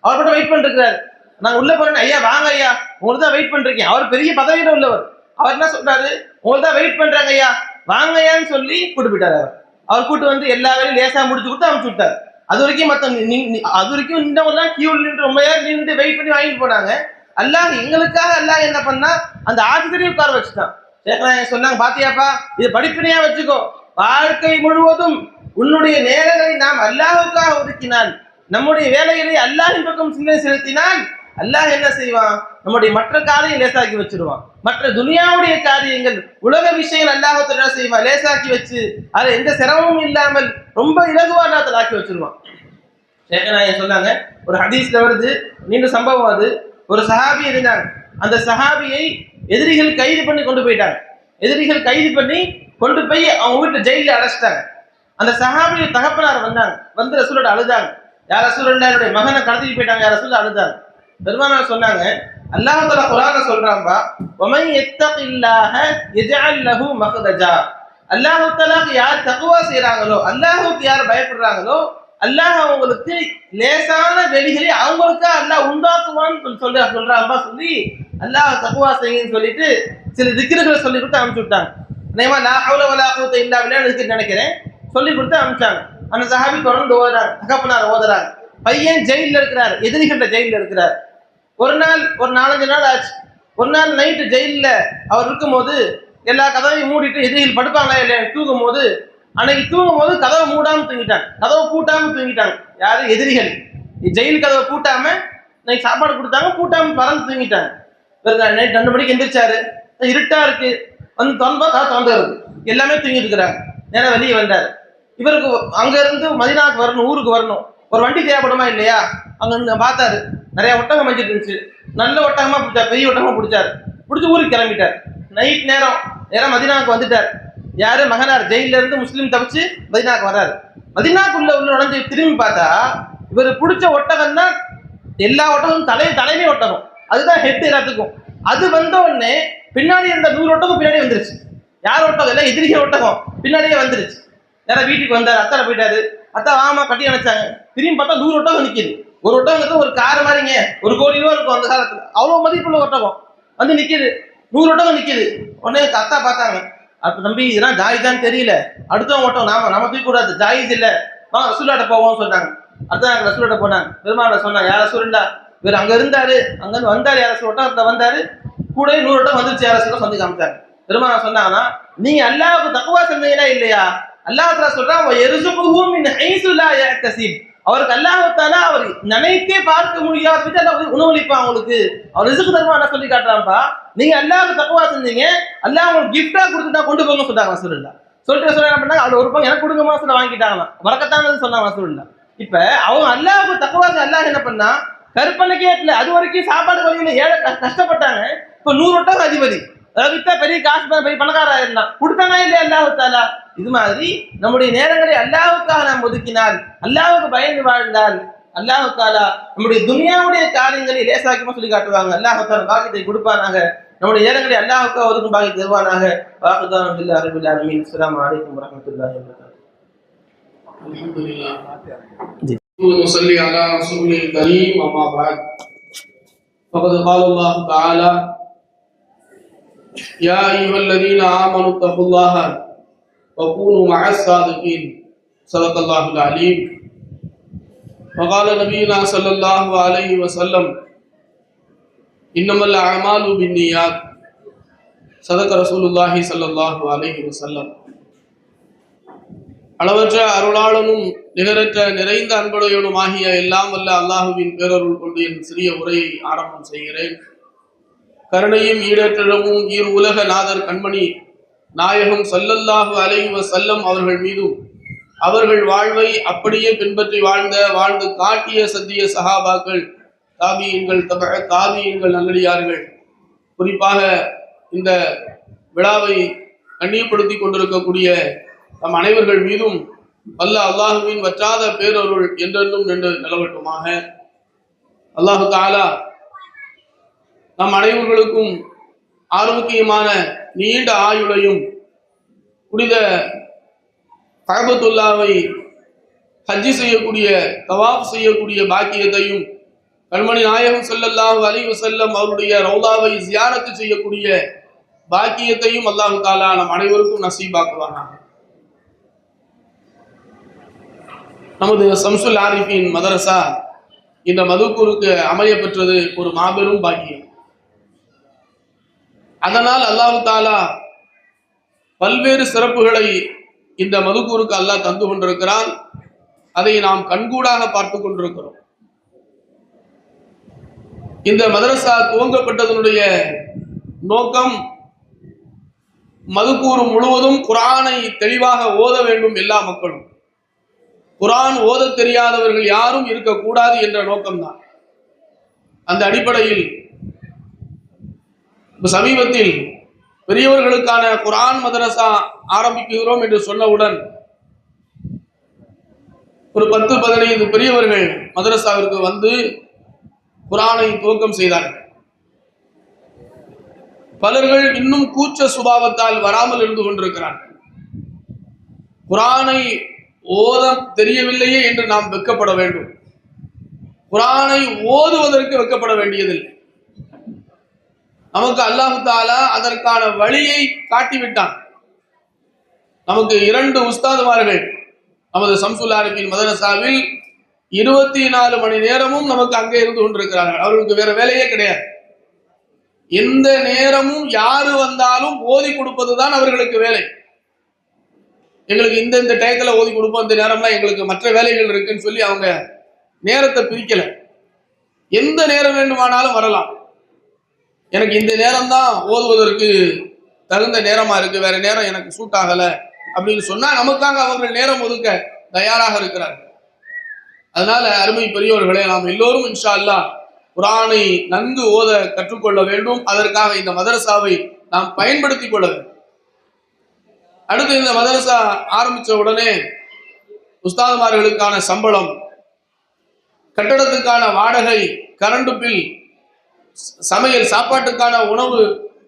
அவர் மட்டும் வெயிட் பண்ணிருக்காரு. நாங்க உள்ள போறேன், ஐயா வாங்க ஐயா, உங்களுக்கு தான் வெயிட் பண்றீங்க. அவர் பெரிய பதவியில உள்ளவர். அவர் என்ன சொல்றாரு, உங்களுக்கு தான் வெயிட் பண்றாங்க ஐயா, வாங்க ஐயான்னு சொல்லி கூட்டு போயிட்டாரு. அவர் கூட்டு வந்து எல்லா வேலையும் லேசா முடிச்சு கொடுத்து அனுப்பிச்சு விட்டாரு. அது வரைக்கும் அது வரைக்கும் நின்றவங்கலாம் கியூல நின்று ரொம்ப நேரம் நின்று வெயிட் பண்ணி வாங்கிட்டு போனாங்க. அல்லாஹ் எங்களுக்காக அல்லாஹ் என்ன பண்ணா, அந்த ஆசிரியரையும் உட்கார வச்சுட்டான். சொன்னாங்க, பாத்தியாப்பா, இதை படிப்பினையா வச்சுக்கோ, வாழ்க்கை முழுவதும் உன்னுடைய நேரங்களை நாம் அல்லாஹுக்காக ஒதுக்கினால், நம்முடைய வேலைகளை அல்லாஹின் பக்கம் சிந்தனை செலுத்தினால் அல்லாஹ் என்ன செய்வான், நம்முடைய மற்ற காரியம் லேசாக்கி வச்சிருவான். மற்ற துனியாவுடைய காரியங்கள், உலக விஷயங்கள் அல்லாஹ் என்ன செய்வான், லேசாக்கி வச்சு அதை எந்த சிரமமும் இல்லாமல் ரொம்ப இலகுவா அல்லாஹ் ஆக்கி வச்சிருவான். ஷேகநாயகம் சொன்னாங்க, ஒரு ஹதீஸ்ல வருது, நீண்ட சம்பவம் அது. ஒரு சஹாபி இருந்தாங்க. அந்த சஹாபியை எதிரிகள் கைது பண்ணி கொண்டு போயிட்டாங்க. எதிரிகள் கைது பண்ணி கொண்டு போய் அவங்க வீட்டு ஜெயில அடைச்சிட்டாங்க. அந்த சஹாபிய தகப்பனார் வந்தாங்க. வந்து ரசூலோட அழுதாங்க. யார் ரசூலுல்லாஹ், என்னுடைய மகனை கடத்திட்டு போயிட்டாங்க, யார் ரசூல் அழுதாங்க. பெருமானார் சொன்னாங்க, அல்லாஹ் தஆலா குர்ஆன்ல சொல்றான்பா, வமன் யத்தகில்லாஹ யஜ்அல் லஹு மக்ரஜா. அல்லாஹ் தஆலாக்கு யார் தக்வா செய்றாங்களோ, அல்லாஹ்வுக்கு யார் பயப்படுறாங்களோ, அல்லாஹ் அவங்களுக்கு லேசான வெளிகளை அவங்களுக்கா அல்லாஹ் உண்டாக்குவான்னு சொல்றான்பா சொல்லி அல்லாஹ் தக்வா செய்யுன்னு சொல்லிட்டு சில திக்ருகளை சொல்லி கொடுத்து அனுப்பிச்சு விட்டாங்க. நேமா லா ஹவுல வலா குவத்த இல்லா பில்லாஹ் நினைக்கிறேன், சொல்லி கொடுத்து அனுப்பிச்சாங்க. அந்த சஹாபி தொடர்ந்து ஓதுறாங்க, தகப்பனார் ஓதுறாங்க. பையன் ஜெயில இருக்கிறார், எதிரிகிட்ட ஜெயில இருக்கிறார். ஒரு 4-5 நாள் ஆச்சு. ஒரு நாள் நைட்டு ஜெயில அவர் இருக்கும்போது எல்லா கதவையும் மூடிட்டு எதிரிகள் படுப்பாங்களா இல்லையா தூங்கும் போது, அன்னைக்கு தூங்கும் போது கதவை மூடாம தூங்கிட்டாங்க, கதவை பூட்டாம தூங்கிட்டாங்க. யாரு, எதிரிகள். ஜெயில் கதவை பூட்டாம நைட் சாப்பாடு கொடுத்தாங்க, பூட்டாம பறந்து தூங்கிட்டாங்க. நைட் 2 மணிக்கு எந்திரிச்சாரு, இருட்டா இருக்கு, வந்து தோன்றது எல்லாமே தூங்கிட்டு இருக்கிறாங்க. நேரம் வெளியே வந்தாரு. இவருக்கு அங்க இருந்து மதீனாவுக்கு வரணும், ஊருக்கு வரணும், ஒரு வண்டி தேவைப்படுமா இல்லையா? அங்க பார்த்தாரு, நிறைய ஒட்டகம் மஞ்சிட்டு இருந்துச்சு. நல்ல ஒட்டகமா பிடிச்சாரு, பெரிய ஒட்டகமா பிடிச்சாரு. பிடிச்சி ஊருக்கு கிளம்பிட்டார். நைட் நேரம் மதீனாவுக்கு வந்துட்டார். யாரு, மகனார் ஜெயில இருந்து முஸ்லீம் தப்பிச்சு மதீனாவுக்கு வர்றாரு. மதீனாவுக்குள்ள நுழைஞ்சு திரும்பி பார்த்தா இவர் பிடிச்ச ஒட்டகம் தான் எல்லா ஒட்டகம் தலைமை ஒட்டகம், அதுதான் ஹெட் எல்லாத்துக்கும். அது வந்த உடனே பின்னாடி இருந்த 100 ஒட்டகம் பின்னாடி வந்துருச்சு. யார் ஒட்டகம், எல்லாம் எதிரிகள் ஒட்டகம் பின்னாடியே வந்துருச்சு. யாரும் வீட்டுக்கு வந்தாரு, அத்தால போயிட்டாரு. அத்தா வாமா கட்டி அணைச்சாங்க. திரும்பி பார்த்தா 100 ஒட்டகம் நிக்குது. ஒரு ஒட்டகம் ஒரு கார் மாதிரிங்க, 1 கோடி ரூபா இருக்கும் அந்த காலத்துல, அவ்வளவு மதிப்புள்ள ஒட்டகம் வந்து நிக்குது. 100 ஒட்டகம் நிக்குது. உடனே அத்தா பார்த்தாங்க, அப்ப தம்பி இதெல்லாம் ஜாயிதான் தெரியல, அடுத்தவங்க ஒட்டகம் நம்ம தூக்க கூடாது, ஜாயிஸ் இல்ல, வாங்க ரசூலுல்லாஹ்ட்ட போவோம்னு சொன்னாங்க. அடுத்த ரசூலுல்லாஹ்ட்ட போனாங்க. பெருமாள் சொன்னாங்க, யார் ரசூலுல்லாஹ், இவர் அங்க இருந்தாரு, அங்கிருந்து வந்தாரு, யார் ரசூல் ஒட்டகத்துல வந்தாரு, கூட 100 ஒட்டகம் வந்துருச்சு, யார் ரசூலுல்லாஹ் சொல்லி காமிச்சாங்க. பெருமாள் சொன்னாங்கன்னா, நீங்க அல்லாஹ்வுக்கு தக்வா செஞ்சீங்களா இல்லையா, அல்லாஹ் தஆலா சொல்றான், வயர்ஸுகுஹு மின் ஹைஸு லா யஹ்தஸிப். அவருக்கு அல்லாஹ் தஆலா அவர் நினைத்தே பார்க்க முடியாத விதத்துல அல்லாஹ் உணவளிப்பான். உங்களுக்கு அவர் ரிஸ்க் தருவான் சொல்லி காட்டுறான்ப்பா. நீங்க அல்லாஹ்வுக்கு தக்வா செஞ்சீங்க, அல்லாஹ் உங்களுக்கு கிஃப்டா கொடுத்துட்டா கொண்டு போங்க சொல்றாங்க ரசூலுல்லாஹ். சொல்லிட்டு என்ன பண்ணாங்க, அவர் ஒரு பங்கு எனக்கு கொடுங்கமா சொல்ல வாங்கிட்டாங்களாம், வரக்கத்தானது சொன்னாங்க ரசூலுல்லாஹ். இப்ப அவங்க அல்லாஹ்வுக்கு தக்வா அல்லாஹ் என்ன பண்ணா, கற்பனைக்கே இல்லை, அது வரைக்கும் சாப்பாடு வழியில ஏழை கஷ்டப்பட்டாங்க. இப்ப 100 ஒட்டகம் அதிபதி, வித்தா பெரிய காசு பெரிய பணக்காரா இருந்தான், கொடுத்தானா இல்லையா அல்லாஹ் தஆலா. இது மாதிரி நம்முடைய நேரங்களை அல்லாஹ்வுக்காக நாம் ஒதுக்கினால், அல்லாஹ்வுக்கு பயந்து வாழ்ந்தால் அல்லாஹ் தஆலா நம்முடைய துனியாவுடைய காரியங்களை லேசாக்கிமா சொல்லி காட்டுவாங்க. அல்லாஹ் தஆலா பாக்கியத்தை கொடுப்பானாக, நம்முடைய நேரங்களை அல்லாஹ்வுக்காக ஒதுக்கும் பாக்கியத்தை தருவானாக. வாஹிதான பில்லாஹி ரப்பில் ஆலமீன். அஸ்ஸலாமு அலைக்கும் வரஹ்மத்துல்லாஹி வபரகாத்துஹு. அல்ஹம்துலில்லாஹ். ونصلي على رسوله الكريم أما بعد فقد قال الله تعالى يا أيها الذين آمنوا اتقوا الله وكونوا مع الصادقين صدق الله العليم. وقال نبينا صلى الله عليه وسلم إنما الأعمال بالنيات صدق رسول الله صلى الله عليه وسلم. அளவற்ற அருளாளனும் நிகரற்ற நிறைந்த அன்புடையவனும் ஆகிய எல்லாம் வல்ல அல்லாஹுவின் பேரருள் கொண்டு என் சிறிய உரையை ஆரம்பம் செய்கிறேன். கருணையும் ஈடற்றமும் ஈர் உலக நாதர் கண்மணி நாயகம் ஸல்லல்லாஹு அலைஹி வஸல்லம் அவர்கள் மீதும், அவர்கள் வாழ்வை அப்படியே பின்பற்றி வாழ்ந்து காட்டிய சத்திய சஹாபாக்கள், தாபியீன்கள் நல்லடியார்கள், குறிப்பாக இந்த விழாவை கண்ணியப்படுத்தி கொண்டிருக்கக்கூடிய நம் அனைவர்கள் மீதும் வல்ல அல்லாஹுவின் வற்றாத பேரருள் என்றென்றும் நிலவட்டுமாக. அல்லாஹு தஆலா நம் அனைவர்களுக்கும் ஆரோக்கியமான நீண்ட ஆயுளையும் புனித கஅபத்துல்லாவை ஹஜ்ஜி செய்யக்கூடிய, தவாப் செய்யக்கூடிய பாக்கியத்தையும், கண்மணி நாயகம் ஸல்லல்லாஹு அலைஹி வஸல்லம் அவருடைய ரௌதாவை ஜியாரத்து செய்யக்கூடிய பாக்கியத்தையும் அல்லாஹ் தஆலா நம் அனைவருக்கும் நசீபாக்குவானாக. நமது ஷம்சுல் ஆரிஃபீன் மதரசா இந்த மதுக்கூருக்கு அமைய பெற்றது ஒரு மாபெரும் பாக்கியம். அதனால் அல்லாஹ் தஆலா பல்வேறு சிறப்புகளை இந்த மதுக்கூருக்கு அல்லாஹ் தந்து கொண்டிருக்கிறான். அதை நாம் கண்கூடாக பார்த்து கொண்டிருக்கிறோம். இந்த மதரசா துவங்கப்பட்டதனுடைய நோக்கம் மதுக்கூறு முழுவதும் குர்ஆனை தெளிவாக ஓத வேண்டும். எல்லா மக்களும் குர்ஆன் ஓத தெரியாதவர்கள் யாரும் இருக்கக்கூடாது என்ற நோக்கம்தான். அந்த அடிப்படையில் சமீபத்தில் பெரியவர்களுக்கான குர்ஆன் மதரசா ஆரம்பிக்கிறோம் என்று சொன்னவுடன் ஒரு 10-15 பெரியவர்கள் மதரசாவிற்கு வந்து குர்ஆனை துவக்கம் செய்தார்கள். பலர்கள் இன்னும் கூச்ச சுபாவத்தால் வராமல் இருந்து கொண்டிருக்கிறார்கள். குர்ஆனை ஓத தெரியவில்லையே என்று நாம் வெட்கப்பட வேண்டும். குர்ஆனை ஓதுவதற்கு வெட்கப்பட வேண்டியதில்லை. நமக்கு அல்லாஹ் தஆலா அதற்கான வழியை காட்டிவிட்டான். நமக்கு 2 உஸ்தாதுமார்கள் நமது ஷம்சுல் ஆரிஃபீன் மதரசாவில் 24 மணி நேரமும் நமக்கு அங்கே இருந்து கொண்டிருக்கிறார்கள். அவர்களுக்கு வேற வேலையே கிடையாது. எந்த நேரமும் யாரு வந்தாலும் ஓதி கொடுப்பதுதான் அவர்களுக்கு வேலை. எங்களுக்கு இந்த டயத்துல ஓதி கொடுப்போம், இந்த நேரம்லாம் எங்களுக்கு மற்ற வேலைகள் இருக்குன்னு சொல்லி அவங்க நேரத்தை பிரிக்கல. எந்த நேரம் வேண்டுமானாலும் வரலாம். எனக்கு இந்த நேரம் தான் ஓதுவதற்கு தகுந்த நேரமா இருக்கு, வேற நேரம் எனக்கு சூட் ஆகல அப்படின்னு சொன்னா நமக்காக அவர்கள் நேரம் ஒதுக்க தயாராக இருக்கிறார்கள். அதனால அருமை பெரியோர்களே, நாம் எல்லோரும் இன்ஷா அல்லாஹ் குர்ஆனை நன்கு ஓத கற்றுக்கொள்ள வேண்டும். அதற்காக இந்த மதரசாவை நாம் பயன்படுத்திக் கொள்ள வேண்டும். அடுத்து இந்த மதரசா ஆரம்பிச்ச உடனே உஸ்தாதுமார்களுக்கான சம்பளம், கட்டடத்துக்கான வாடகை, கரண்ட் பில், சமையல் சாப்பாட்டுக்கான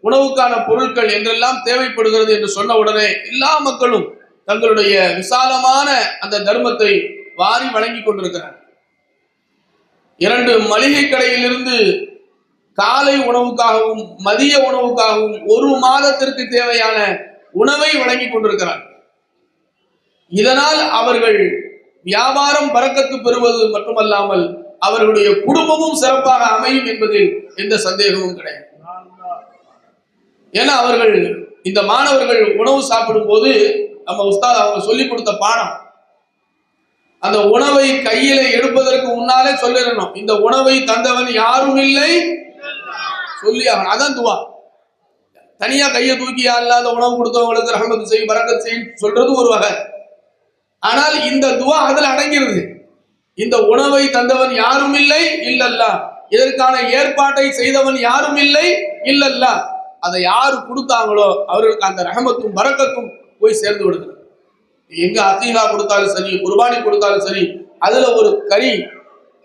உணவுக்கான பொருட்கள் என்றெல்லாம் தேவைப்படுகிறது என்று சொன்ன உடனே எல்லா மக்களும் தங்களுடைய விசாலமான அந்த தர்மத்தை வாரி வழங்கி கொண்டிருக்கிறார். 2 மளிகை கடையிலிருந்து காலை உணவுக்காகவும் மதிய உணவுக்காகவும் 1 மாதத்திற்கு தேவையான உணவை வழங்கி கொண்டிருக்கிறார். இதனால் அவர்கள் வியாபாரம் பரக்கத்து பெறுவது மட்டுமல்லாமல் அவர்களுடைய குடும்பமும் சிறப்பாக அமையும் என்பதில் எந்த சந்தேகமும் கிடையாது. ஏன்னா அவர்கள் இந்த மாணவர்கள் உணவு சாப்பிடும் போது நம்ம உஸ்தாத் அவங்க சொல்லிக் கொடுத்த பாடம், அந்த உணவை கையில எடுப்பதற்கு முன்னாலே சொல்லிடணும், இந்த உணவை தந்தவன் யாரும் இல்லை சொல்லி அவன். அதான் துவா. தனியா கையை தூக்கி அல்லாத உணவு கொடுத்தவங்களுக்கு ரஹமத் செய், பரக்கத் செய் சொல்றது ஒரு வகை. ஆனால் இந்த துவா அதில் அடங்கிறது. இந்த உணவை தந்தவன் யாரும் இல்லை இல்லல்லா, இதற்கான ஏற்பாட்டை செய்தவன் யாரும் இல்லை இல்லல்லா, அதை யாரு கொடுத்தாங்களோ அவர்களுக்கு அந்த ரஹமத்தும் பரக்கத்தும் போய் சேர்ந்து விடுது. எங்க அத்தீகா கொடுத்தாலும் சரி, குர்பானி கொடுத்தாலும் சரி, அதுல ஒரு கறி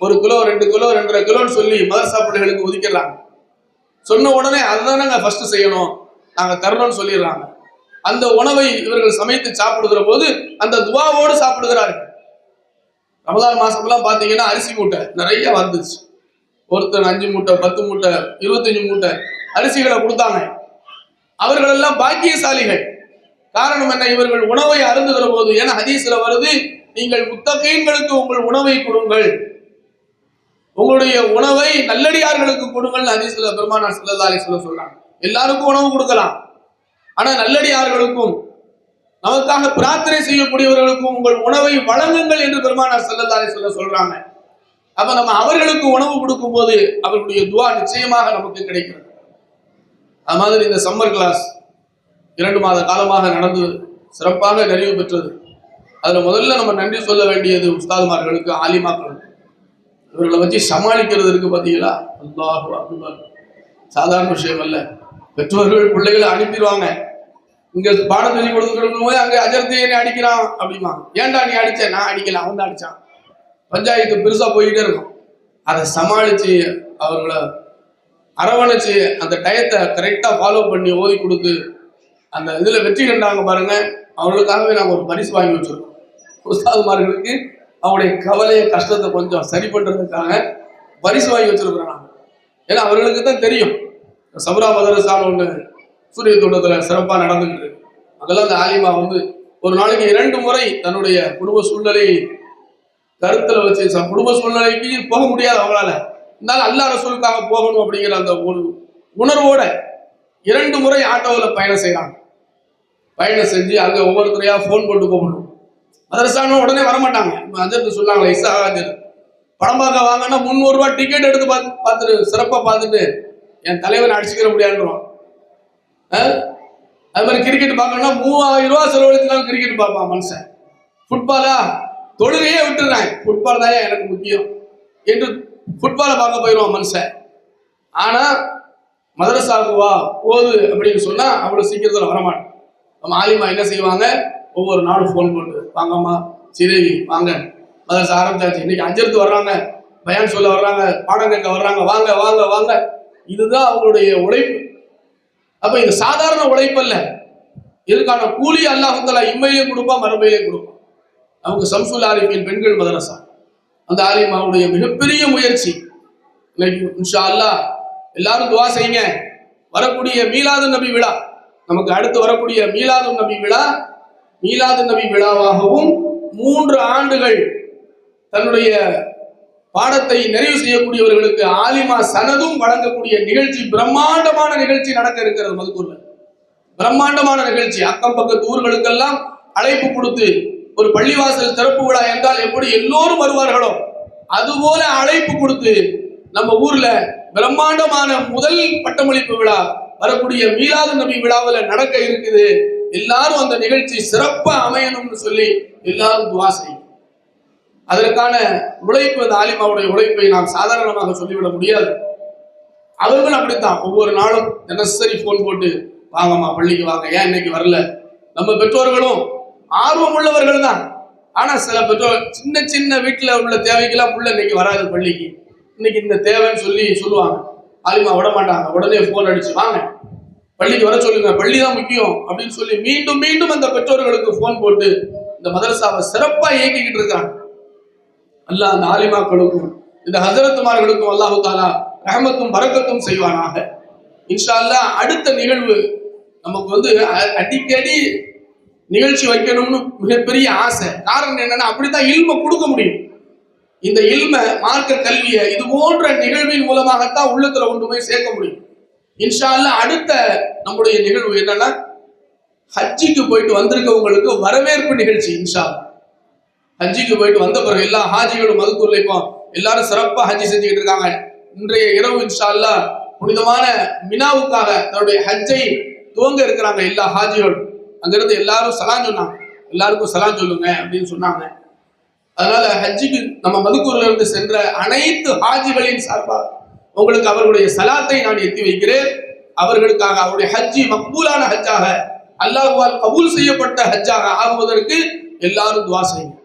1 கிலோ 2 கிலோ 2.5 கிலோன்னு சொல்லி மதரசா பிள்ளைகளுக்கு ஒதுக்கிடுறாங்க. சொன்ன உடனே அதுதான் நாங்க ஃபர்ஸ்ட் செய்யணும், நாங்க தரணும்னு சொல்லிடுறாங்க. அந்த உணவை இவர்கள் சமைத்து சாப்பிடுகிற போது அந்த துவாவோடு சாப்பிடுகிறார்கள். ரமலான் மாசம்லாம் பாத்தீங்கன்னா அரிசி மூட்டை நிறைய வந்துச்சு. ஒருத்தர் 5 மூட்டை 10 மூட்டை 25 மூட்டை அரிசிகளை கொடுத்தாங்க. அவர்கள் எல்லாம் பாக்கியசாலிகள். காரணம் என்ன? இவர்கள் உணவை அருந்துகிற போது, ஏன்னா ஹதீஸ்ல வருது, நீங்கள் முத்தகீன்களுக்கு உங்கள் உணவை கொடுங்கள், உங்களுடைய உணவை நல்லடியார்களுக்கு கொடுங்கள். ஹதீஸ்ல பெருமானார் ஸல்லல்லாஹு அலைஹி வஸல்லம் சொல்றாங்க. எல்லாருக்கும் உணவு கொடுக்கலாம், ஆனா நல்லடியார்களுக்கும் நமக்காக பிரார்த்தனை செய்யக்கூடியவர்களுக்கும் உங்கள் உணவை வழங்குங்கள் என்று பெருமானார் ஸல்லல்லாஹு அலைஹி வஸல்லம் சொல்றாங்க. அப்ப நம்ம அவர்களுக்கு உணவு கொடுக்கும் போது அவர்களுடைய துஆ நிச்சயமாக நமக்கு கிடைக்கிறது. அது மாதிரி இந்த சம்மர் கிளாஸ் 2 மாத காலமாக நடந்து சிறப்பாக நிறைவு பெற்றது. அதுல முதல்ல நம்ம நன்றி சொல்ல வேண்டியது உஸ்தாதுமார்களுக்கு, ஆலிமாக்களுக்கு. இவர்களை வச்சு சமாளிக்கிறது இருக்கு பாத்தீங்களா, அல்லாஹு அக்பர், சாதாரண விஷயம் அல்ல. பெற்றோர்கள் பிள்ளைகளை அனுப்பிடுவாங்க, இங்க பாடம் சொல்லி கொடுத்துருக்கும் போது அங்க அஜர்த்தையே அடிக்கிறான் அப்படிமா, ஏன்டா நீ அடிச்ச? நான் அடிக்கல, அவன் தான் அடிச்சான். பஞ்சாயத்து பெருசா போயிட்டே இருக்கும். அதை சமாளிச்சு அவர்களை அரவணைச்சு அந்த டயத்தை கரெக்டா ஃபாலோ பண்ணி ஓதி கொடுத்து அந்த இதுல வெற்றி கண்டாங்க பாருங்க. அவர்களுக்காகவே நாங்கள் ஒரு பரிசு வாங்கி வச்சிருக்கோம். உஸ்தாதுமார்களுக்கு அவங்களுடைய கவலையை கஷ்டத்தை கொஞ்சம் சரி பண்றதுக்காக பரிசு வாங்கி வச்சிருக்கிறோம். ஏன்னா அவர்களுக்கு தான் தெரியும் சபரா மதரசான்னு ஒண்ணு சூரிய தோட்டத்துல சிறப்பா நடந்துகிட்டு இருக்கு. அதெல்லாம் அந்த ஆலிமா வந்து ஒரு நாளைக்கு 2 முறை தன்னுடைய குடும்ப சூழ்நிலையை கருத்துல வச்சு, குடும்ப சூழ்நிலைக்கு போக முடியாது அவங்களால, இருந்தாலும் அல்லாஹ் ரசூலுக்காக போகணும் அப்படிங்கிற அந்த ஒரு உணர்வோட 2 முறை ஆட்டோவில் பயணம் செய்யறாங்க. பயணம் செஞ்சு அங்க ஒவ்வொருத்தரையா போன் போட்டு போகணும். மதரசானும் உடனே வரமாட்டாங்க. அஞ்சருக்கு சொன்னாங்களே இசா ஹாஜர் படம் பார்க்க வாங்கன்னா 300 ரூபாய் டிக்கெட் எடுத்து பார்த்துட்டு சிறப்பா பார்த்துட்டு என் தலைவனை அடிச்சுக்கிற முடியாதுன்றோம். அது மாதிரி கிரிக்கெட் பார்க்கணும்னா 3000 ரூபாய் செலவழிச்சுனாலும் கிரிக்கெட் பார்ப்பான் மனுஷன். ஃபுட்பாலா தொழுகையே விட்டுறான், ஃபுட்பால் தான் எனக்கு முக்கியம் என்று ஃபுட்பாலை பார்க்க போயிடுவான் மனுஷன். ஆனா மதரசாவுக்கு வா ஓது அப்படின்னு சொன்னா அவ்வளவு சீக்கிரத்துல வரமாட்டேன். நம்ம ஆலிமா என்ன செய்வாங்க, ஒவ்வொரு நாளும் போன் போட்டு வாங்கம்மா சிதேவி வாங்க மதரசா ஆரம்பிச்சாச்சு, இன்னைக்கு அஞ்செடுத்து வர்றாங்க, பயான் சொல்ல வர்றாங்க, பாடம் கேட்க வர்றாங்க, வாங்க வாங்க வாங்க. இதுதான் அவங்களுடைய உழைப்பு. அப்ப இது சாதாரண உழைப்பு அல்ல, இதுக்கான கூலி அல்லாஹ் தஆலா இம்மையிலே கொடுப்பான் மறுமையிலே கொடுப்பான். நமக்கு சம்சுல் ஆரிஃபின் பெண்கள் மதரசா அந்த ஆலிமாவுடைய மிகப்பெரிய முயற்சி. இன்னைக்கு இன்ஷா அல்லாஹ் எல்லாரும் துவா செய்யுங்க. வரக்கூடிய மீலாது நபி விழா, நமக்கு அடுத்து வரக்கூடிய மீலாது நபி விழா, மீலாது நபி விழாவாகவும் 3 ஆண்டுகள் தன்னுடைய பாடத்தை நிறைவு செய்யக்கூடியவர்களுக்கு ஆலிமா சனதும் வழங்கக்கூடிய நிகழ்ச்சி, பிரம்மாண்டமான நிகழ்ச்சி நடக்க இருக்கிறது மதுக்கூர்ல. பிரம்மாண்டமான நிகழ்ச்சி. அக்கம் பக்கத்து ஊர்களுக்கெல்லாம் அழைப்பு கொடுத்து, ஒரு பள்ளிவாசல் திறப்பு விழா என்றால் எப்படி எல்லோரும் வருவார்களோ அதுபோல அழைப்பு கொடுத்து நம்ம ஊர்ல பிரம்மாண்டமான முதல் பட்டமளிப்பு விழா வரக்கூடிய மீலாது நபி விழாவில் நடக்க இருக்குது. எல்லாரும் அந்த நிகழ்ச்சி சிறப்பா அமையணும்னு சொல்லி எல்லாரும் துவா செய்யும். அதற்கான உழைப்பு, அந்த ஆலிமாவுடைய உழைப்பை நாம் சாதாரணமாக சொல்லிவிட முடியாது. அவர்கள் அப்படித்தான் ஒவ்வொரு நாளும் தினசரி போன் போட்டு வாங்கம்மா பள்ளிக்கு வாங்க, ஏன் இன்னைக்கு வரல. நம்ம பெற்றோர்களும் ஆர்வம் உள்ளவர்கள் தான். ஆனா சில பெற்றோர் சின்ன சின்ன வீட்டுல உள்ள தேவைக்கெல்லாம் புள்ள இன்னைக்கு வராது பள்ளிக்கு, இன்னைக்கு இந்த தேவைன்னு சொல்லுவாங்க. ஆலிமா விட மாட்டாங்க. உடனே போன் அடிச்சு வாங்க பள்ளிக்கு வர சொல்லுங்க, பள்ளி தான் முக்கியம் அப்படின்னு சொல்லி மீண்டும் மீண்டும் அந்த பெற்றோர்களுக்கு போன் போட்டு இந்த மதரசாவை சிறப்பா இயக்கிக்கிட்டு இருக்காங்க. அல்லாஹ் அந்த ஆலிமாக்களுக்கும் இந்த ஹஜரத்துமார்களுக்கும் அல்லாஹு தஆலா ரஹமத்தும் பரக்கத்தும் செய்வானாக. இன்ஷா அல்லாஹ் அடுத்த நிகழ்வு நமக்கு வந்து அடிக்கடி நிகழ்ச்சி வைக்கணும்னு மிகப்பெரிய ஆசை. காரணம் என்னன்னா அப்படித்தான் இல்ம கொடுக்க முடியும். இந்த இல்ம மார்க்க கல்வியை இது போன்ற நிகழ்வின் மூலமாகத்தான் உள்ளத்துல கொண்டு போய் சேர்க்க முடியும். இன்ஷா அல்லாஹ் அடுத்த நம்முடைய நிகழ்வு என்னன்னா, ஹஜ்ஜிக்கு போயிட்டு வந்திருக்கவங்களுக்கு வரவேற்பு நிகழ்ச்சி. இன்ஷா அல்லாஹ் ஹஜ்ஜிக்கு போயிட்டு வந்த பிறகு எல்லா ஹாஜிகளும் மதுக்கூர்ல இப்போ எல்லாரும் சிறப்பா ஹஜ்ஜி செஞ்சுக்கிட்டு இருக்காங்க. இன்றைய இரவு இன்ஷா அல்லாஹ் புனிதமான மினாவுக்காக தன்னுடைய ஹஜ்ஜை துவங்க இருக்கிறாங்க எல்லா ஹாஜிகளும். அங்கிருந்து எல்லாரும் சலாம் சொன்னாங்க, எல்லாருக்கும் சலாம் சொல்லுங்க அப்படின்னு சொன்னாங்க. அதனால ஹஜ்ஜிக்கு நம்ம மதுக்கூர்ல இருந்து சென்ற அனைத்து ஹாஜிகளின் சார்பாக உங்களுக்கு அவர்களுடைய சலாத்தை நான் எத்தி வைக்கிறேன். அவர்களுக்காக அவருடைய ஹஜ்ஜி மக்பூலான ஹஜ்ஜாக, அல்லாஹ்வால் கபூல் செய்யப்பட்ட ஹஜ்ஜாக ஆகுவதற்கு எல்லாரும் துவா செய்யுங்க.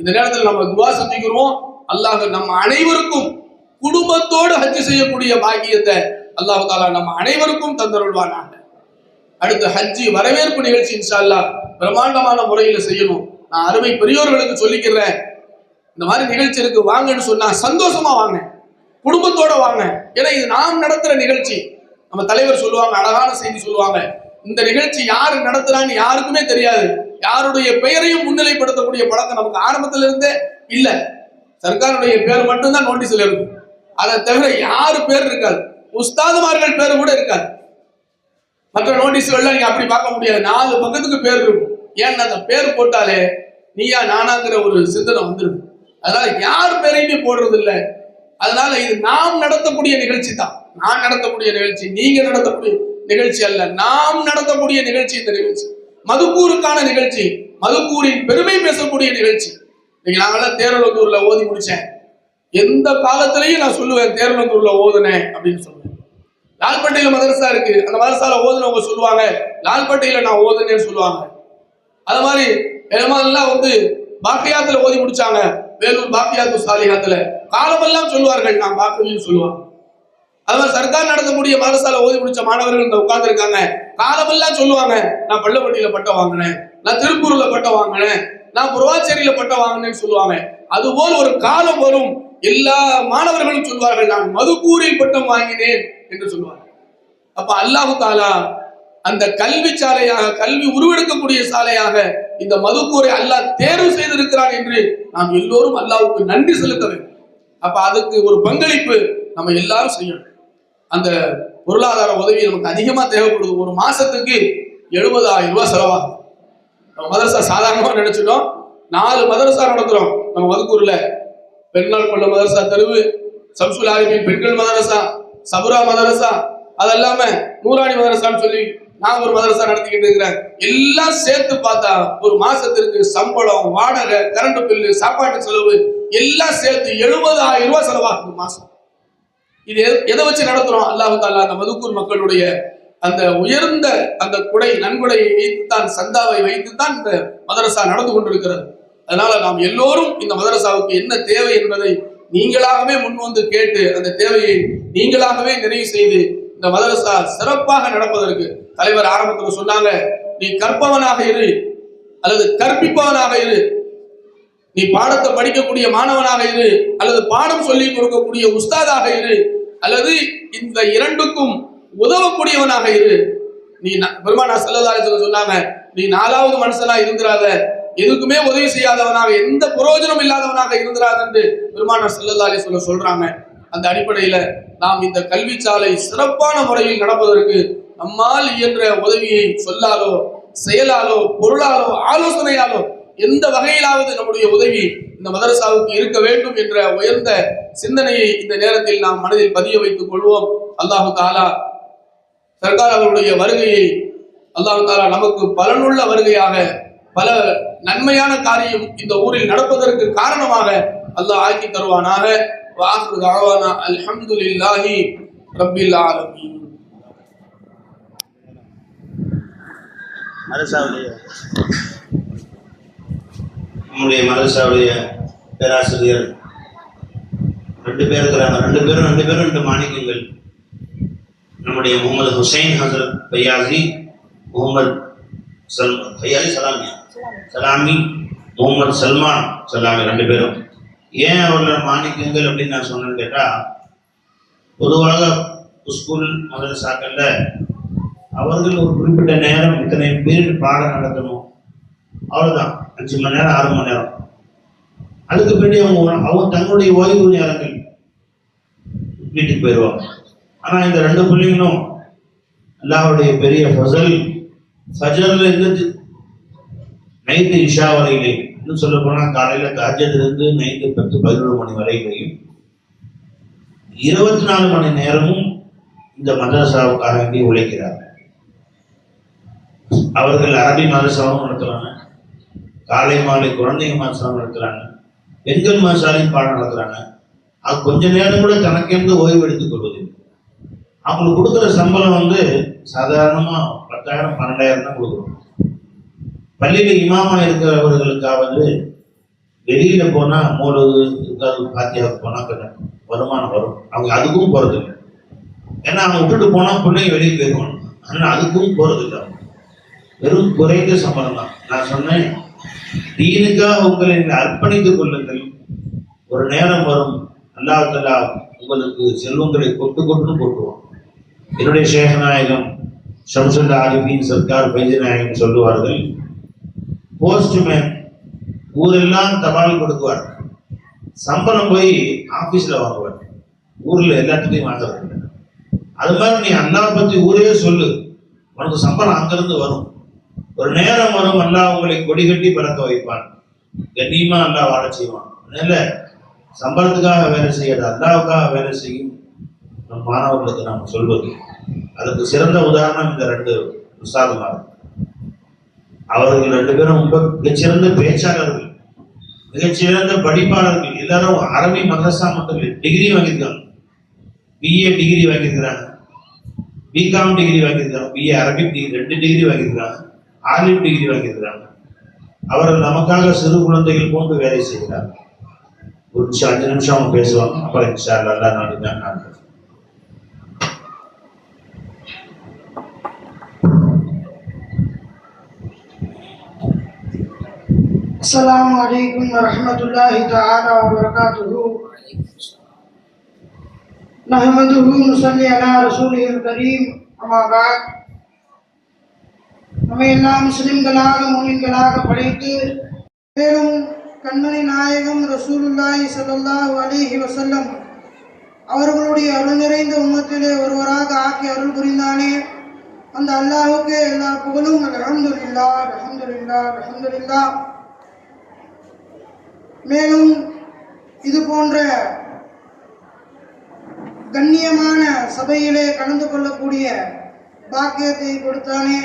இந்த நேரத்தில் நம்ம துவா செஞ்சுக்கிறோம். அல்லாஹ் நம்ம அனைவருக்கும் குடும்பத்தோடு ஹஜ்ஜி செய்யக்கூடிய பாக்கியத்தை அல்லாஹ் தஆலா நம்ம அனைவருக்கும் தந்தருள்வானாக. அடுத்து ஹஜ்ஜி வரவேற்பு நிகழ்ச்சி இன்ஷா அல்லாஹ் பிரம்மாண்டமான முறையில செய்யணும். நான் அருமை பெரியோர்களுக்கு சொல்லிக்கிறேன், இந்த மாதிரி நிகழ்ச்சி இருக்கு வாங்கன்னு சொன்னா சந்தோஷமா வாங்க, குடும்பத்தோட வாங்க. ஏன்னா இது நாம் நடத்துற நிகழ்ச்சி. நம்ம தலைவர் சொல்லுவாங்க, அழகான செய்தி சொல்லுவாங்க, இந்த நிகழ்ச்சி யாரு நடத்துறான்னு யாருக்குமே தெரியாது. யாருடைய பெயரையும் முன்னிலைப்படுத்தக்கூடிய பழக்கம் நமக்கு ஆரம்பத்துல இருந்தே இல்ல. சர்க்காருடைய பேர் மட்டும்தான் நோட்டீஸ்ல இருக்கும், அதை தவிர யாரு பேர் இருக்காது. உஸ்தாதுமார்கள் பேர் கூட இருக்காது. மற்ற நோட்டீஸ்கள்ல நீங்க அப்படி பார்க்க முடியாது. 4 பக்கத்துக்கு பேர் இருக்கும். ஏன்னா அந்த பேர் போட்டாலே நீயா நானாங்கிற ஒரு சிந்தனை வந்துடும். அதனால யார் பேரையுமே போடுறது இல்லை. அதனால இது நாம் நடத்தக்கூடிய நிகழ்ச்சி தான். நான் நடத்தக்கூடிய நிகழ்ச்சி, நீங்க நடத்தக்கூடிய நிகழ்ச்சி அல்ல, நாம் நடத்தக்கூடிய நிகழ்ச்சி. இந்த நிகழ்ச்சி மதுக்கூருக்கான நிகழ்ச்சி, மதுக்கூரின் பெருமை பேசக்கூடிய நிகழ்ச்சி. இன்னைக்கு நாங்களாம் தேரலத்தூர்ல ஓதி முடிச்சேன். எந்த காலத்திலையும் நான் சொல்லுவேன் தேரலத்தூர்ல ஓதுனேன் அப்படின்னு சொல்லுவேன். லால்பட்டையில மதரசா இருக்கு, அந்த மதரசால ஓதுனவங்க சொல்லுவாங்க லால்பட்டையில நான் ஓதுனேன்னு சொல்லுவாங்க. அது மாதிரி எல்லாம் வந்து பாக்கியாத்துல ஓதி முடிச்சாங்க. வேலூர் பாக்கியாத்து சாலிஹாத்துல காலமெல்லாம் சொல்லுவார்கள் நான் பாக்குவேன்னு சொல்லுவாங்க. அது மாதிரி சர்க்கார் நடத்தக்கூடிய மதரசால ஓதி முடிச்ச மாணவர்கள் இந்த உட்கார்ந்து இருக்காங்க, காலமெல்லாம் சொல்லுவாங்க நான் பள்ளப்பட்டியில பட்டம் வாங்கினேன், நான் திருப்பூர்ல பட்டம் வாங்கினேன், நான் புருவாச்சேரியில பட்டம் வாங்கினேன்னு சொல்லுவாங்க. அதுபோல் ஒரு காலம் வரும், எல்லா மாணவர்களும் சொல்வார்கள் நான் மதுக்கூரில் பட்டம் வாங்கினேன் என்று சொல்லுவார்கள். அப்ப அல்லாஹு தாலா அந்த கல்வி சாலையாக, கல்வி உருவெடுக்கக்கூடிய சாலையாக இந்த மதுக்கூரை அல்லாஹ் தேர்வு செய்திருக்கிறான் என்று நாம் எல்லோரும் அல்லாஹ்வுக்கு நன்றி செலுத்த வேண்டும். அப்ப அதுக்கு ஒரு பங்களிப்பு நம்ம எல்லாரும் செய்யணும். அந்த பொருளாதார உதவி நமக்கு அதிகமா தேவைப்படுது. ஒரு மாசத்துக்கு 70,000 ரூபாய் செலவாகும். நம்ம மதரசா சாதாரணமா நினைச்சிட்டோம். 4 மதரசா நடத்துறோம் நம்ம மதுக்கூர்ல. பெண்ணால் கொள்ள மதரசா தெருவு, சம்சுல் ஆலிமின் பெண்கள் மதரசா, சபுரா மதரசா, அதெல்லாம நூராணி மதரசான்னு சொல்லி நான் ஒரு மதரசா நடத்திக்கிட்டு இருக்கிறேன். எல்லாம் சேர்த்து பார்த்தா ஒரு மாசத்திற்கு சம்பளம், வாடகை, கரண்ட் பில்லு, சாப்பாட்டு செலவு எல்லாம் சேர்த்து 70,000 ரூபாய் செலவாகுது மாசம். இது எதை வச்சு நடத்துறோம்? அல்லாஹு தாலா அந்த மதுக்கூர் மக்களுடைய அந்த உயர்ந்த அந்த குடை நன்கொடையை வைத்துத்தான், சந்தாவை வைத்துத்தான் இந்த மதரசா நடந்து கொண்டிருக்கிறது. அதனால நாம் எல்லோரும் இந்த மதரசாவுக்கு என்ன தேவை என்பதை நீங்களாகவே முன் வந்து கேட்டு அந்த தேவையை நீங்களாகவே நிறைவு செய்து இந்த மதரசா சிறப்பாக நடப்பதற்கு தலைவர் ஆரம்பத்தில் சொன்னாங்க, நீ கற்பவனாக இரு அல்லது கற்பிப்பவனாக இரு, நீ பாடத்தை படிக்கக்கூடிய மாணவனாக இரு அல்லது பாடம் சொல்லி கொடுக்கக்கூடிய உஸ்தாதாக இரு, அல்லது இந்த இரண்டுக்கும் உதவக்கூடியவனாக இரு. நீ பெருமானா ஸல்லல்லாஹு அலைஹி வஸல்லம் சொன்னாங்க, நீ 4வது மனுஷனா இருந்திராத, எதுக்குமே உதவி செய்யாதவனாக, எந்த பிரயோஜனம் இல்லாதவனாக இருந்திராத என்று பெருமானா ஸல்லல்லாஹு அலைஹி வஸல்லம் சொல்றாங்க. அந்த அடிப்படையில நாம் இந்த கல்வி சாலை சிறப்பான முறையில் நடப்பதற்கு நம்மால் இயன்ற உதவியை சொல்லாலோ, செயலாலோ, பொருளாலோ, ஆலோசனையாலோ எந்த வகையிலாவது நம்முடைய உதவி இந்த மதரசாவுக்கு இருக்க வேண்டும் என்ற உயர்ந்த சிந்தனையை இந்த நேரத்தில் நாம் மனதில் பதிய வைத்துக் கொள்வோம். அல்லாஹு தாலா சர்க்கார் அவருடைய வருகையை அல்லாஹு தாலா நமக்கு பலனுள்ள வருகையாக, பல நன்மையான காரியம் இந்த ஊரில் நடப்பதற்கு காரணமாக அல்லாஹ் ஆக்கி தருவானாக. வாஹிரு தஅவானா அல்ஹம்துலில்லாஹி ரப்பில் ஆலமீன். நம்முடைய மதரசாவுடைய பேராசிரியர் 2 பேர் இருக்கிறாங்க. 2 பேரும் 2 மாணிக்கங்கள். நம்முடைய முகமது ஹுசைன் ஹசரத் பையாசி, முகமது பையாசி சலாமி, முகமது சல்மான் சலாமி 2 பேரும். ஏன் அவர்கள் மாணிக்கங்கள் அப்படின்னு நான் சொன்னேன்னு கேட்டால், பொதுவாக ஸ்கூல் மதரசாக்கள்ல அவர்கள் ஒரு குறிப்பிட்ட நேரம் இத்தனை பீரியட் பாடம் நடத்தணும், அவ்வளோதான், 5 மணி நேரம் 6 மணி நேரம். அதுக்கு பின்னாடி அவங்க தங்களுடைய ஓய்வு நேரங்கள் வீட்டுக்கு போயிடுவாங்க. ஆனால் இந்த 2 பிள்ளைங்களும் அல்லாஹ்வுடைய பெரிய ஃபஸல், ஃபஜர்ல இருந்து நைட்டு இஷா வரையிலே, இன்னும் சொல்ல போனால் காலையில் தஹஜ்ஜுதிலிருந்து நைட்டு 10-11 மணி வரையிலையும் 24 மணி நேரமும் இந்த மதரசாவுக்காக வேண்டி உழைக்கிறார்கள். அவர்கள் அரபி மதரசாவும் நடத்துறாங்க, காலை மாலை குழந்தைங்க மதரசாவும் நடத்துறாங்க, பெண்கள் மதரசாலையும் பாடம் நடத்துறாங்க. அது கொஞ்ச நேரம் கூட தனக்கென்று ஓய்வு எடுத்துக் கொள்வதில்லை. அவங்களுக்கு கொடுக்குற சம்பளம் சாதாரணமா 10,000-12,000 தான் கொடுக்குறோம். பள்ளியில இமாமா இருக்கிறவர்களுக்காவது வெளியில போனா மூலது இருக்காது, பாத்தியாவுக்கு போனா கொஞ்சம் வருமானம் வரும். அவங்க அதுக்கும் போறது இல்லை. ஏன்னா அவங்க விட்டுட்டு போனா பிள்ளைங்க வெளியே போயிடுவாங்க. ஆனால் அதுக்கும் போறது இல்லை. அவங்க வெறும் குறைந்த சம்பளம் தான். நான் சொன்னேன், தீனுக்காக உங்களை அர்ப்பணித்துக் கொள்ளுங்கள். ஒரு நேரம் வரும், அல்லாஹ் தஆலா உங்களுக்கு செல்வங்களை கொட்டுன்னு கொட்டுவோம். என்னுடைய சேகநாயகம் ஷம்சுல் ஆலிமீன் சர்க்கார் பைஜநாயகம் சொல்லுவார்கள், போஸ்ட்மேன் ஊரெல்லாம் தபால் கொடுக்குவார், சம்பளம் போய் ஆபீஸ்ல வாங்குவார், ஊர்ல எல்லாத்துலையும் வாங்குறது. அது மாதிரி நீ அல்லாஹ் பத்தி ஊரே சொல்லு, உனக்கு சம்பளம் அங்கிருந்து வரும். ஒரு நேரம் வரும், அல்லாஹ் உங்களை கொடி கட்டி பறக்க வைப்பான், கண்ணியமா அல்லாஹ் வாழ செய்வான். அதனால சம்பளத்துக்காக வேலை செய்யாது, அல்லாஹ்வுக்காக வேலை செய்யும் நம் மாணவர்களுக்கு நாம் சொல்வது. அதுக்கு சிறந்த உதாரணம் இந்த 2 உஸ்தாதுமார். அவர்கள் 2 பேரும் மிகச்சிறந்த பேச்சாளர்கள், மிகச்சிறந்த படிப்பாளர்கள். எல்லாரும் அரபி மதரசா மட்டும் டிகிரி வாங்கியிருக்காங்க. பிஏ டிகிரி வாங்கியிருக்கிறாங்க, பிகாம் டிகிரி வாங்கியிருக்காங்க, பிஏ அரபிக் டிகிரி 2 டிகிரி வாங்கியிருக்கிறாங்க, ஆலிம் டிகிரி வாங்கியிருக்கிறாங்க. அவர்கள் நமக்காக சிறு குழந்தைகள் போன்று வேலை செய்கிறார். ஒரு 5 நிமிஷம் அவங்க பேசுவாங்க, அப்புறம் இன்ஷா அல்லாஹ் நாளைக்கு தான் நான் السلام عليكم ورحمة الله تعالى وبركاته. نحمده ونصلي على رسوله الكريم. أما بعد, நம்மை எல்லாம் முஸ்லிம்களாக முஃமின்களாக படைத்து மேலும் கண்மணி நாயகம் ரசூலுல்லாஹி ஸல்லல்லாஹு அலைஹி வஸல்லம் அவர்களுடைய அருள் நிறைந்த உம்மத்திலே ஒருவராக ஆக்கி அருள் புரிந்தானே அந்த அல்லாஹ்வுக்கே எல்லா புகழும். அல்ஹம்துலில்லாஹ் அல்ஹம்துலில்லாஹ் அல்ஹம்துலில்லாஹ். மேலும் இது போன்ற கண்ணியமான சபையிலே கலந்து கொள்ளக்கூடிய பாக்கியத்தை கொடுத்தானே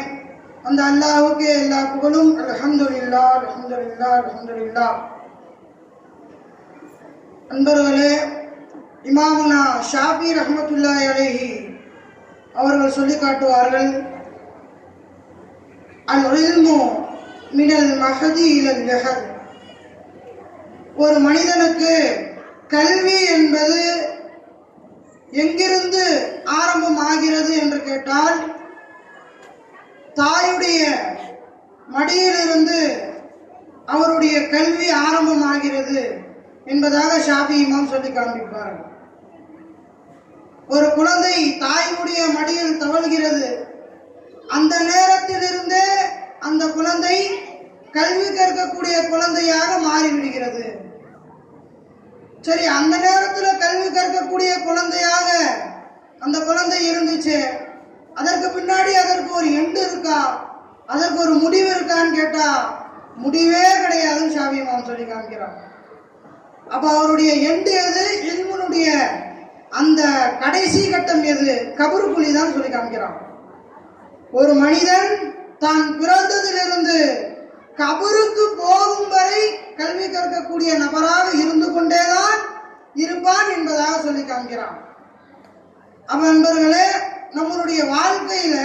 அந்த அல்லாஹ்வுக்கே எல்லா புகழும். அல்ஹம்துலில்லாஹ் அல்ஹம்துலில்லாஹ் அல்ஹம்துலில்லாஹ். அன்பர்களே, இமாமுனா ஷாஃபி ரஹ்மத்துல்லாஹி அலைஹி அவர்கள் சொல்லி காட்டுவார்கள், அல் இல்மு மினல் மஹதி இலல் லஹத். ஒரு மனிதனுக்கு கல்வி என்பது எங்கிருந்து ஆரம்பம் ஆகிறது என்று கேட்டால், தாயுடைய மடியிலிருந்து அவருடைய கல்வி ஆரம்பமாகிறது என்பதாக ஷாஃபி இமாம் சொல்லி காண்பிப்பார்கள். ஒரு குழந்தை தாயினுடைய மடியில் தவழ்கிறது, அந்த நேரத்திலிருந்தே அந்த குழந்தை கல்வி கற்கக்கூடிய குழந்தையாக மாறிவிடுகிறது. சரி, அந்த நேரத்தில் கல்வி கற்கக்கூடிய குழந்தையாக அந்த குழந்தை இருந்துச்சு, அதற்கு பின்னாடி அதற்கு ஒரு எண்டு இருக்கா, அதற்கு ஒரு முடிவு இருக்கான்னு கேட்டா முடிவே கிடையாதுன்னு ஷாஃபி இமாம் சொல்லி காமிக்கிறார். அப்ப அவருடைய எண்டு எது? இல்முனுடைய அந்த கடைசி கட்டம் எது? கபருக்குழி தான் சொல்லி காமிக்கிறான். ஒரு மனிதன் தான் பிறந்ததிலிருந்து கபருக்கு போகும் வரை கல்வி கற்கக்கூடிய நபராக இருந்து கொண்டேதான் இருப்பான் என்பதாக சொல்லி காமிக்கிறான். அப்ப நண்பர்களே, நம்மளுடைய வாழ்க்கையில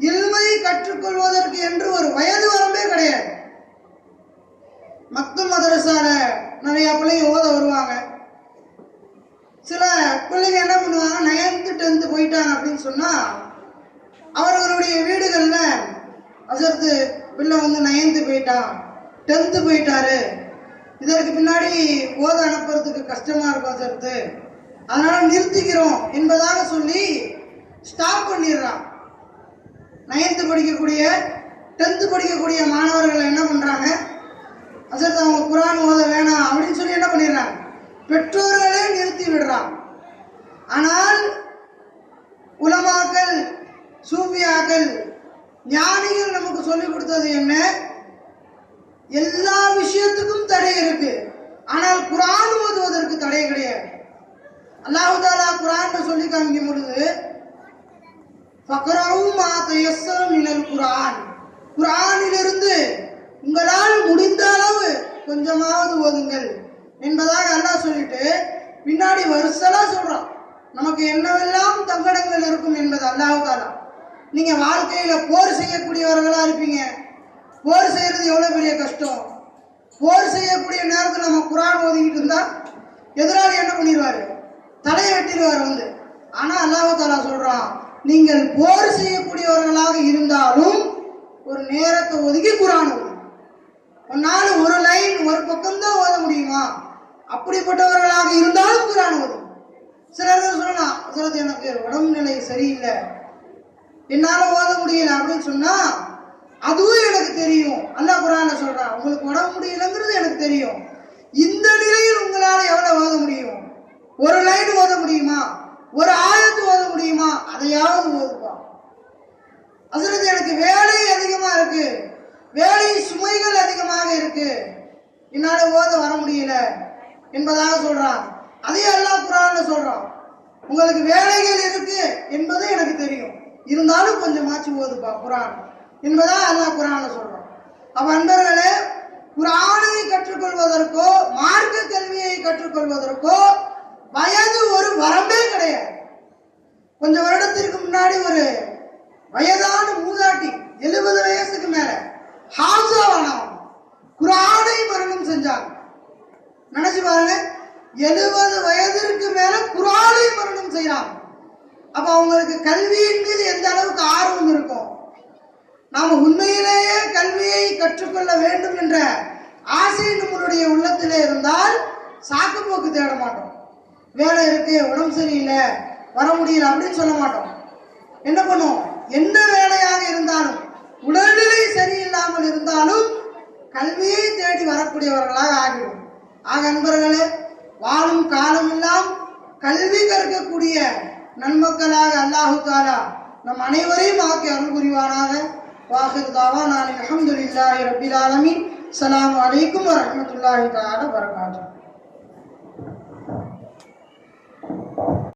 இல்மை கற்றுக்கொள்வதற்கு என்று ஒரு வயது வரம்பே கிடையாது. மக்தம் மதரசால நிறைய பிள்ளைங்க ஓத வருவாங்க. சில பிள்ளைங்க என்ன பண்ணுவாங்க, 9th 10th போயிட்டாங்க அப்படின்னு சொன்னா அவர்களுடைய வீடுகள்ல அசர்த்து பிள்ளை வந்து 9th போயிட்டான், 10th போயிட்டாரு, இதற்கு பின்னாடி ஓத அனுப்புறதுக்கு கஷ்டமா இருக்கும் அசர்த்து, அதனால நிறுத்திக்கிறோம் என்பதாக சொல்லி ஸ்டாப் பண்ணிடுறான். 9th படிக்கக்கூடிய 10th படிக்கக்கூடிய மாணவர்கள் என்ன பண்றாங்க, அசர்த்து அவங்க குர்ஆன் ஓத வேணாம் அப்படின்னு சொல்லி என்ன பண்ணிடுறாங்க, பெற்றோர்களே நிறுத்தி விடுறான். ஆனால் உலமாக்கள், சூஃபியாக்கள், ஞானிகள் நமக்கு சொல்லிக் கொடுத்தது என்ன? எல்லா விஷயத்துக்கும் தடை இருக்கு, ஆனால் குர்ஆன் ஓதுவதற்கு தடை கிடையாது. அல்லாஹ் தஆலா குர்ஆன்ல சொல்லி காமிக்கும் பொழுது ஃபக்ரஉ மா தயஸ்ஸர மினல் குர்ஆன், குர்ஆனிலிருந்து உங்களால் முடிந்த அளவு கொஞ்சமாவது ஓதுங்கள் என்பதாக அல்லாஹ் சொல்லிட்டு பின்னாடி வருஷலா சொல்றான் நமக்கு என்னவெல்லாம் தங்கடங்கள் இருக்கும் என்பது அல்லாஹ் தஆலா. நீங்க வாழ்க்கையில போர் செய்யக்கூடியவர்களா இருப்பீங்க. போர் செய்யறது எவ்வளவு பெரிய கஷ்டம். போர் செய்யக்கூடிய நேரத்தில் நம்ம குர்ஆன் ஓதிக்கிட்டு இருந்தா எதிராளி என்ன பண்ணிடுவாரு, தலையை வெட்டிடுவார் வந்து. ஆனா அல்லாஹ் தஆலா சொல்றான், நீங்கள் போர் செய்யக்கூடியவர்களாக இருந்தாலும் ஒரு நேரத்தை ஒதுக்கி குர்ஆன் ஓது. உன்னால ஒரு லைன் ஒரு பக்கம் தான் ஓத முடியுமா, அப்படிப்பட்டவர்களாக இருந்தாலும் குர்ஆன் ஓதும். சிலர் சொல்லலாம், சிலது எனக்கு உடம்பு நிலை சரியில்லை, என்னால ஓத முடியல அப்படின்னு சொன்னா அதுவும் எனக்கு தெரியும். அல்லாஹ் குர்ஆன்ல சொல்றான், உங்களுக்கு உடம்பு முடியலங்கிறது எனக்கு தெரியும். இந்த நிலையில் உங்களால எவ்வளவு ஓத முடியும்? ஒரு லைன் ஓத முடியுமா, ஒரு ஆயத்து ஓத முடியுமா, அதையாவது ஓதுப்பா. அசரது எனக்கு வேலை அதிகமா இருக்கு, வேலை சுமைகள் அதிகமாக இருக்கு, என்னால ஓத வர முடியல என்பதாக சொல்றான். அதே அல்லாஹ் குர்ஆன்ல சொல்றான், உங்களுக்கு வேலைகள் இருக்கு என்பது எனக்கு தெரியும், இருந்தாலும் கொஞ்சமாச்சு ஓதுப்பா குர்ஆன் என்பதா அல்லாஹ் குர்ஆன்ல சொல்றான். அப்ப அன்பர்களே, குர்ஆனை கற்றுக்கொள்வதற்கோ மார்க்க கல்வியை கற்றுக்கொள்வதற்கோ வயது ஒரு வரம்பே கிடையாது. கொஞ்சம் வருடத்திற்கு முன்னாடி ஒரு வயதான மூதாட்டி 70 வயசுக்கு மேல ஹாஃபிஸாவானவங்க குர்ஆனை மரணம் செஞ்சாங்க. நினைச்சு பாருங்க, 70 வயதிற்கு மேல குர்ஆனை மரணம் செய்யறாங்க. அப்ப அவங்களுக்கு கல்வியின் மீது எந்த அளவுக்கு ஆர்வம் இருக்கும். நாம உண்மையிலேயே கல்வியை கற்றுக்கொள்ள வேண்டும் என்ற ஆசை நம்மளுடைய உள்ளத்திலே இருந்தால் சாக்கு போக்கு தேட மாட்டோம். வேலை இருக்கு, உடம்பு சரியில்லை, வர முடியல அப்படின்னு சொல்ல மாட்டோம். என்ன பண்ணுவோம்? எந்த வேலையாக இருந்தாலும், உடல்நிலை சரியில்லாமல் இருந்தாலும் கல்வியை தேடி வரக்கூடியவர்களாக ஆகிடும். ஆக அன்பர்களே, வாழும் காலம் எல்லாம் கல்வி கற்கக்கூடிய நன்மக்களாக அல்லாஹு தாலா நம் அனைவரையும் ஆக்கி அருள் புரிவானாக. வாஹிர் தாவானா அல்ஹம்துலில்லாஹி ரப்பில் ஆலமீன். ஸலாமு அலைக்கும் வரஹ்மத்துல்லாஹி தஆலா வபரகாத்துஹு.